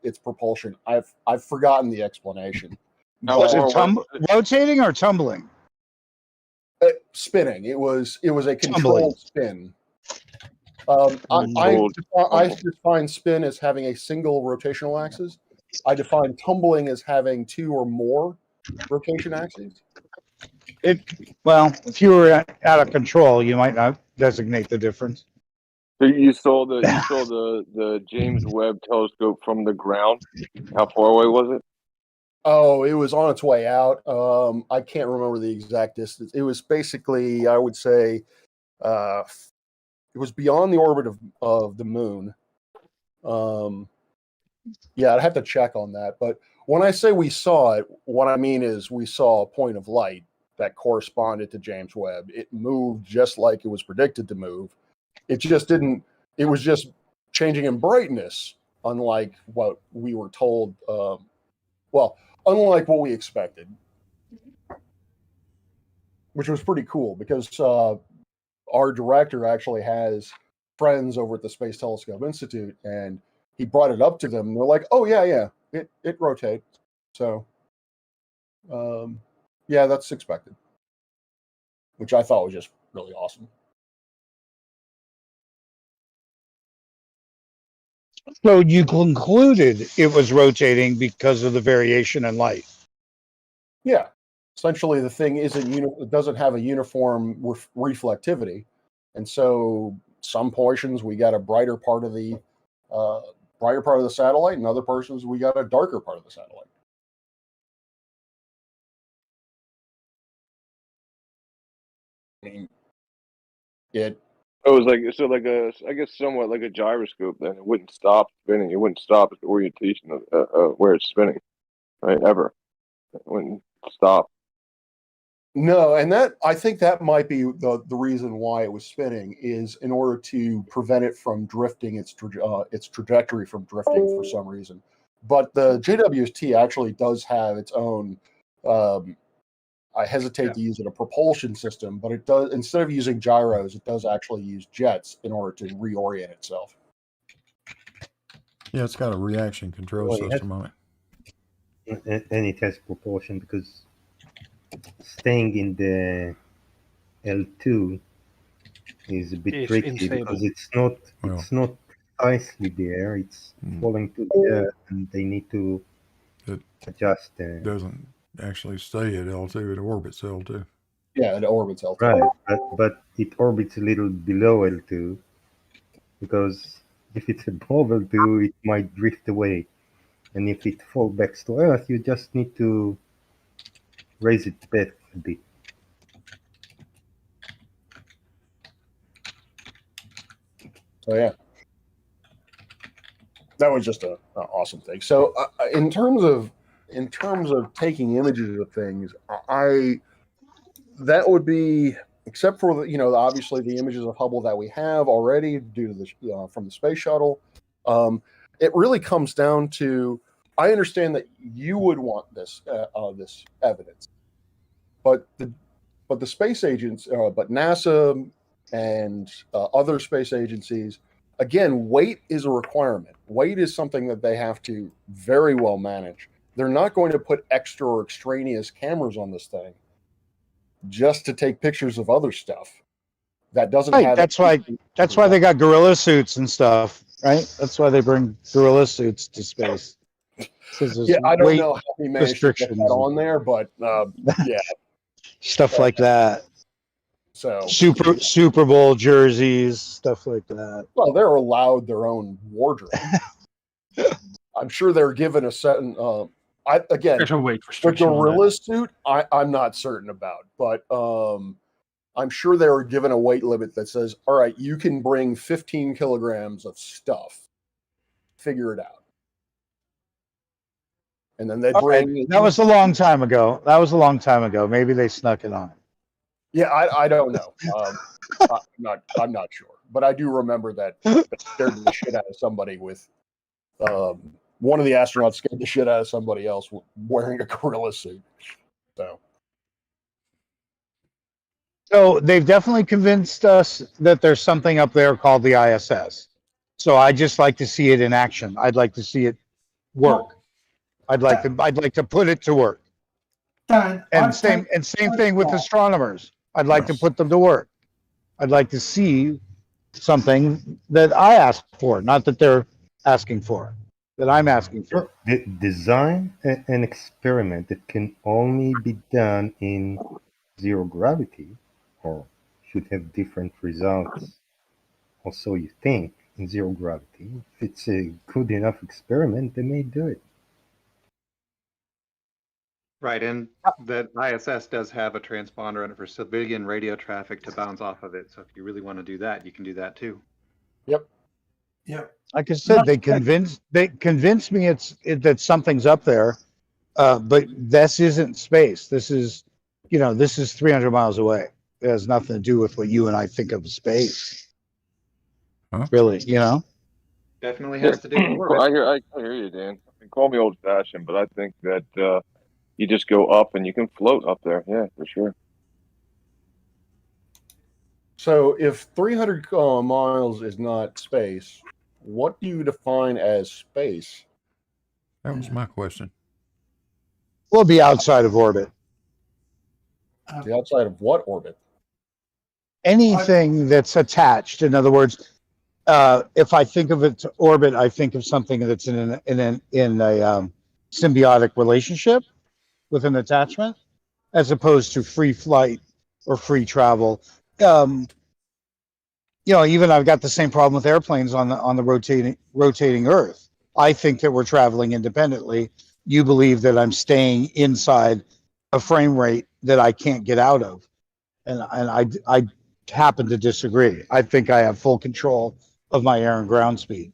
its propulsion. I've forgotten the explanation. Was it rotating or tumbling? Spinning. It was a controlled spin. I define spin as having a single rotational axis. I define tumbling as having 2 or more rotation axes? Well, if you were out of control, you might not designate the difference. So you saw the James Webb telescope from the ground. How far away was it? Oh, it was on its way out. I can't remember the exact distance. It was basically, I would say, it was beyond the orbit of the moon. Yeah, I'd have to check on that. But when I say we saw it, what I mean is we saw a point of light that corresponded to James Webb. It moved just like it was predicted to move. It just didn't. It was just changing in brightness, unlike what we were told. Unlike what we expected, which was pretty cool because our director actually has friends over at the Space Telescope Institute, and he brought it up to them. And they're like, "Oh yeah, it rotates." So, yeah, that's expected, which I thought was just really awesome. So you concluded it was rotating because of the variation in light. Yeah, essentially the thing it doesn't have a uniform reflectivity, and so some portions we got a brighter part of the satellite, and other portions we got a darker part of the satellite. I mean, It was I guess somewhat like a gyroscope. Then it wouldn't stop spinning. It wouldn't stop at the orientation of where it's spinning, right? Ever, it wouldn't stop. No, and I think that might be the reason why it was spinning, is in order to prevent it from drifting its trajectory from drifting for some reason. But the JWST actually does have its own. I hesitate to use it, a propulsion system, but it does, instead of using gyros, it does actually use jets in order to reorient itself. Yeah, it's got a reaction control system on it. And it has propulsion because staying in the L2 is a bit tricky because it's not precisely there. It's falling to the earth, and they need to adjust. It doesn't actually stay at L2; it orbits L2. Yeah, it orbits L2. Right, but it orbits a little below L2 because if it's above L2, it might drift away, and if it falls back to Earth, you just need to raise it back a bit. So yeah, that was just an awesome thing. So in terms of taking images of things, that would be, except for obviously the images of Hubble that we have already due to the from the space shuttle. It really comes down to, I understand that you would want this evidence, but the space agents, but NASA and other space agencies, again, weight is a requirement. Weight is something that they have to very well manage. They're not going to put extra or extraneous cameras on this thing just to take pictures of other stuff that doesn't have. That's why they got gorilla suits and stuff, right? That's why they bring gorilla suits to space. Yeah, I don't know how they managed to get that on there, but yeah, stuff like that. So Super Bowl jerseys, stuff like that. Well, they're allowed their own wardrobe. I'm sure they're given a certain. There's a weight the restriction. gorilla suit, I'm not certain about, but I'm sure they were given a weight limit that says, "All right, you can bring 15 kilograms of stuff. Figure it out." And then they bring. Right. That was a long time ago. Maybe they snuck it on. Yeah, I don't know. I'm not sure, but I do remember that scared the shit out of somebody with one of the astronauts scared the shit out of somebody else wearing a gorilla suit. So they've definitely convinced us that there's something up there called the ISS. So I'd just like to see it in action. I'd like to see it work. I'd like to put it to work. Dan, And same thing with astronomers. I'd like to put them to work. I'd like to see something that I asked for, not that they're asking for. that I'm asking for. Design an experiment that can only be done in zero gravity, or should have different results, or so you think, in zero gravity. If it's a good enough experiment, they may do it. Right, and that ISS does have a transponder in it for civilian radio traffic to bounce off of it. So if you really want to do that, you can do that too. Yep. Yeah. Like I said, they convinced me that something's up there, but this isn't space. This is 300 miles away. It has nothing to do with what you and I think of as space. Huh? Really, Definitely has to do with orbit. I hear you, Dan. I mean, call me old-fashioned, but I think that you just go up and you can float up there. Yeah, for sure. So if 300 miles is not space, what do you define as space? That was my question. We'll be outside of orbit. The outside of what orbit? Anything that's attached. In other words, if I think of it to orbit, I think of something that's in a symbiotic relationship with an attachment, as opposed to free flight or free travel. Even I've got the same problem with airplanes on the rotating Earth. I think that we're traveling independently. You believe that I'm staying inside a frame rate that I can't get out of, and I happen to disagree. I think I have full control of my air and ground speed.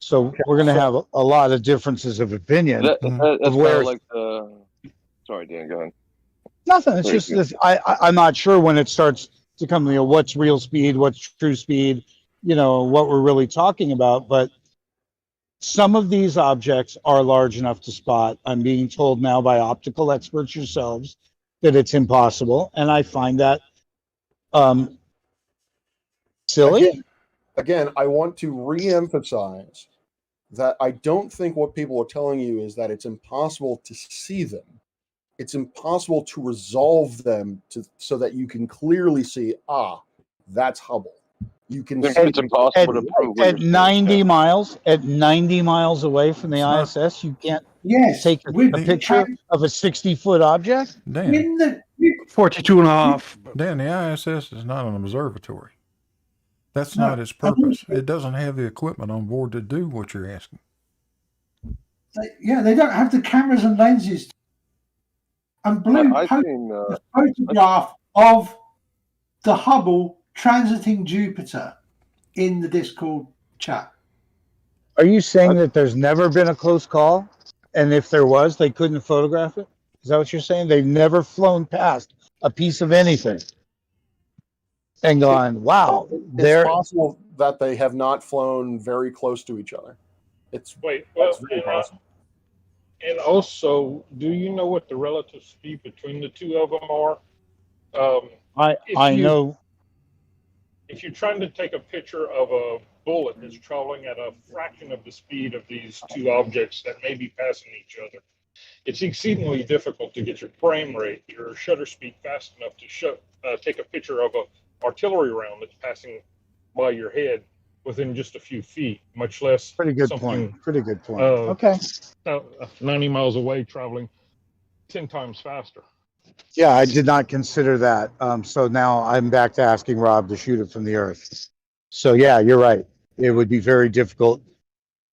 So we're going to have a lot of differences of opinion. That's of where. like the. Sorry, Dan. Go ahead. Nothing. It's just this, I'm not sure when it starts to come. What's real speed? What's true speed? What we're really talking about. But some of these objects are large enough to spot. I'm being told now by optical experts yourselves that it's impossible, and I find that silly. Again, I want to re-emphasize that I don't think what people are telling you is that it's impossible to see them. It's impossible to resolve them so that you can clearly see, that's Hubble. You can see it's impossible to prove at 90 miles away from the ISS. You can't take a picture of a 60-foot object. Dan, 42 and a half. Dan, the ISS is not an observatory. That's not its purpose. It doesn't have the equipment on board to do what you're asking. They don't have the cameras and lenses. And Blue posted a photograph of the Hubble transiting Jupiter in the Discord chat. Are you saying that there's never been a close call? And if there was, they couldn't photograph it? Is that what you're saying? They've never flown past a piece of anything and gone, wow. It's possible that they have not flown very close to each other. It's very possible. And also, do you know what the relative speed between the two of them are? I know. If you're trying to take a picture of a bullet that's traveling at a fraction of the speed of these two objects that may be passing each other, it's exceedingly difficult to get your frame rate, your shutter speed fast enough to take a picture of an artillery round that's passing by your head within just a few feet, much less Pretty good point. Okay. 90 miles away, traveling 10 times faster. Yeah, I did not consider that. So now I'm back to asking Rob to shoot it from the Earth. So yeah, you're right. It would be very difficult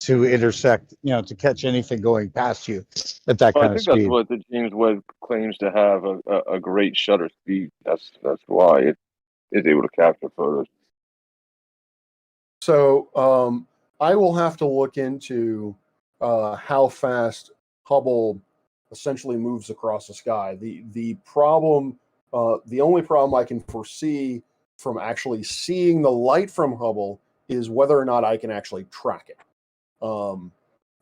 to intersect, to catch anything going past you at that kind of speed. I think that's what the James Webb claims to have a great shutter speed. That's why it is able to capture photos. So I will have to look into how fast Hubble essentially moves across the sky. The problem, the only problem I can foresee from actually seeing the light from Hubble is whether or not I can actually track it.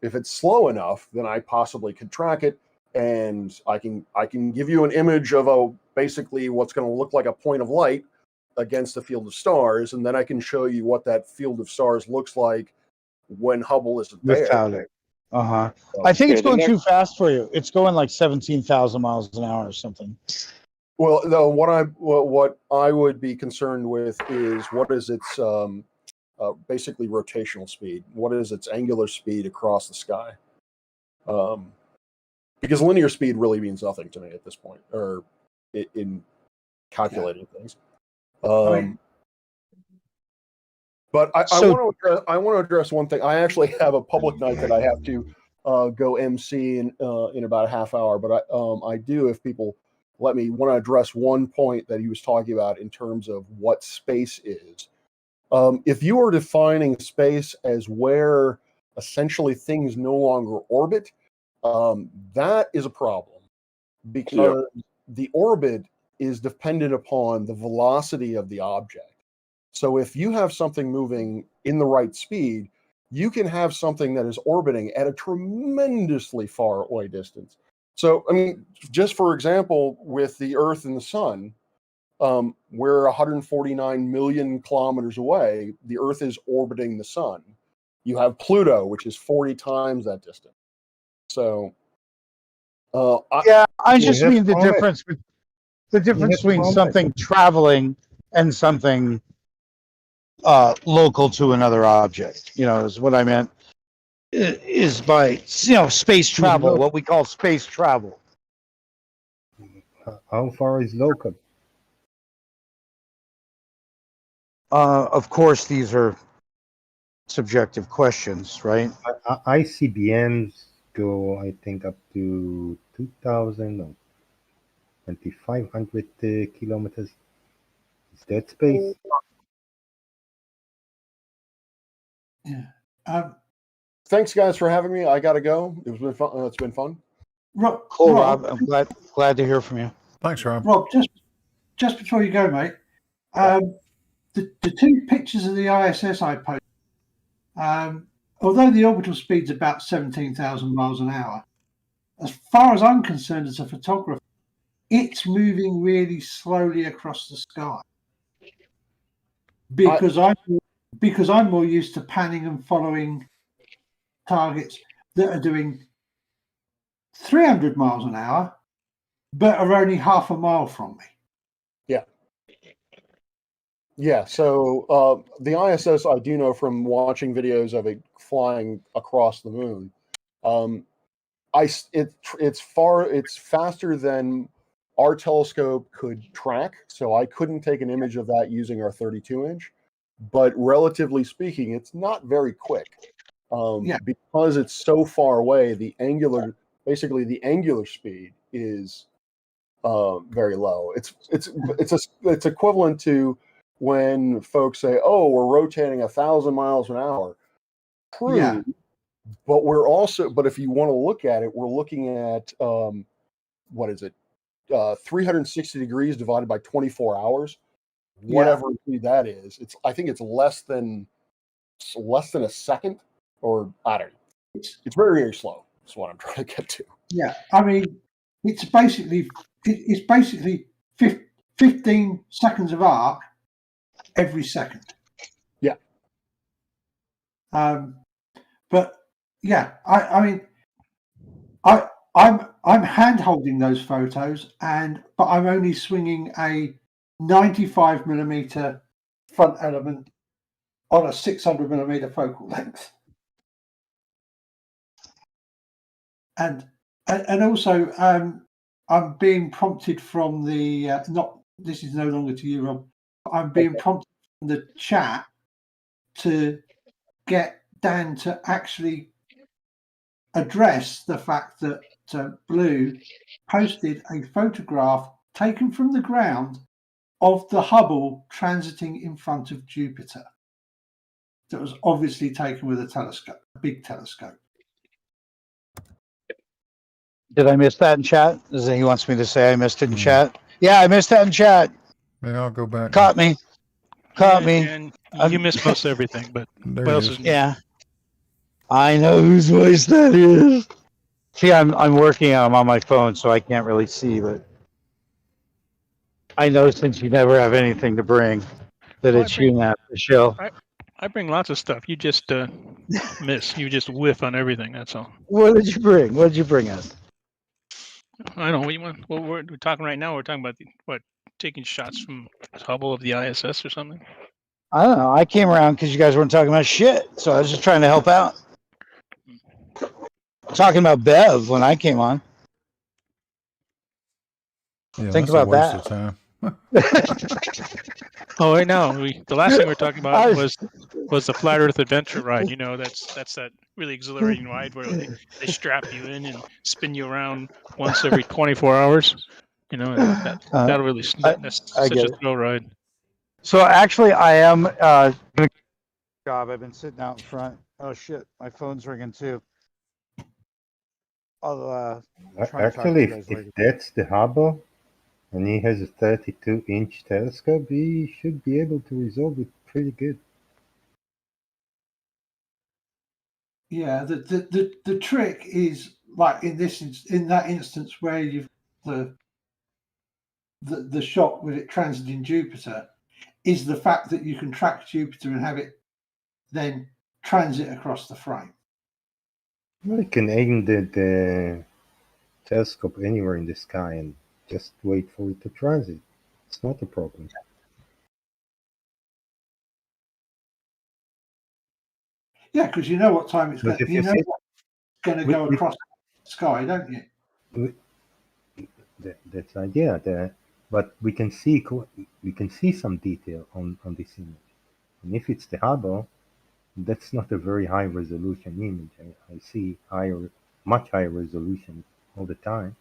If it's slow enough, then I possibly could track it, and I can give you an image of basically what's going to look like a point of light against a field of stars, and then I can show you what that field of stars looks like when Hubble isn't there. Without it. I think it's going too fast for you. It's going like 17,000 miles an hour or something. Well, no, what I would be concerned with is what is its basically rotational speed. What is its angular speed across the sky? Because linear speed really means nothing to me at this point, or in calculating things. But I want to address one thing. I actually have a public night that I have to go MC in about a half hour. But I do, if people let me, want to address one point that he was talking about in terms of what space is. If you are defining space as where essentially things no longer orbit, that is a problem, because the orbit is dependent upon the velocity of the object. So if you have something moving in the right speed, you can have something that is orbiting at a tremendously far away distance. So, I mean, just for example, with the Earth and the Sun, we're 149 million kilometers away. The Earth is orbiting the Sun. You have Pluto, which is 40 times that distance. So, I just mean the difference. The difference between something traveling and something local to another object, is what I meant. Is by space travel, what we call space travel. How far is local? Of course, these are subjective questions, right? ICBMs go, I think, up to 2,000 or 2,500 kilometers. Is that space? Yeah. Thanks, guys, for having me. I got to go. It's been fun. It's been fun. Cool, Rob. I'm glad to hear from you. Thanks, Rob. Rob, just before you go, mate, the two pictures of the ISS I posted, although the orbital speed's about 17,000 miles an hour, as far as I'm concerned as a photographer, it's moving really slowly across the sky. Because I'm more used to panning and following targets that are doing 300 miles an hour, but are only half a mile from me. Yeah. So the ISS, I do know from watching videos of it flying across the moon. It's faster than our telescope could track. So I couldn't take an image of that using our 32-inch. But relatively speaking, it's not very quick. Because it's so far away. The angular speed is very low. It's equivalent to when folks say, "Oh, we're rotating 1,000 miles an hour." True, Yeah. but if you want to look at it, we're looking at what is it? 360 degrees divided by 24 hours. Whatever that is, I think it's less than a second, or I don't know. It's very, very slow. That's what I'm trying to get to. Yeah, I mean, it's basically 15 seconds of arc every second. Yeah. But yeah, I mean, I'm hand holding those photos, but I'm only swinging a 95 millimeter front element on a 600 millimeter focal length. And also, I'm being prompted from the this is no longer to you, Rob. I'm being prompted from the chat to get Dan to actually address the fact that Blue posted a photograph taken from the ground of the Hubble transiting in front of Jupiter. That was obviously taken with a big telescope. Did I miss that in chat? He wants me to say I missed it in chat. Yeah, I missed that in chat. Yeah, I'll go back. Caught me. And you missed most everything, but There what it else is. is new? Yeah. I know whose voice that is. See, I'm working on them on my phone, so I can't really see, but I know since you never have anything to bring that it's you, Matt, the show. I bring lots of stuff. You just miss. You just whiff on everything. That's all. What did you bring? What did you bring us? I don't know. What you want? What we're talking right now. We're talking about taking shots from Hubble of the ISS or something. I don't know. I came around because you guys weren't talking about shit, so I was just trying to help out. Talking about Bev when I came on. Yeah, Think that's a about waste that. of time. Oh, right now, the last thing we were talking I about was- was the flat Earth adventure ride. You know, that's that really exhilarating ride where they strap you in and spin you around once every 24 hours. You know, and that'll really that's I such get a it. thrill ride. So actually, I am doing a job. I've been sitting out in front. Oh shit, my phone's ringing too. I'll try and talk to Actually, you guys if later. that's the Hubble, and he has a 32-inch telescope, he should be able to resolve it pretty good. Yeah, the trick is like in that instance where you've the shot with it transiting Jupiter is the fact that you can track Jupiter and have it then transit across the frame. Well, you can aim the telescope anywhere in the sky and just wait for it to transit. It's not a problem. Yeah, because you know what time it's But going. if You you know see, it's going to go across the sky, don't you? that's the idea. But we can see some detail on this image, and if it's the Hubble, that's not a very high resolution image. I see much higher resolution all the time.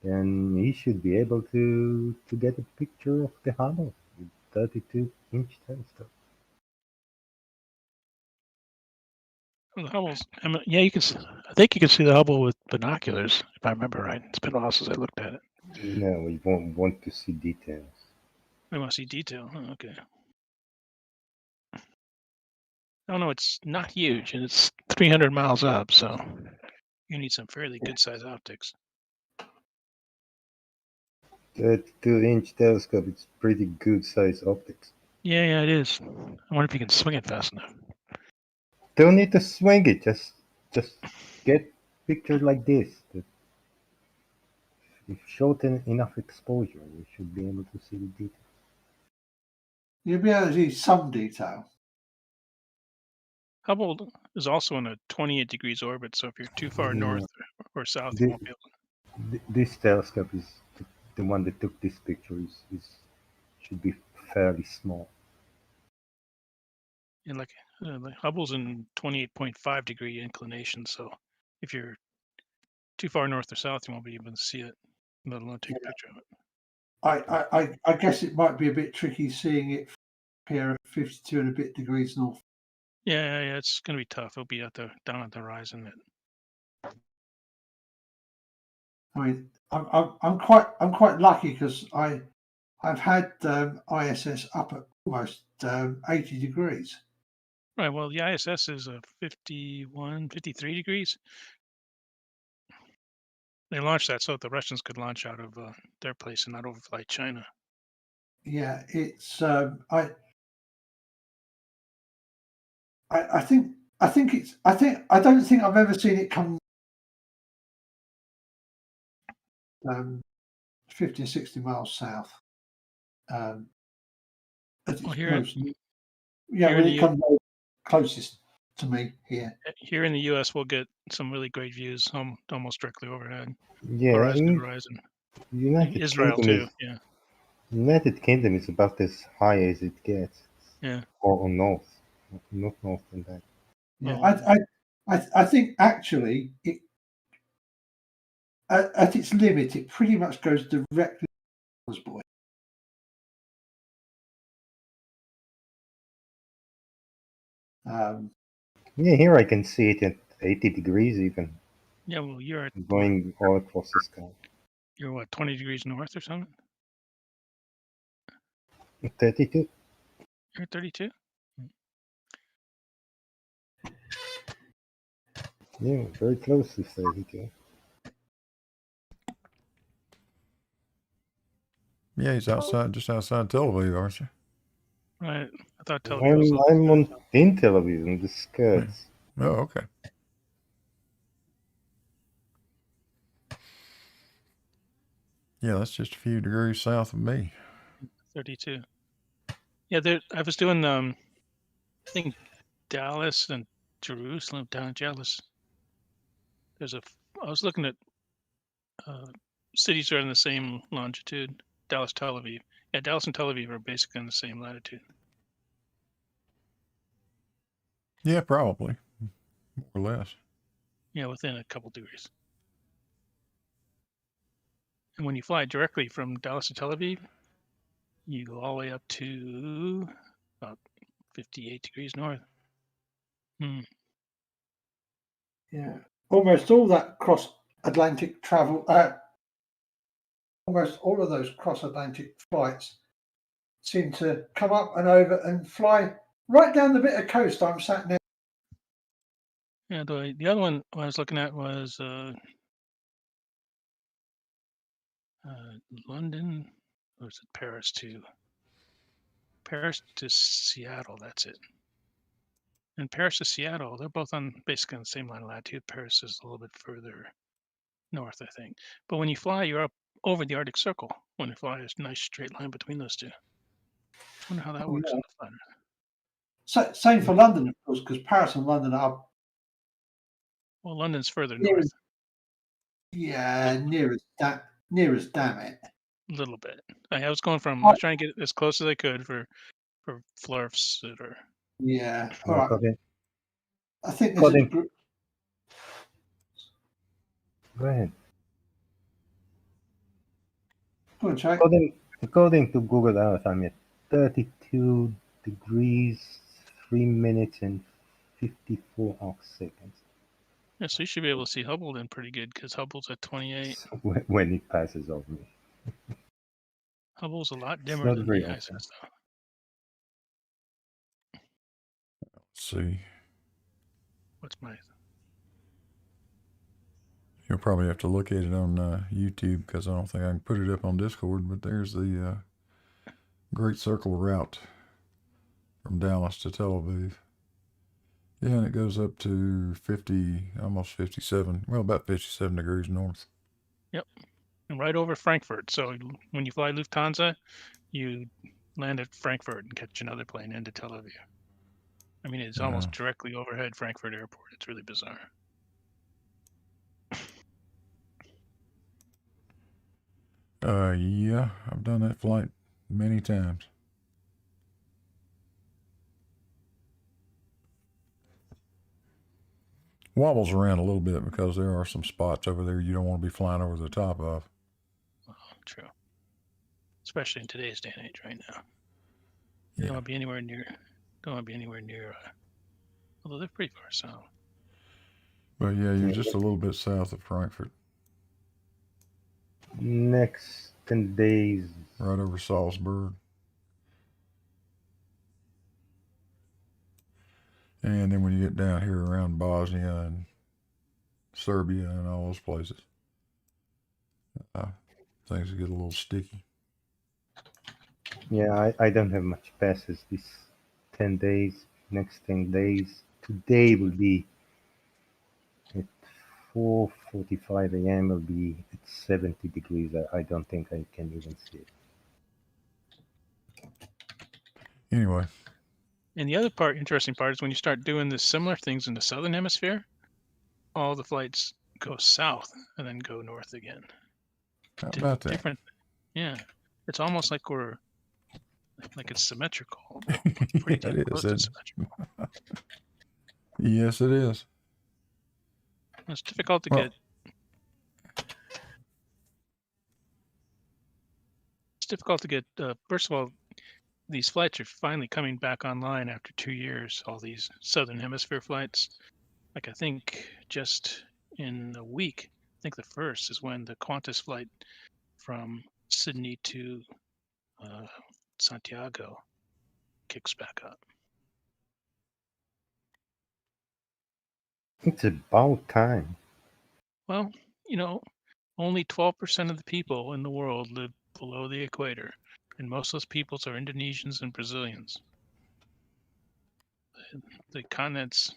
Then he should be able to get a picture of the Hubble with 32-inch telescope. The Hubble's, yeah, you can. I think you can see the Hubble with binoculars, if I remember right. It's been a while since I looked at it. No, we won't want to see details. We want to see detail. Oh, okay. Oh no, it's not huge, and it's 300 miles up, so you need some fairly good size optics. 32-inch telescope, it's pretty good size optics. Yeah, it is. I wonder if you can swing it fast enough. Don't need to swing it, just get pictures like this. If short enough exposure, you should be able to see the details. You'll be able to see some detail. Hubble is also in a 28 degrees orbit, so if you're too far north or south, you won't be able to. This telescope is the one that took this picture should be fairly small. And like Hubble's in 28.5 degree inclination, so if you're too far north or south, you won't be able to see it, let alone take a picture of it. I guess it might be a bit tricky seeing it here at 52 and a bit degrees north. Yeah, it's going to be tough. It'll be down at the horizon. I mean, I'm quite lucky because I've had ISS up at almost 80 degrees. Right. Well, the ISS is 51, 53 degrees. They launched that so the Russians could launch out of their place and not overfly China. Yeah, it's I think it's I don't think I've ever seen it come 50 or 60 miles south. At its most. Yeah, when it comes closest to me here. Here in the U.S., we'll get some really great views, almost directly overhead. Yeah, horizon. United Israel Kingdom too. Yeah. United Kingdom is about as high as it gets. Yeah. Or north, not north than that. Yeah, I think actually it at its limit it pretty much goes directly to boy. Yeah, here I can see it at 80 degrees even. Yeah, well, you're at going all across the sky. You're what, 20 degrees north or something? 32. You're 32? Yeah, very close to 32. Yeah, he's just outside Tel Aviv, aren't you? Right. I thought Tel Aviv was I'm on in Tel Aviv, on the skirts. Oh, okay. Yeah, that's just a few degrees south of me. 32. Yeah, I was doing I think Dallas and Jerusalem, down in Dallas. I was looking at cities that are in the same longitude. Dallas, Tel Aviv. Yeah, Dallas and Tel Aviv are basically in the same latitude. Yeah, probably. More or less. Yeah, within a couple degrees. And when you fly directly from Dallas to Tel Aviv, you go all the way up to about 58 degrees north. Yeah, almost all that cross-Atlantic travel, almost all of those cross-Atlantic flights seem to come up and over and fly right down the bit of coast I'm sat near. Yeah, the other one I was looking at was London, or is it Paris to Seattle? That's it. And Paris to Seattle, they're both on basically on the same line of latitude. Paris is a little bit further north, I think. But when you fly, you're up over the Arctic Circle. When you fly, there's a nice straight line between those two. I wonder how that works on the flight. So, same for London, of course, because Paris and London are Well, London's further near north. near as damn it. A little bit. I was going from. I was trying to get as close as I could for flurfs that are. Yeah. All right. Okay. I think there's a group. Go ahead. Go on, Jake. According to Google Earth, I'm at 32 degrees, 3 minutes, and 54 arc seconds. Yeah, so you should be able to see Hubble then pretty good because Hubble's at 28. So when it passes over me. Hubble's a lot It's dimmer not than very the often. ISS though. Let's see. What's my? You'll probably have to look at it on YouTube because I don't think I can put it up on Discord, but there's the Great Circle route from Dallas to Tel Aviv. Yeah, and it goes up to 50, almost 57, well, about 57 degrees north. Yep. And right over Frankfurt. So when you fly Lufthansa, you land at Frankfurt and catch another plane into Tel Aviv. I mean, it's almost directly overhead Frankfurt Airport. It's really bizarre. Yeah, I've done that flight many times. Wobbles around a little bit because there are some spots over there you don't want to be flying over the top of. Oh, true. Especially in today's day and age right now. You Yeah. don't want to be anywhere near, although they're pretty far south. But yeah, you're just a little bit south of Frankfurt. Next 10 days. Right over Salzburg. And then when you get down here around Bosnia and Serbia and all those places, things get a little sticky. Yeah, I don't have much passes this 10 days. Next 10 days. Today will be at 4:45 a.m. will be at 70 degrees. I don't think I can even see it. Anyway. And the other interesting part, is when you start doing the similar things in the southern hemisphere, all the flights go south and then go north again. How about that? Different. Yeah. It's almost like it's symmetrical. Pretty damn close to symmetrical. Yes, it is. It's difficult to get. It's difficult to get. First of all, these flights are finally coming back online after 2 years. All these southern hemisphere flights. Like I think just in a week, I think the first is when the Qantas flight from Sydney to Santiago kicks back up. It's about time. Well, only 12% of the people in the world live below the equator, and most of those peoples are Indonesians and Brazilians. The continents,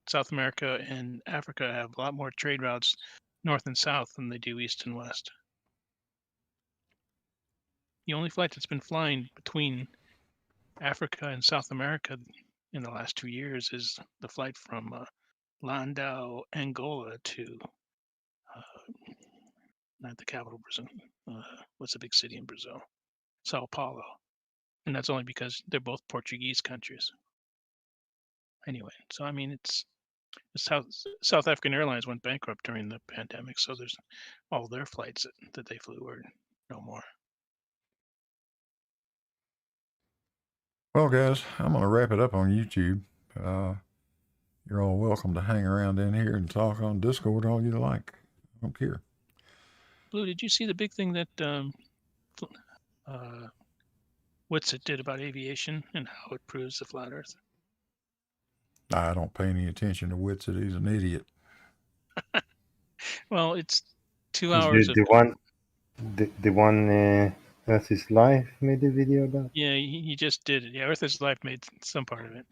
South America and Africa, have a lot more trade routes north and south than they do east and west. The only flight that's been flying between Africa and South America in the last 2 years is the flight from Landau, Angola to not the capital, Brazil. What's the big city in Brazil? Sao Paulo. And that's only because they're both Portuguese countries. Anyway, so I mean, it's South African Airlines went bankrupt during the pandemic, so there's all their flights that they flew were no more. Well, guys, I'm going to wrap it up on YouTube. You're all welcome to hang around in here and talk on Discord all you like. I don't care. Blue, did you see the big thing that Whitsitt did about aviation and how it proves the flat Earth? I don't pay any attention to Whitsitt. He's an idiot. Well, it's 2 hours of The one Earth is Life made a video about. yeah, he just did it. Yeah, Earth is Life made some part of it.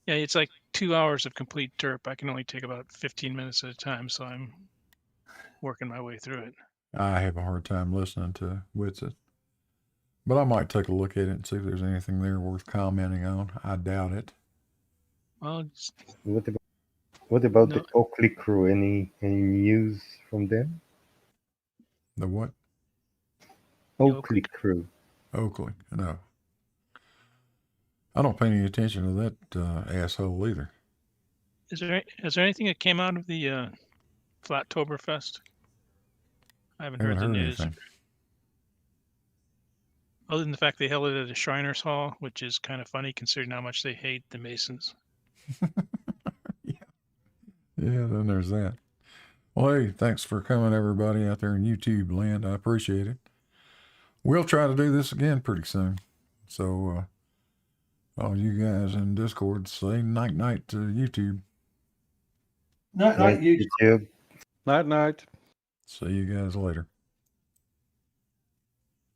Yeah, it's like 2 hours of complete derp. I can only take about 15 minutes at a time, so I'm working my way through it. I have a hard time listening to Whitsitt. But I might take a look at it and see if there's anything there worth commenting on. I doubt it. Well, What about the Oakley crew? Any news from them? The what? Oakley crew. Oakley, no. I don't pay any attention to that asshole either. is there anything that came out of the Flattoberfest? I haven't heard the news. Anything. Other than the fact they held it at a Shriners Hall, which is kind of funny considering how much they hate the Masons. Yeah, then there's that. Well, hey, thanks for coming, everybody out there in YouTube land. I appreciate it. We'll try to do this again pretty soon. So, all you guys in Discord, say night-night to YouTube. Night-night, YouTube. Night-night. See you guys later.